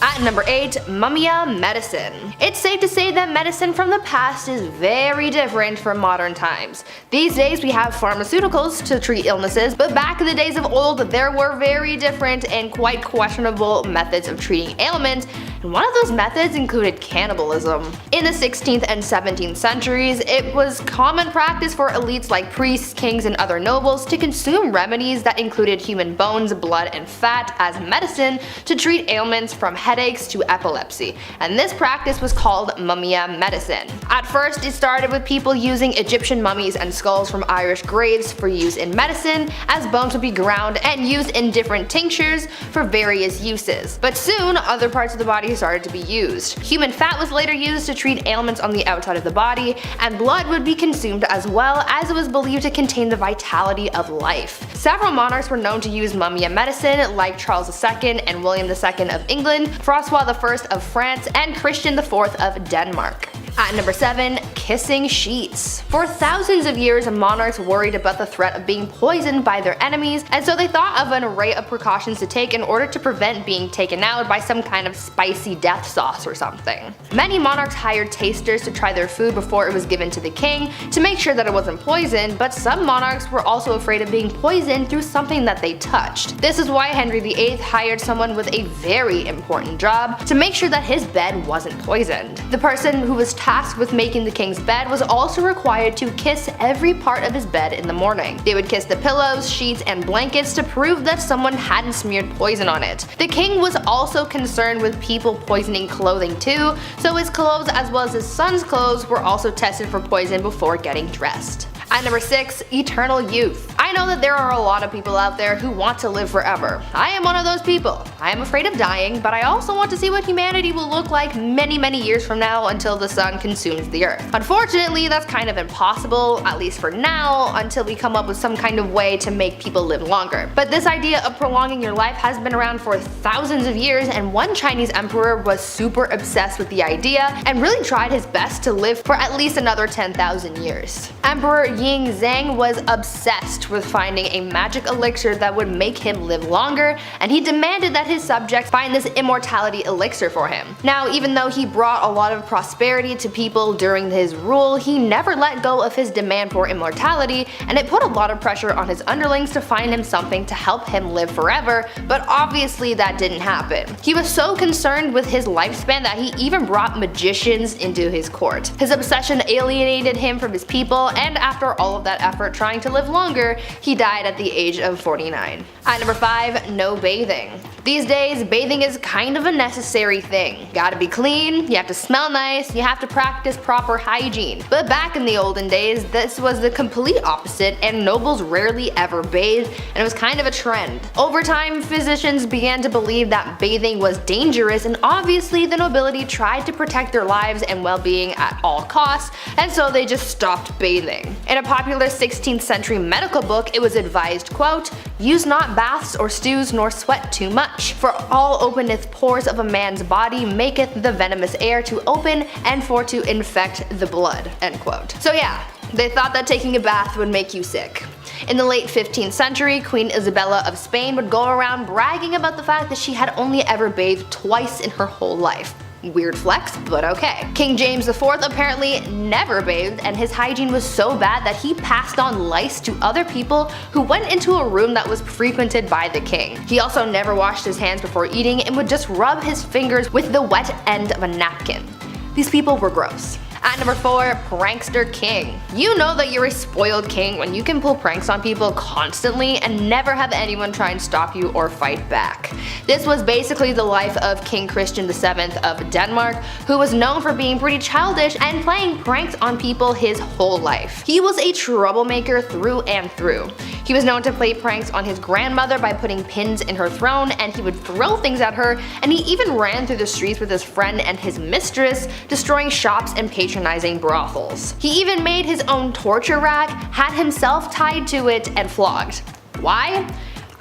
At number 8, Mumia medicine. It's safe to say that medicine from the past is very different from modern times. These days we have pharmaceuticals to treat illnesses, but back in the days of old there were very different and quite questionable methods of treating ailments, and one of those methods included cannibalism. In the 16th and 17th centuries, it was common practice for elites like priests, kings, and other nobles to consume remedies that included human bones, blood, and fat as medicine to treat ailments from headaches to epilepsy, and this practice was called mumia medicine. At first, it started with people using Egyptian mummies and skulls from Irish graves for use in medicine, as bones would be ground and used in different tinctures for various uses. But soon, other parts of the body started to be used. Human fat was later used to treat ailments on the outside of the body, and blood would be consumed as well, as it was believed to contain the vitality of life. Several monarchs were known to use mumia medicine, like Charles II and William II of England, Francois I of France, and Christian IV of Denmark. At number 7, kissing sheets. For thousands of years, monarchs worried about the threat of being poisoned by their enemies, and so they thought of an array of precautions to take in order to prevent being taken out by some kind of spicy death sauce or something. Many monarchs hired tasters to try their food before it was given to the king to make sure that it wasn't poisoned, but some monarchs were also afraid of being poisoned through something that they touched. This is why Henry VIII hired someone with a very important job to make sure that his bed wasn't poisoned. The person who was tasked with making the king's bed was also required to kiss every part of his bed in the morning. They would kiss the pillows, sheets, and blankets to prove that someone hadn't smeared poison on it. The king was also concerned with people poisoning clothing too, so his clothes as well as his son's clothes were also tested for poison before getting dressed. At number 6, eternal youth. I know that there are a lot of people out there who want to live forever. I am one of those people. I am afraid of dying, but I also want to see what humanity will look like many years from now until the sun consumes the earth. Unfortunately, that's kind of impossible, at least for now, until we come up with some kind of way to make people live longer. But this idea of prolonging your life has been around for thousands of years, and one Chinese emperor was super obsessed with the idea and really tried his best to live for at least another 10,000 years. Emperor Ying Zhang was obsessed with finding a magic elixir that would make him live longer, and he demanded that his subjects find this immortality elixir for him. Now, even though he brought a lot of prosperity to people during his rule, he never let go of his demand for immortality, and it put a lot of pressure on his underlings to find him something to help him live forever, but obviously that didn't happen. He was so concerned with his lifespan that he even brought magicians into his court. His obsession alienated him from his people, and after all of that effort trying to live longer, he died at the age of 49. At number 5, no bathing. These days, bathing is kind of a necessary thing. Gotta be clean, you have to smell nice, you have to practice proper hygiene. But back in the olden days, this was the complete opposite, and nobles rarely ever bathed, and it was kind of a trend. Over time, physicians began to believe that bathing was dangerous, and obviously the nobility tried to protect their lives and well-being at all costs, and so they just stopped bathing. In a popular 16th century medical book, it was advised, quote, "Use not baths or stews nor sweat too much, for all openeth pores of a man's body maketh the venomous air to open and for to infect the blood," end quote. So yeah, they thought that taking a bath would make you sick. In the late 15th century, Queen Isabella of Spain would go around bragging about the fact that she had only ever bathed twice in her whole life. Weird flex, but okay. King James IV apparently never bathed, and his hygiene was so bad that he passed on lice to other people who went into a room that was frequented by the king. He also never washed his hands before eating and would just rub his fingers with the wet end of a napkin. These people were gross. At number 4, prankster king. You know that you're a spoiled king when you can pull pranks on people constantly and never have anyone try and stop you or fight back. This was basically the life of King Christian VII of Denmark, who was known for being pretty childish and playing pranks on people his whole life. He was a troublemaker through and through. He was known to play pranks on his grandmother by putting pins in her throne, and he would throw things at her, and he even ran through the streets with his friend and his mistress, destroying shops and patronizing brothels. He even made his own torture rack, had himself tied to it, and flogged. Why?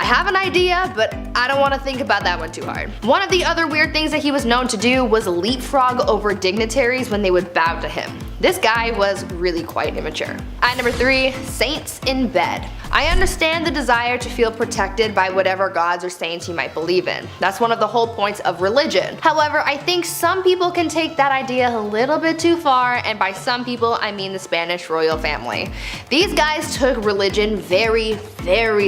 I have an idea, but I don't want to think about that one too hard. One of the other weird things that he was known to do was leapfrog over dignitaries when they would bow to him. This guy was really quite immature. At number 3, saints in bed. I understand the desire to feel protected by whatever gods or saints you might believe in. That's one of the whole points of religion. However, I think some people can take that idea a little bit too far, and by some people I mean the Spanish royal family. These guys took religion very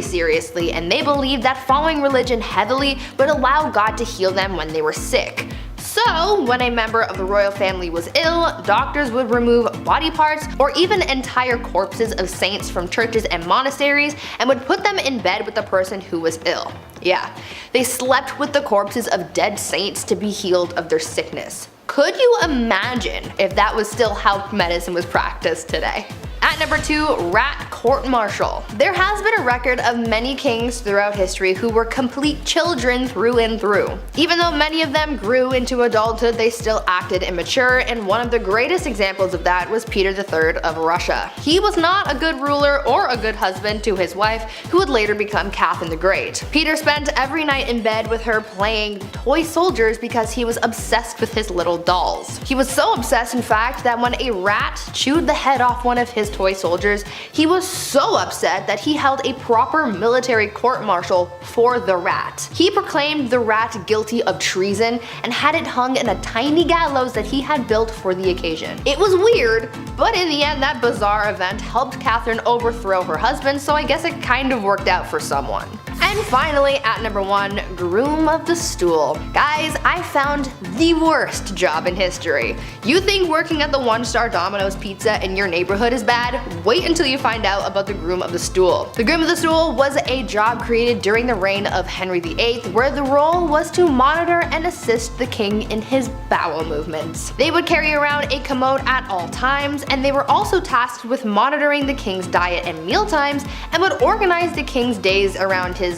seriously, and they believed that following religion heavily would allow God to heal them when they were sick. So, when a member of the royal family was ill, doctors would remove body parts or even entire corpses of saints from churches and monasteries and would put them in bed with the person who was ill. Yeah, they slept with the corpses of dead saints to be healed of their sickness. Could you imagine if that was still how medicine was practiced today? At number 2, rat court-martial. There has been a record of many kings throughout history who were complete children through and through. Even though many of them grew into adulthood, they still acted immature, and one of the greatest examples of that was Peter III of Russia. He was not a good ruler or a good husband to his wife, who would later become Catherine the Great. Peter spent every night in bed with her playing toy soldiers because he was obsessed with his little dolls. He was so obsessed, in fact, that when a rat chewed the head off one of his toy soldiers, he was so upset that he held a proper military court-martial for the rat. He proclaimed the rat guilty of treason and had it hung in a tiny gallows that he had built for the occasion. It was weird, but in the end that bizarre event helped Catherine overthrow her husband, so I guess it kind of worked out for someone. And finally, at number 1, groom of the stool. Guys, I found the worst job in history. You think working at the 1-star Domino's Pizza in your neighborhood is bad? Wait until you find out about the groom of the stool. The groom of the stool was a job created during the reign of Henry VIII, where the role was to monitor and assist the king in his bowel movements. They would carry around a commode at all times, and they were also tasked with monitoring the king's diet and meal times, and would organize the king's days around his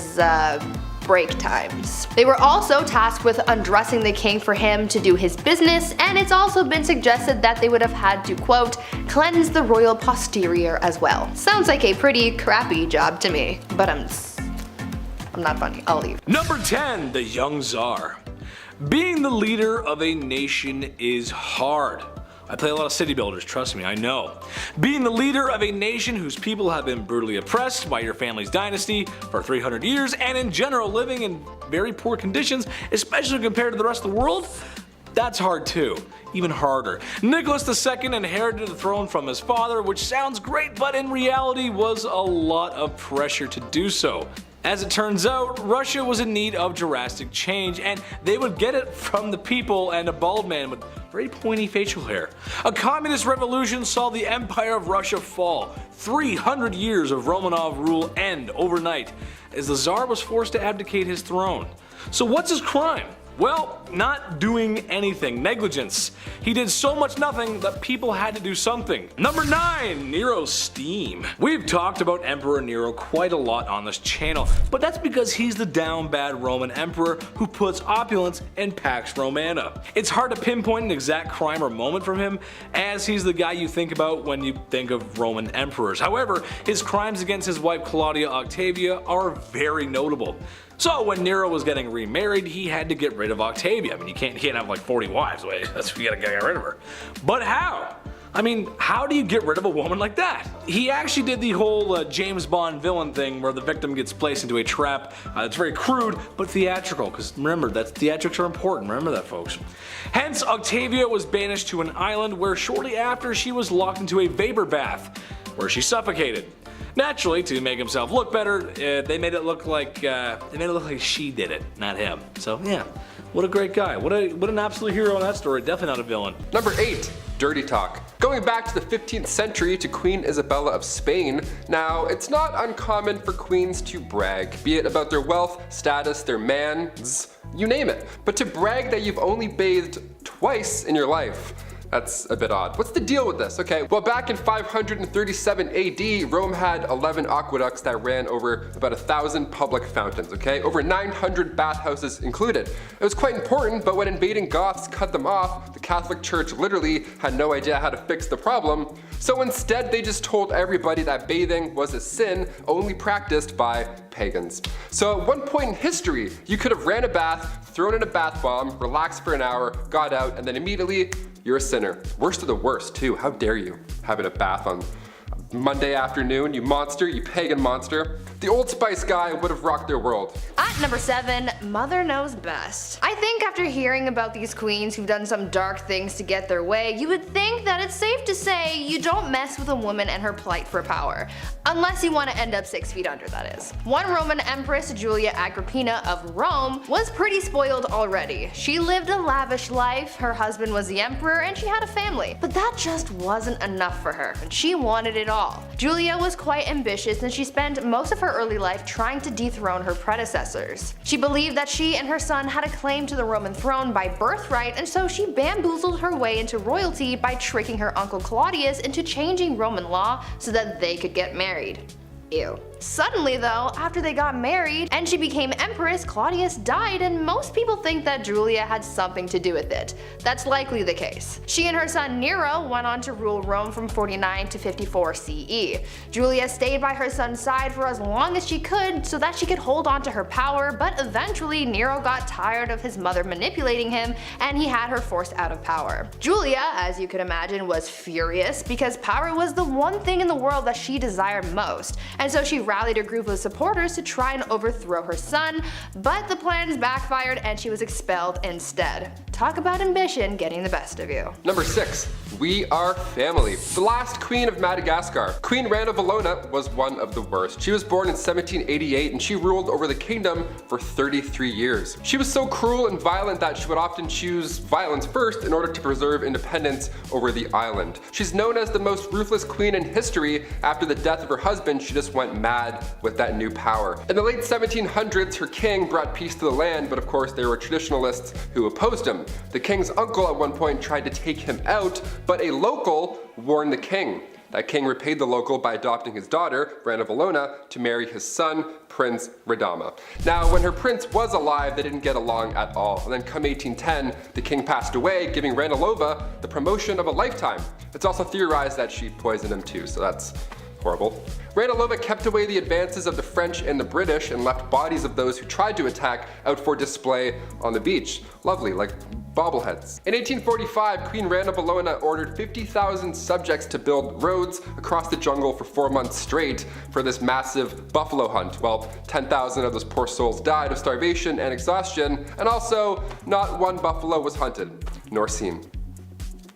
break times. They were also tasked with undressing the king for him to do his business, and it's also been suggested that they would have had to, quote, cleanse the royal posterior as well. Sounds like a pretty crappy job to me, but I'm not funny, I'll leave. Number 10, the young czar. Being the leader of a nation is hard. I play a lot of city builders, trust me, I know. Being the leader of a nation whose people have been brutally oppressed by your family's dynasty for 300 years, and in general living in very poor conditions, especially compared to the rest of the world, that's hard too. Even harder. Nicholas II inherited the throne from his father, which sounds great, but in reality was a lot of pressure to do so. As it turns out, Russia was in need of drastic change, and they would get it from the people and a bald man with very pointy facial hair. A communist revolution saw the Empire of Russia fall. 300 years of Romanov rule end overnight, as the Tsar was forced to abdicate his throne. So what's his crime? Well, not doing anything. Negligence. He did so much nothing that people had to do something. Number 9, Nero's steam. We've talked about Emperor Nero quite a lot on this channel, but that's because he's the down bad Roman emperor who puts opulence in Pax Romana. It's hard to pinpoint an exact crime or moment from him, as he's the guy you think about when you think of Roman emperors. However, his crimes against his wife Claudia Octavia are very notable. So when Nero was getting remarried, he had to get rid of Octavia. I mean, you can't have like 40 wives. You gotta get rid of her. But how? I mean, how do you get rid of a woman like that? He actually did the whole James Bond villain thing where the victim gets placed into a trap. It's very crude, but theatrical, because remember, theatrics are important. Remember that, folks. Hence, Octavia was banished to an island where shortly after she was locked into a vapor bath, where she suffocated. Naturally, to make himself look better, they made it look like she did it, not him. So yeah, what a great guy. What an absolute hero in that story. Definitely not a villain. Number 8, dirty talk. Going back to the 15th century to Queen Isabella of Spain, now it's not uncommon for queens to brag, be it about their wealth, status, their mans, you name it. But to brag that you've only bathed twice in your life, that's a bit odd. What's the deal with this? Okay, well, back in 537 AD, Rome had 11 aqueducts that ran over about 1,000 public fountains, okay? Over 900 bathhouses included. It was quite important, but when invading Goths cut them off, the Catholic Church literally had no idea how to fix the problem. So instead, they just told everybody that bathing was a sin only practiced by pagans. So at one point in history, you could have ran a bath, thrown in a bath bomb, relaxed for an hour, got out, and then immediately you're a sinner. Worst of the worst too. How dare you having a bath on Monday afternoon, you monster, you pagan monster. The Old Spice guy would have rocked their world. At number 7, Mother Knows Best. I think after hearing about these queens who've done some dark things to get their way, you would think that it's safe to say you don't mess with a woman and her plight for power. Unless you want to end up 6 feet under, that is. One Roman empress, Julia Agrippina of Rome, was pretty spoiled already. She lived a lavish life, her husband was the emperor, and she had a family. But that just wasn't enough for her, and she wanted it all. Julia was quite ambitious, and she spent most of her early life trying to dethrone her predecessors. She believed that she and her son had a claim to the Roman throne by birthright, and so she bamboozled her way into royalty by tricking her uncle Claudius into changing Roman law so that they could get married. Ew. Suddenly though, after they got married and she became empress, Claudius died, and most people think that Julia had something to do with it. That's likely the case. She and her son Nero went on to rule Rome from 49 to 54 CE. Julia stayed by her son's side for as long as she could so that she could hold on to her power, but eventually Nero got tired of his mother manipulating him and he had her forced out of power. Julia, as you could imagine, was furious because power was the one thing in the world that she desired most, and so she rallied a group of supporters to try and overthrow her son, but the plans backfired and she was expelled instead. Talk about ambition getting the best of you. Number 6. We are family. The last queen of Madagascar. Queen Rana Valona was one of the worst. She was born in 1788 and she ruled over the kingdom for 33 years. She was so cruel and violent that she would often choose violence first in order to preserve independence over the island. She's known as the most ruthless queen in history. After the death of her husband, she just went mad with that new power. In the late 1700s, her king brought peace to the land, but of course there were traditionalists who opposed him. The king's uncle at one point tried to take him out, but a local warned the king. That king repaid the local by adopting his daughter, Rana Valona, to marry his son, Prince Radama. Now, when her prince was alive, they didn't get along at all. And then come 1810, the king passed away, giving Ranilova the promotion of a lifetime. It's also theorized that she poisoned him too, so that's horrible. Ranilova kept away the advances of the French and the British and left bodies of those who tried to attack out for display on the beach. Lovely, like bobbleheads. In 1845, Queen Rana Valona ordered 50,000 subjects to build roads across the jungle for 4 months straight for this massive buffalo hunt. Well, 10,000 of those poor souls died of starvation and exhaustion, and also not one buffalo was hunted nor seen.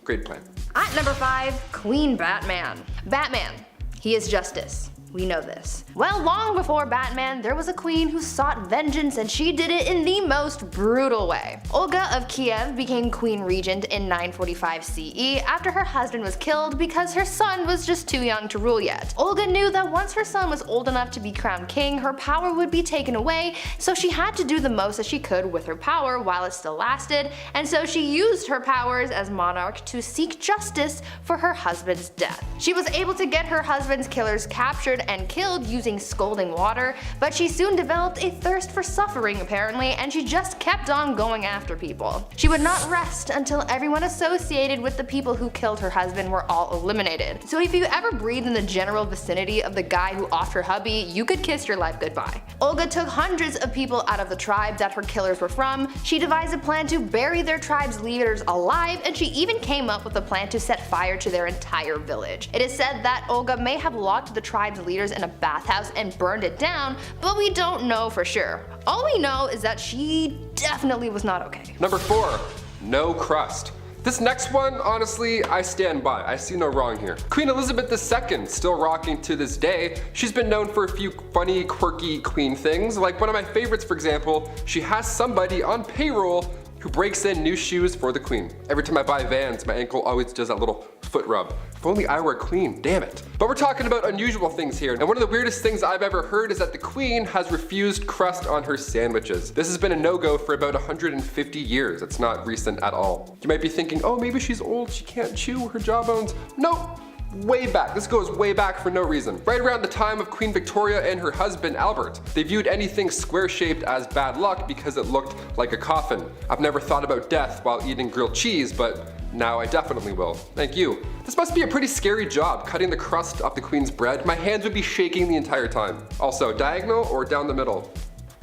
Great plan. At number 5, Queen Batman. Batman. He is justice. We know this. Well, long before Batman, there was a queen who sought vengeance, and she did it in the most brutal way. Olga of Kiev became queen regent in 945 CE after her husband was killed because her son was just too young to rule yet. Olga knew that once her son was old enough to be crowned king, her power would be taken away, so she had to do the most that she could with her power while it still lasted, and so she used her powers as monarch to seek justice for her husband's death. She was able to get her husband's killers captured and killed using scalding water, but she soon developed a thirst for suffering apparently, and she just kept on going after people. She would not rest until everyone associated with the people who killed her husband were all eliminated. So if you ever breathed in the general vicinity of the guy who offed her hubby, you could kiss your life goodbye. Olga took hundreds of people out of the tribe that her killers were from. She devised a plan to bury their tribe's leaders alive, and she even came up with a plan to set fire to their entire village. It is said that Olga may have locked the tribe's leaders in a bathhouse and burned it down, but we don't know for sure. All we know is that she definitely was not okay. Number 4, no crust. This next one, honestly, I stand by. I see no wrong here. Queen Elizabeth II, still rocking to this day. She's been known for a few funny, quirky queen things. Like one of my favorites, for example, she has somebody on payroll who breaks in new shoes for the queen. Every time I buy Vans, my ankle always does that little foot rub. If only I were a queen, damn it. But we're talking about unusual things here, and one of the weirdest things I've ever heard is that the queen has refused crust on her sandwiches. This has been a no-go for about 150 years. It's not recent at all. You might be thinking, oh, maybe she's old, she can't chew her jawbones. Nope. Way back. This goes way back for no reason. Right around the time of Queen Victoria and her husband Albert. They viewed anything square-shaped as bad luck because it looked like a coffin. I've never thought about death while eating grilled cheese, but now I definitely will. Thank you. This must be a pretty scary job, cutting the crust off the queen's bread. My hands would be shaking the entire time. Also, diagonal or down the middle?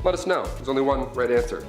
Let us know. There's only one right answer.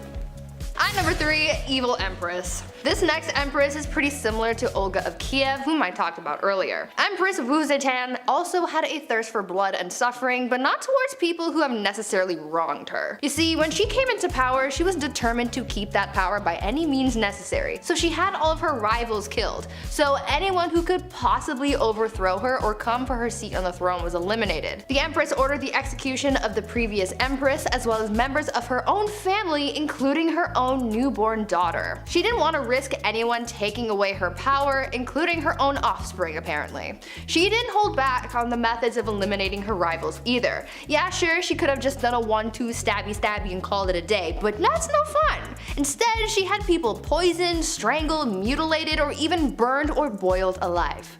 At number 3, Evil Empress. This next empress is pretty similar to Olga of Kiev, whom I talked about earlier. Empress Wu Zetian also had a thirst for blood and suffering, but not towards people who have necessarily wronged her. You see, when she came into power, she was determined to keep that power by any means necessary, so she had all of her rivals killed. So anyone who could possibly overthrow her or come for her seat on the throne was eliminated. The empress ordered the execution of the previous empress, as well as members of her own family, including her own newborn daughter. She didn't want to risk anyone taking away her power, including her own offspring apparently. She didn't hold back on the methods of eliminating her rivals either. Yeah, sure, she could have just done a 1-2 stabby stabby and called it a day, but that's no fun. Instead, she had people poisoned, strangled, mutilated, or even burned or boiled alive.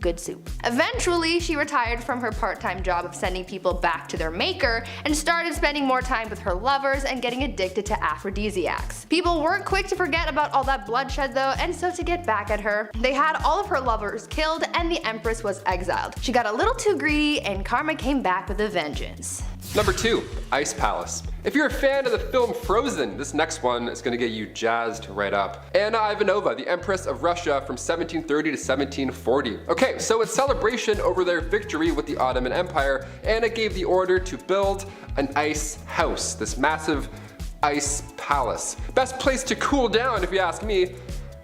Good soup. Eventually, she retired from her part-time job of sending people back to their maker and started spending more time with her lovers and getting addicted to aphrodisiacs. People weren't quick to forget about all that bloodshed though, and so to get back at her, they had all of her lovers killed and the empress was exiled. She got a little too greedy and karma came back with a vengeance. Number 2, Ice Palace. If you're a fan of the film Frozen, this next one is gonna get you jazzed right up. Anna Ivanova, the Empress of Russia from 1730 to 1740. Okay, so in celebration over their victory with the Ottoman Empire, Anna gave the order to build an ice house, this massive ice palace. Best place to cool down if you ask me.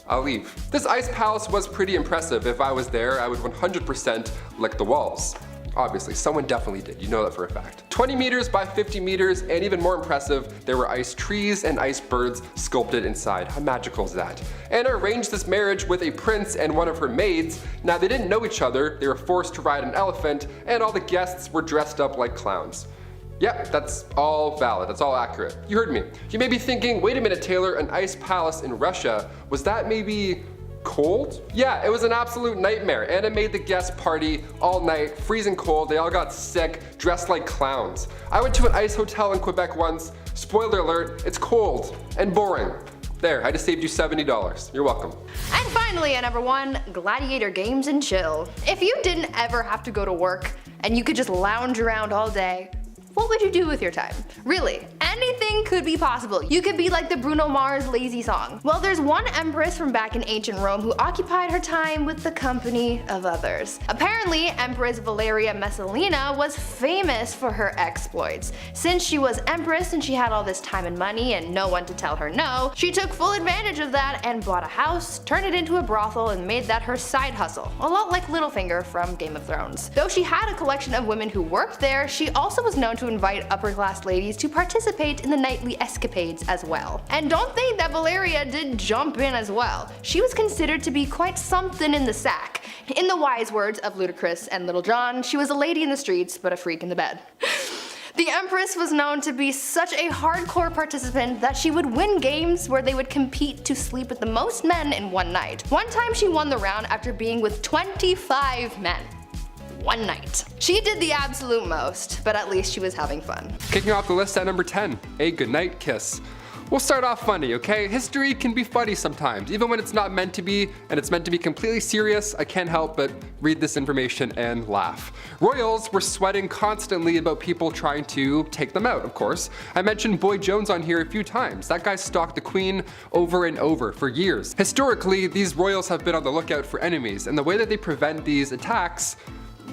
I'll leave. This ice palace was pretty impressive. If I was there, I would 100% lick the walls. Obviously, someone definitely did, you know that for a fact. 20 meters by 50 meters, and even more impressive, there were ice trees and ice birds sculpted inside. How magical is that? Anna arranged this marriage with a prince and one of her maids. Now they didn't know each other, they were forced to ride an elephant, and all the guests were dressed up like clowns. Yep, that's all valid, that's all accurate. You heard me. You may be thinking, wait a minute Taylor, an ice palace in Russia, was that maybe cold? Yeah, it was an absolute nightmare. Anna made the guests party all night, freezing cold, they all got sick, dressed like clowns. I went to an ice hotel in Quebec once, spoiler alert, it's cold and boring. There, I just saved you $70. You're welcome. And finally at number 1, gladiator games and chill. If you didn't ever have to go to work and you could just lounge around all day, what would you do with your time? Really, anything could be possible. You could be like the Bruno Mars Lazy song. Well, there's one empress from back in ancient Rome who occupied her time with the company of others. Apparently, Empress Valeria Messalina was famous for her exploits. Since she was empress and she had all this time and money and no one to tell her no, she took full advantage of that and bought a house, turned it into a brothel, and made that her side hustle. A lot like Littlefinger from Game of Thrones. Though she had a collection of women who worked there, she also was known to invite upper class ladies to participate in the nightly escapades as well. And don't think that Valeria did jump in as well. She was considered to be quite something in the sack. In the wise words of Ludacris and Little John, she was a lady in the streets but a freak in the bed. The Empress was known to be such a hardcore participant that she would win games where they would compete to sleep with the most men in one night. One time she won the round after being with 25 men. One night. She did the absolute most, but at least she was having fun. Kicking off the list at number 10, a goodnight kiss. We'll start off funny, okay? History can be funny sometimes, even when it's not meant to be, and it's meant to be completely serious. I can't help but read this information and laugh. Royals were sweating constantly about people trying to take them out, of course. I mentioned Boy Jones on here a few times. That guy stalked the Queen over and over for years. Historically, these royals have been on the lookout for enemies, and the way that they prevent these attacks,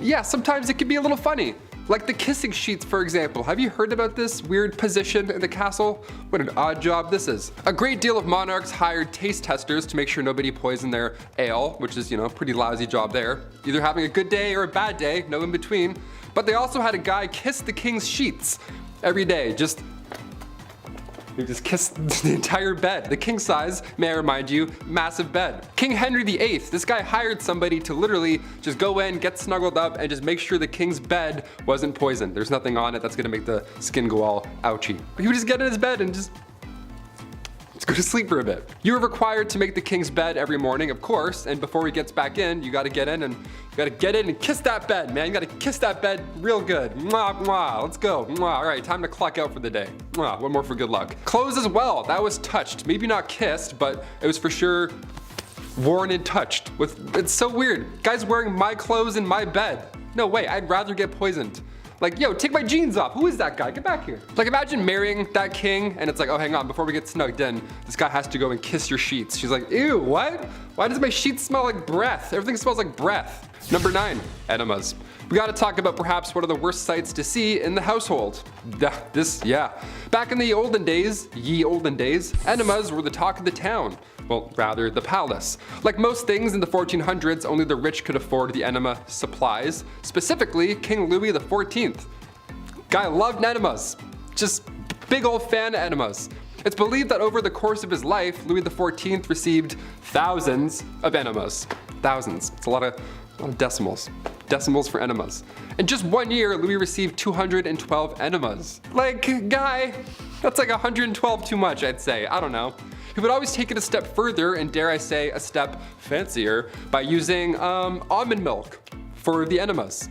yeah, sometimes it can be a little funny. Like the kissing sheets, for example. Have you heard about this weird position in the castle? What an odd job this is. A great deal of monarchs hired taste testers to make sure nobody poisoned their ale, which is, pretty lousy job there. Either having a good day or a bad day, no in between. But they also had a guy kiss the king's sheets every day, He just kissed the entire bed. The king size, may I remind you, massive bed. King Henry VIII, this guy hired somebody to literally just go in, get snuggled up, and just make sure the king's bed wasn't poisoned. There's nothing on it that's gonna make the skin go all ouchy. But he would just get in his bed and just go to sleep for a bit. You're required to make the king's bed every morning, of course, and before he gets back in, you gotta get in and kiss that bed, man. You gotta kiss that bed real good. Mwah, mwah, let's go. Mwah. All right, time to clock out for the day. Mwah, one more for good luck. Clothes as well, that was touched. Maybe not kissed, but it was for sure worn and touched. It's so weird. Guys wearing my clothes in my bed. No way, I'd rather get poisoned. Like, yo, take my jeans off. Who is that guy? Get back here. Like, imagine marrying that king and it's like, oh, hang on, before we get snugged in, this guy has to go and kiss your sheets. She's like, ew, what? Why does my sheets smell like breath? Everything smells like breath. Number 9, enemas. We gotta talk about perhaps one of the worst sights to see in the household. Back in the olden days, enemas were the talk of the town. Well, rather, the palace. Like most things in the 1400s, only the rich could afford the enema supplies. Specifically, King Louis XIV. Guy loved enemas. Just big old fan of enemas. It's believed that over the course of his life, Louis XIV received thousands of enemas. Thousands. It's a lot of decimals. Decimals for enemas. In just 1 year, Louis received 212 enemas. Like, guy, that's like 112 too much, I'd say. I don't know. He would always take it a step further, and dare I say, a step fancier, by using almond milk for the enemas.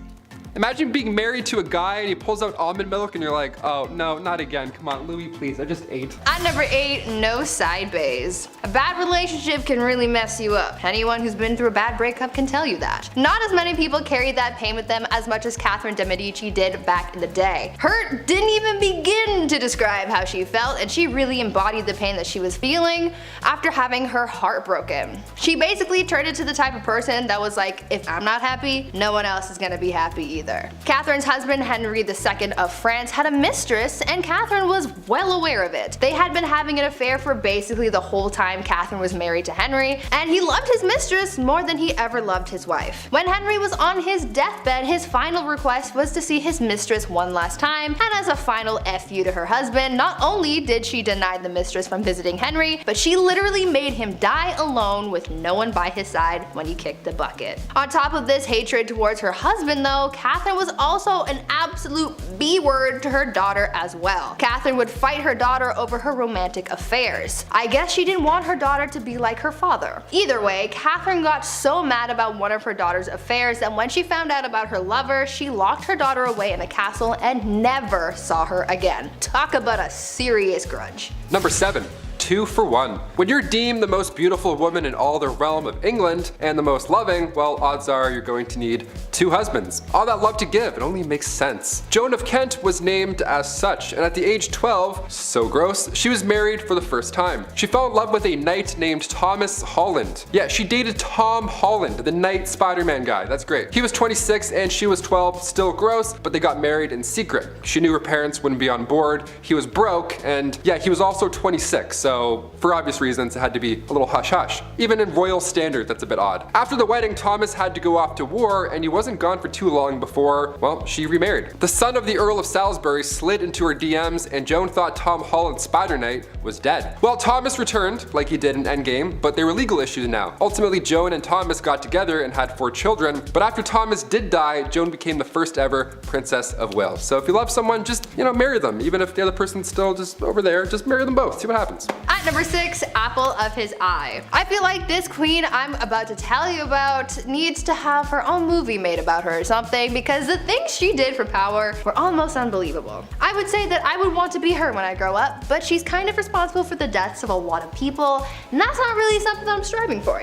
Imagine being married to a guy and he pulls out almond milk and you're like, oh no, not again. Come on, Louis, please. I just ate. At number 8, no side bays. A bad relationship can really mess you up. Anyone who's been through a bad breakup can tell you that. Not as many people carried that pain with them as much as Catherine de Medici did back in the day. Her didn't even begin to describe how she felt, and she really embodied the pain that she was feeling after having her heart broken. She basically turned into the type of person that was like, if I'm not happy, no one else is gonna be happy either. Catherine's husband, Henry II of France, had a mistress, and Catherine was well aware of it. They had been having an affair for basically the whole time Catherine was married to Henry, and he loved his mistress more than he ever loved his wife. When Henry was on his deathbed, his final request was to see his mistress one last time, and as a final FU to her husband, not only did she deny the mistress from visiting Henry, but she literally made him die alone with no one by his side when he kicked the bucket. On top of this hatred towards her husband though, Catherine was also an absolute B-word to her daughter as well. Catherine would fight her daughter over her romantic affairs. I guess she didn't want her daughter to be like her father. Either way, Catherine got so mad about one of her daughter's affairs that when she found out about her lover, she locked her daughter away in a castle and never saw her again. Talk about a serious grudge. Number 7. 2 for 1. When you're deemed the most beautiful woman in all the realm of England and the most loving, well, odds are you're going to need 2 husbands. All that love to give, it only makes sense. Joan of Kent was named as such, and at the age 12, so gross, she was married for the first time. She fell in love with a knight named Thomas Holland. Yeah, she dated Tom Holland, the knight Spider-Man guy. That's great. He was 26 and she was 12, still gross, but they got married in secret. She knew her parents wouldn't be on board. He was broke, and yeah, he was also 26, so for obvious reasons it had to be a little hush-hush. Even in royal standard, that's a bit odd. After the wedding, Thomas had to go off to war, and he wasn't gone for too long before, well, she remarried. The son of the Earl of Salisbury slid into her DMs, and Joan thought Tom Holland's Spider-Knight was dead. Well, Thomas returned, like he did in Endgame, but there were legal issues now. Ultimately, Joan and Thomas got together and had 4 children, but after Thomas did die, Joan became the first ever Princess of Wales. So if you love someone, just, marry them. Even if the other person's still just over there, just marry them both, see what happens. At number 6, apple of his eye. I feel like this queen I'm about to tell you about needs to have her own movie made about her or something, because the things she did for power were almost unbelievable. I would say that I would want to be her when I grow up, but she's kind of responsible for the deaths of a lot of people, and that's not really something I'm striving for,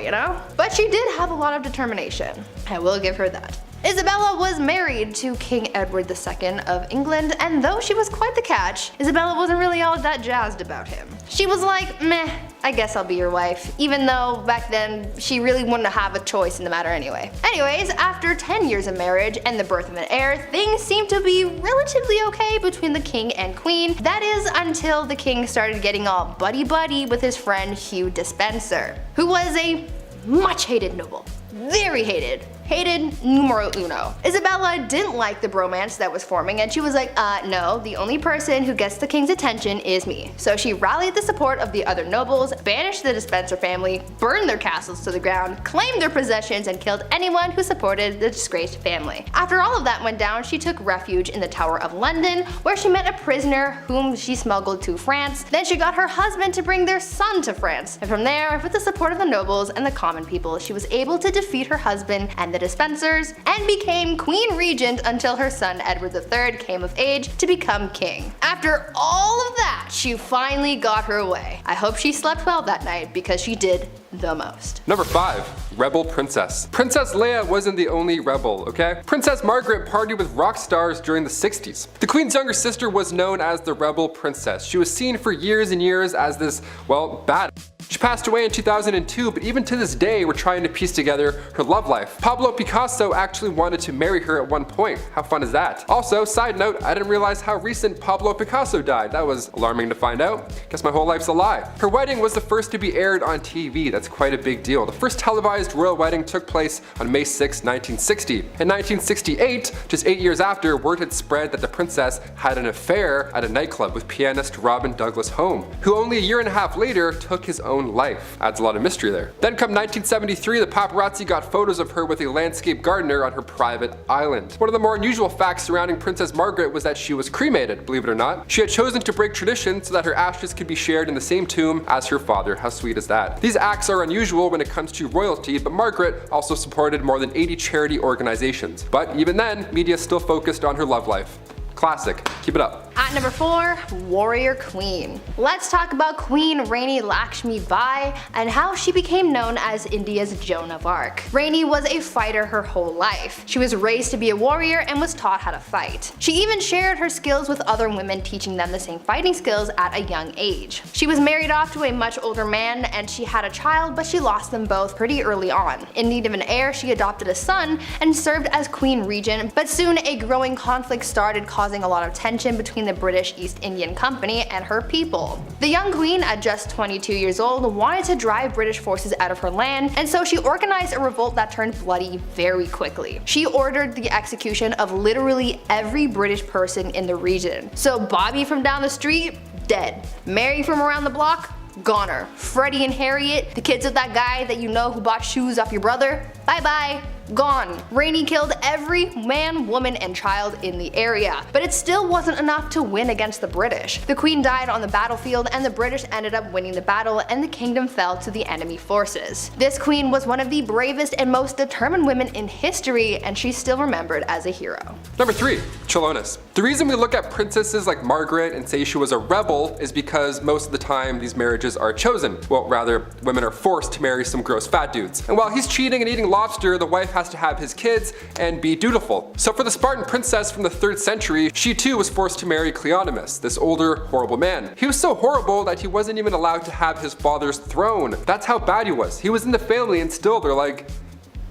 But she did have a lot of determination. I will give her that. Isabella was married to King Edward II of England, and though she was quite the catch, Isabella wasn't really all that jazzed about him. She was like, meh, I guess I'll be your wife, even though back then she really wouldn't have a choice in the matter anyway. Anyways, after 10 years of marriage and the birth of an heir, things seemed to be relatively okay between the king and queen. That is until the king started getting all buddy-buddy with his friend Hugh Despenser, who was a much hated noble. Very hated. Hated numero uno. Isabella didn't like the bromance that was forming, and she was like, no, the only person who gets the king's attention is me. So she rallied the support of the other nobles, banished the Despenser family, burned their castles to the ground, claimed their possessions, and killed anyone who supported the disgraced family. After all of that went down, she took refuge in the Tower of London, where she met a prisoner whom she smuggled to France. Then she got her husband to bring their son to France. And from there, with the support of the nobles and the common people, she was able to defeat her husband and the Despensers, and became Queen Regent until her son Edward III came of age to become king. After all of that, she finally got her way. I hope she slept well that night, because she did the most. Number 5. Rebel Princess. Princess Leia wasn't the only rebel, okay? Princess Margaret partied with rock stars during the 60s. The Queen's younger sister was known as the Rebel Princess. She was seen for years and years as this, well, bad. She passed away in 2002, but even to this day we're trying to piece together her love life. Pablo Picasso actually wanted to marry her at one point. How fun is that? Also, side note, I didn't realize how recent Pablo Picasso died. That was alarming to find out. Guess my whole life's a lie. Her wedding was the first to be aired on TV. That's quite a big deal. The first televised royal wedding took place on May 6, 1960. In 1968, just 8 years after, word had spread that the princess had an affair at a nightclub with pianist Robin Douglas Home, who only a year and a half later took his own own life. Adds a lot of mystery there. Then come 1973, the paparazzi got photos of her with a landscape gardener on her private island. One of the more unusual facts surrounding Princess Margaret was that she was cremated, believe it or not. She had chosen to break tradition so that her ashes could be shared in the same tomb as her father. How sweet is that? These acts are unusual when it comes to royalty, but Margaret also supported more than 80 charity organizations. But even then, media still focused on her love life. Classic. Keep it up. At number 4, Warrior Queen. Let's talk about Queen Rani Lakshmi Bai and how she became known as India's Joan of Arc. Rani was a fighter her whole life. She was raised to be a warrior and was taught how to fight. She even shared her skills with other women, teaching them the same fighting skills at a young age. She was married off to a much older man and she had a child, but she lost them both pretty early on. In need of an heir, she adopted a son and served as Queen Regent, but soon a growing conflict started, causing a lot of tension between the British East Indian Company and her people. The young queen, at just 22 years old, wanted to drive British forces out of her land, and so she organized a revolt that turned bloody very quickly. She ordered the execution of literally every British person in the region. So Bobby from down the street, dead. Mary from around the block, goner. Freddie and Harriet, the kids of that guy that you know who bought shoes off your brother, bye bye. Gone. Rani killed every man, woman, and child in the area, but it still wasn't enough to win against the British. The queen died on the battlefield and the British ended up winning the battle and the kingdom fell to the enemy forces. This queen was one of the bravest and most determined women in history, and she's still remembered as a hero. Number 3, Chilonis. The reason we look at princesses like Margaret and say she was a rebel is because most of the time these marriages are chosen. Well, rather, women are forced to marry some gross fat dudes. And while he's cheating and eating lobster, the wife has to have his kids and be dutiful. So for the Spartan princess from the 3rd century, she too was forced to marry Cleonymus, this older, horrible man. He was so horrible that he wasn't even allowed to have his father's throne. That's how bad he was. He was in the family and still they're like,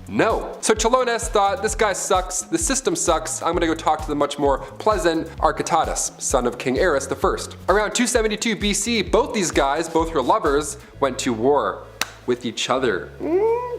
no. So Chilonis thought, this guy sucks, the system sucks, I'm gonna go talk to the much more pleasant Architatus, son of King Ares I. Around 272 BC, both these guys, both her lovers, went to war with each other.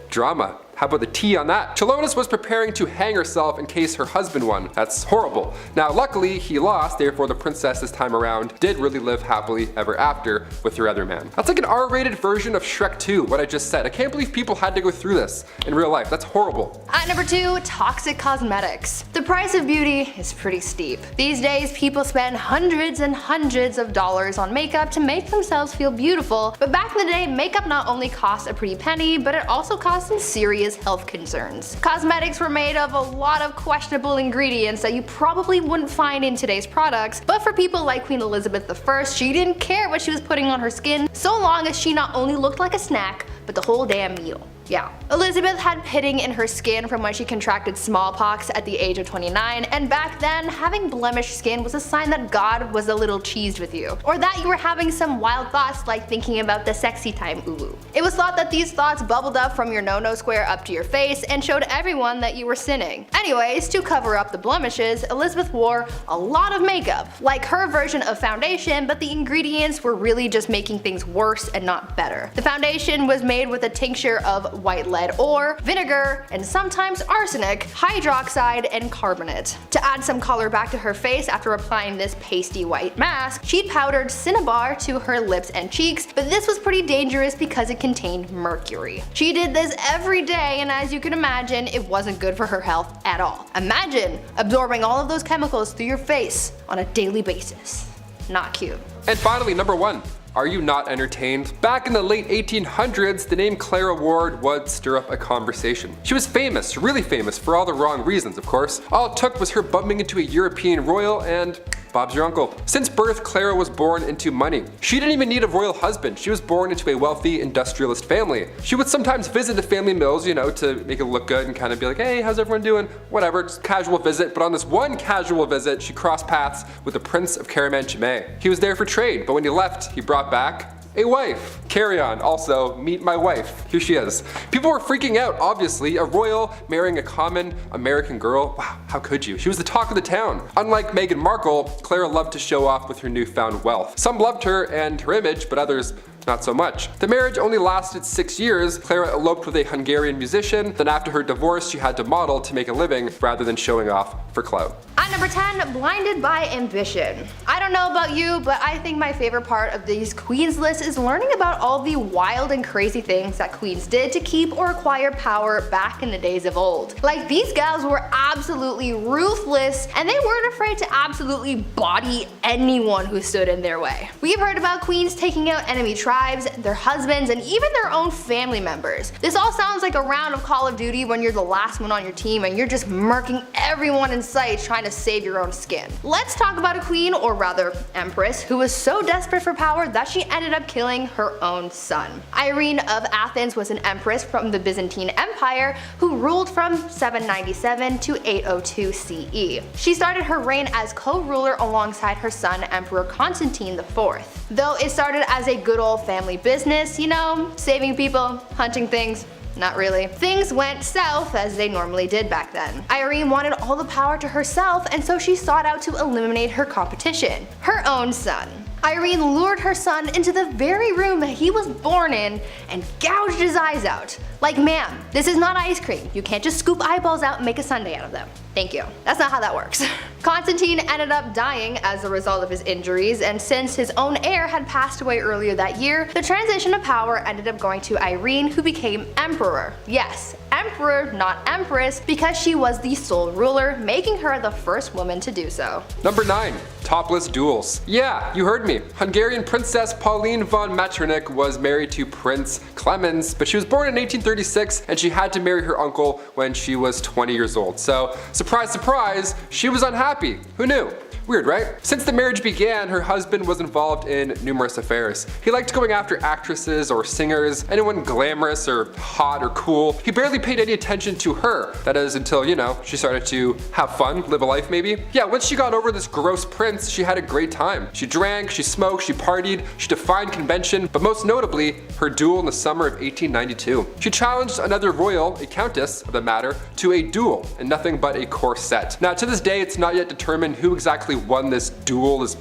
Drama. How about the tea on that? Chilonis was preparing to hang herself in case her husband won. That's horrible. Now luckily he lost, therefore the princess this time around did really live happily ever after with her other man. That's like an R-rated version of Shrek 2, what I just said. I can't believe people had to go through this in real life. That's horrible. At number 2, toxic cosmetics. The price of beauty is pretty steep. These days people spend hundreds and hundreds of dollars on makeup to make themselves feel beautiful, but back in the day makeup not only cost a pretty penny, but it also cost some serious health concerns. Cosmetics were made of a lot of questionable ingredients that you probably wouldn't find in today's products, but for people like Queen Elizabeth I, she didn't care what she was putting on her skin, so long as she not only looked like a snack, but the whole damn meal. Yeah. Elizabeth had pitting in her skin from when she contracted smallpox at the age of 29, and back then, having blemished skin was a sign that God was a little cheesed with you, or that you were having some wild thoughts like thinking about the sexy time ooh. It was thought that these thoughts bubbled up from your no-no square up to your face and showed everyone that you were sinning. Anyways, to cover up the blemishes, Elizabeth wore a lot of makeup, like her version of foundation, but the ingredients were really just making things worse and not better. The foundation was made with a tincture of white lead ore, vinegar, and sometimes arsenic, hydroxide, and carbonate. To add some color back to her face after applying this pasty white mask, she powdered cinnabar to her lips and cheeks, but this was pretty dangerous because it contained mercury. She did this every day, and as you can imagine, it wasn't good for her health at all. Imagine absorbing all of those chemicals through your face on a daily basis. Not cute. And finally, number 1. Are you not entertained? Back in the late 1800s, the name Clara Ward would stir up a conversation. She was famous, really famous, for all the wrong reasons, of course. All it took was her bumping into a European royal and Bob's your uncle. Since birth, Clara was born into money. She didn't even need a royal husband. She was born into a wealthy industrialist family. She would sometimes visit the family mills, you know, to make it look good and kind of be like, hey, how's everyone doing? Whatever, just casual visit. But on this one casual visit, she crossed paths with the Prince of Caraman-Chimay. He was there for trade, but when he left, he brought back a wife. Carry on. Also, meet my wife. Here she is. People were freaking out, obviously. A royal marrying a common American girl. Wow, how could you? She was the talk of the town. Unlike Meghan Markle, Clara loved to show off with her newfound wealth. Some loved her and her image, but others not so much. The marriage only lasted 6 years. Clara eloped with a Hungarian musician, then after her divorce she had to model to make a living rather than showing off for clout. At number 10, blinded by ambition. I don't know about you, but I think my favorite part of these queens list is learning about all the wild and crazy things that queens did to keep or acquire power back in the days of old. Like, these gals were absolutely ruthless, and they weren't afraid to absolutely body anyone who stood in their way. We've heard about queens taking out enemy tribes, their husbands, and even their own family members. This all sounds like a round of Call of Duty when you're the last one on your team and you're just murking everyone in sight trying to save your own skin. Let's talk about a queen, or rather empress, who was so desperate for power that she ended up killing her own son. Irene of Athens was an empress from the Byzantine Empire who ruled from 797 to 802 CE. She started her reign as co-ruler alongside her son Emperor Constantine IV. Though it started as a good old family business, you know, saving people, hunting things. Not really. Things went south as they normally did back then. Irene wanted all the power to herself, and so she sought out to eliminate her competition, her own son. Irene lured her son into the very room that he was born in and gouged his eyes out. Like, ma'am, this is not ice cream. You can't just scoop eyeballs out and make a sundae out of them. Thank you. That's not how that works. Constantine ended up dying as a result of his injuries, and since his own heir had passed away earlier that year, the transition of power ended up going to Irene, who became emperor. Yes, emperor, not empress, because she was the sole ruler, making her the first woman to do so. Number 9. Topless duels. Yeah, you heard me. Hungarian Princess Pauline von Metternich was married to Prince Clemens, but she was born in 1836 and she had to marry her uncle when she was 20 years old. So, surprise, surprise, she was unhappy. Who knew? Weird, right? Since the marriage began, her husband was involved in numerous affairs. He liked going after actresses or singers, anyone glamorous or hot or cool. He barely paid any attention to her. That is until, you know, she started to have fun, live a life maybe. Yeah, once she got over this gross prince, she had a great time. She drank, she smoked, she partied, she defied convention, but most notably, her duel in the summer of 1892. She challenged another royal, a countess of the matter, to a duel in nothing but a corset. Now to this day, it's not yet determined who exactly won this duel, this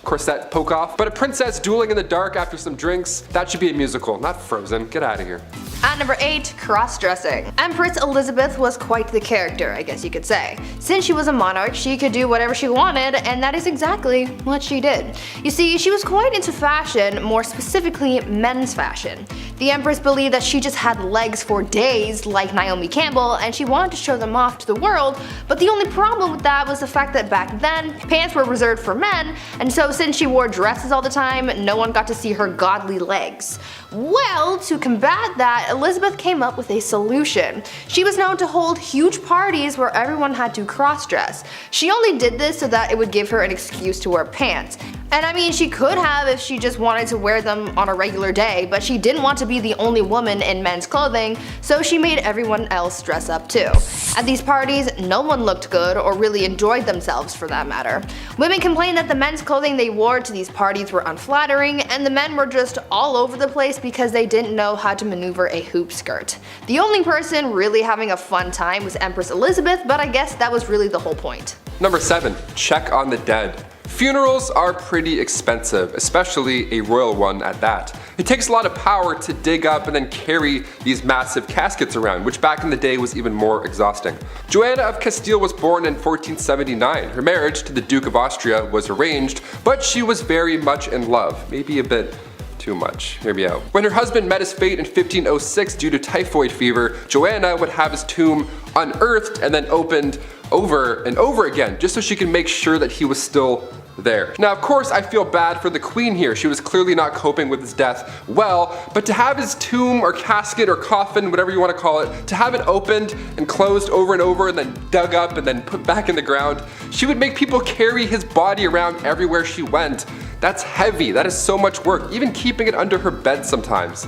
corset poke off, but a princess dueling in the dark after some drinks, that should be a musical, not Frozen. Get out of here. At number 8, cross-dressing. Empress Elizabeth was quite the character, I guess you could say. Since she was a monarch, she could do whatever she wanted, and that is exactly what she did. You see, she was quite into fashion, more specifically men's fashion. The Empress believed that she just had legs for days, like Naomi Campbell, and she wanted to show them off to the world, but the only problem with that was the fact that back then, pants were reserved for men, and so since she wore dresses all the time, no one got to see her godly legs. Well, to combat that, Elizabeth came up with a solution. She was known to hold huge parties where everyone had to cross-dress. She only did this so that it would give her an excuse to wear pants. And I mean, she could have if she just wanted to wear them on a regular day, but she didn't want to be the only woman in men's clothing, so she made everyone else dress up too. At these parties, no one looked good or really enjoyed themselves for that matter. Women complained that the men's clothing they wore to these parties were unflattering, and the men were just all over the place because they didn't know how to maneuver a hoop skirt. The only person really having a fun time was Empress Elizabeth, but I guess that was really the whole point. Number 7. Check on the dead. Funerals are pretty expensive, especially a royal one at that. It takes a lot of power to dig up and then carry these massive caskets around, which back in the day was even more exhausting. Joanna of Castile was born in 1479. Her marriage to the Duke of Austria was arranged, but she was very much in love, maybe a bit too much. Hear me out. When her husband met his fate in 1506 due to typhoid fever, Joanna would have his tomb unearthed and then opened over and over again, just so she could make sure that he was still there. Now of course I feel bad for the queen here. She was clearly not coping with his death well, but to have his tomb or casket or coffin, whatever you want to call it, to have it opened and closed over and over and then dug up and then put back in the ground, she would make people carry his body around everywhere she went. That's heavy. That is so much work, even keeping it under her bed sometimes.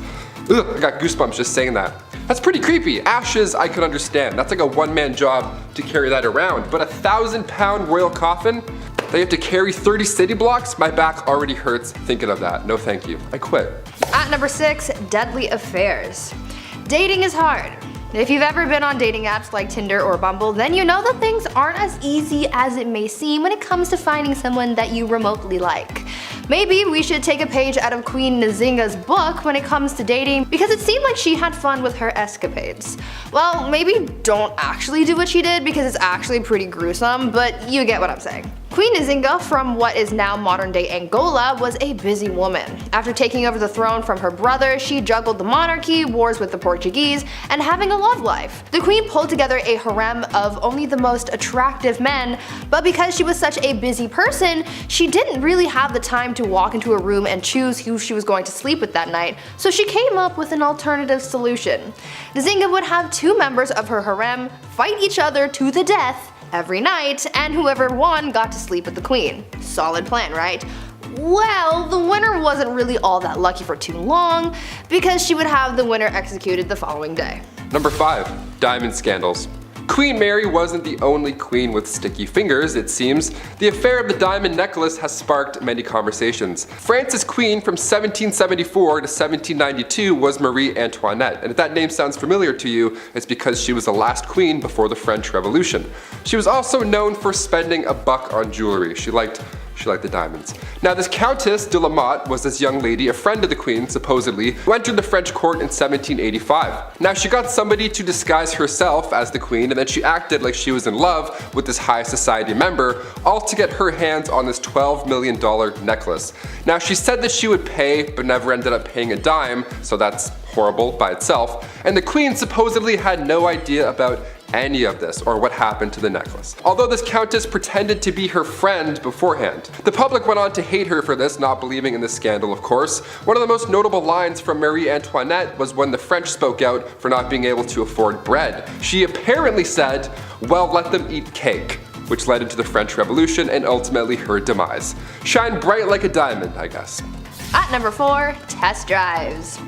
Ugh, I got goosebumps just saying that. That's pretty creepy. Ashes I could understand. That's like a one-man job to carry that around, but a 1,000-pound royal coffin? They have to carry 30 city blocks? My back already hurts thinking of that. No thank you. I quit. At number 6, deadly affairs. Dating is hard. If you've ever been on dating apps like Tinder or Bumble, then you know that things aren't as easy as it may seem when it comes to finding someone that you remotely like. Maybe we should take a page out of Queen Nzinga's book when it comes to dating, because it seemed like she had fun with her escapades. Well, maybe don't actually do what she did because it's actually pretty gruesome, but you get what I'm saying. Queen Nzinga from what is now modern-day Angola was a busy woman. After taking over the throne from her brother, she juggled the monarchy, wars with the Portuguese, and having a love life. The queen pulled together a harem of only the most attractive men, but because she was such a busy person, she didn't really have the time to walk into a room and choose who she was going to sleep with that night, so she came up with an alternative solution. Nzinga would have 2 members of her harem fight each other to the death every night, and whoever won got to sleep with the queen. Solid plan, right? Well, the winner wasn't really all that lucky for too long, because she would have the winner executed the following day. Number 5. Diamond scandals. Queen Mary wasn't the only queen with sticky fingers, it seems. The affair of the diamond necklace has sparked many conversations. France's queen from 1774 to 1792 was Marie Antoinette, and if that name sounds familiar to you, it's because she was the last queen before the French Revolution. She was also known for spending a buck on jewelry. She liked the diamonds. Now this Countess de la Motte was this young lady, a friend of the queen supposedly, who entered the French court in 1785. Now she got somebody to disguise herself as the queen, and then she acted like she was in love with this high society member, all to get her hands on this $12 million necklace. Now she said that she would pay, but never ended up paying a dime, so that's horrible by itself, and the queen supposedly had no idea about any of this or what happened to the necklace. Although this countess pretended to be her friend beforehand. The public went on to hate her for this, not believing in this scandal of course. One of the most notable lines from Marie Antoinette was when the French spoke out for not being able to afford bread. She apparently said, "Well, let them eat cake," which led into the French Revolution and ultimately her demise. Shine bright like a diamond, I guess. At number 4, test drives.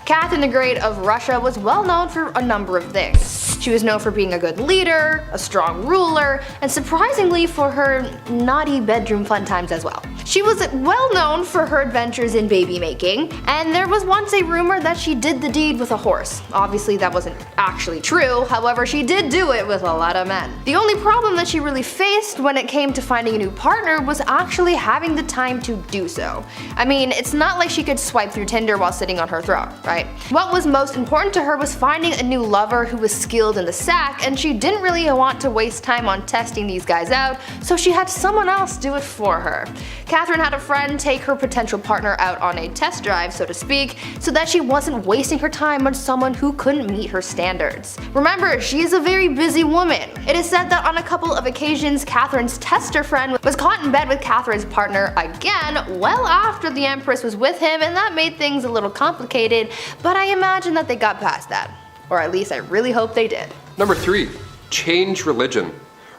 Catherine the Great of Russia was well known for a number of things. She was known for being a good leader, a strong ruler, and surprisingly for her naughty bedroom fun times as well. She was well known for her adventures in baby making, and there was once a rumor that she did the deed with a horse. Obviously that wasn't actually true, however she did do it with a lot of men. The only problem that she really faced when it came to finding a new partner was actually having the time to do so. I mean, it's not like she could swipe through Tinder while sitting on her throne, right? What was most important to her was finding a new lover who was skilled in the sack, and she didn't really want to waste time on testing these guys out, so she had someone else do it for her. Catherine had a friend take her potential partner out on a test drive, so to speak, so that she wasn't wasting her time on someone who couldn't meet her standards. Remember, she is a very busy woman. It is said that on a couple of occasions, Catherine's tester friend was caught in bed with Catherine's partner again well after the Empress was with him, and that made things a little complicated, but I imagine that they got past that. Or at least I really hope they did. Number 3. Change religion.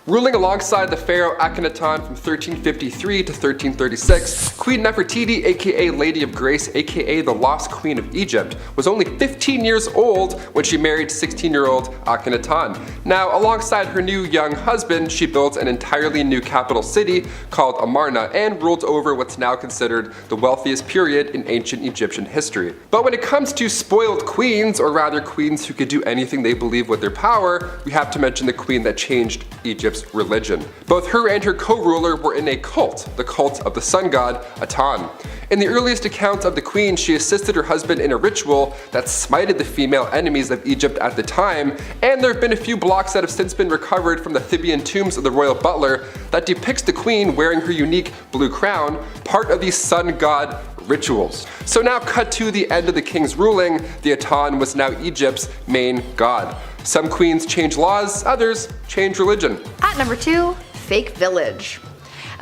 Ruling alongside the pharaoh Akhenaton from 1353 to 1336, Queen Nefertiti, aka Lady of Grace, aka the Lost Queen of Egypt, was only 15 years old when she married 16-year-old Akhenaton. Now, alongside her new young husband, she built an entirely new capital city called Amarna and ruled over what's now considered the wealthiest period in ancient Egyptian history. But when it comes to spoiled queens, or rather queens who could do anything they believe with their power, we have to mention the queen that changed Egypt's religion. Both her and her co-ruler were in a cult, the cult of the sun god Aten. In the earliest accounts of the queen, she assisted her husband in a ritual that smited the female enemies of Egypt at the time, and there have been a few blocks that have since been recovered from the Theban tombs of the royal butler that depicts the queen wearing her unique blue crown, part of these sun god rituals. So now cut to the end of the king's ruling, the Aten was now Egypt's main god. Some queens change laws, others change religion. At number 2, fake village.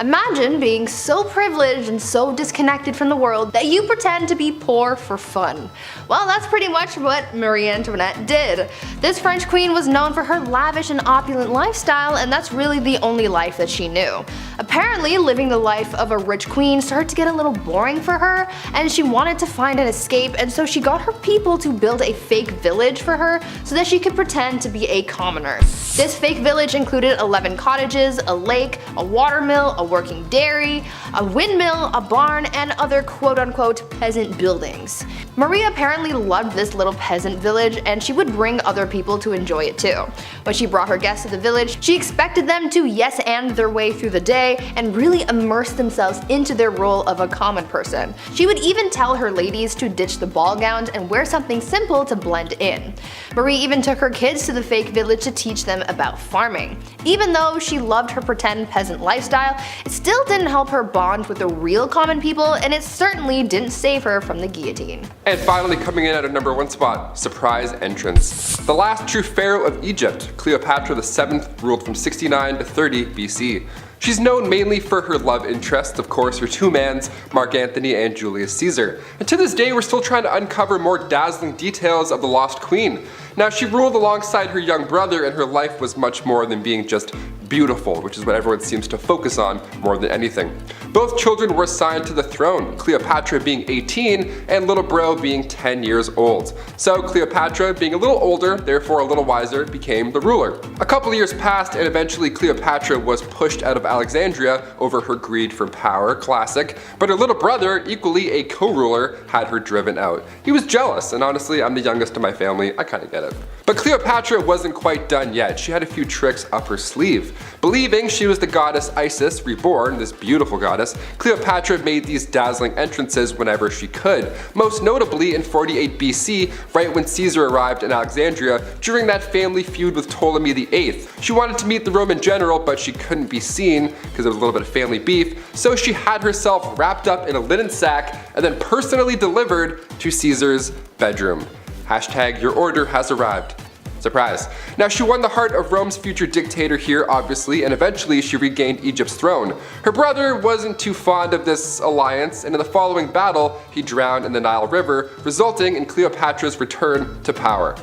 Imagine being so privileged and so disconnected from the world that you pretend to be poor for fun. Well, that's pretty much what Marie Antoinette did. This French queen was known for her lavish and opulent lifestyle, and that's really the only life that she knew. Apparently, living the life of a rich queen started to get a little boring for her, and she wanted to find an escape, and so she got her people to build a fake village for her so that she could pretend to be a commoner. This fake village included 11 cottages, a lake, a water mill, a working dairy, a windmill, a barn, and other quote-unquote peasant buildings. Marie apparently loved this little peasant village, and she would bring other people to enjoy it too. When she brought her guests to the village, she expected them to yes-and their way through the day and really immerse themselves into their role of a common person. She would even tell her ladies to ditch the ball gowns and wear something simple to blend in. Marie even took her kids to the fake village to teach them about farming. Even though she loved her pretend peasant lifestyle, it still didn't help her bond with the real common people, and it certainly didn't save her from the guillotine. And finally, coming in at our #1 spot, surprise entrance. The last true pharaoh of Egypt, Cleopatra VII, ruled from 69 to 30 BC. She's known mainly for her love interests, of course, her two mans, Mark Antony and Julius Caesar. And to this day, we're still trying to uncover more dazzling details of the lost queen. Now, she ruled alongside her young brother, and her life was much more than being just beautiful, which is what everyone seems to focus on more than anything. Both children were assigned to the throne, Cleopatra being 18 and little bro being 10 years old. So Cleopatra, being a little older, therefore a little wiser, became the ruler. A couple of years passed, and eventually Cleopatra was pushed out of Alexandria over her greed for power, classic, but her little brother, equally a co-ruler, had her driven out. He was jealous, and honestly, I'm the youngest in my family, I kinda get it. But Cleopatra wasn't quite done yet. She had a few tricks up her sleeve. Believing she was the goddess Isis, reborn, this beautiful goddess, Cleopatra made these dazzling entrances whenever she could. Most notably in 48 BC, right when Caesar arrived in Alexandria during that family feud with Ptolemy VIII. She wanted to meet the Roman general, but she couldn't be seen because there was a little bit of family beef, so she had herself wrapped up in a linen sack and then personally delivered to Caesar's bedroom. Hashtag your order has arrived. Surprise. Now, she won the heart of Rome's future dictator here, obviously, and eventually she regained Egypt's throne. Her brother wasn't too fond of this alliance, and in the following battle, he drowned in the Nile River, resulting in Cleopatra's return to power.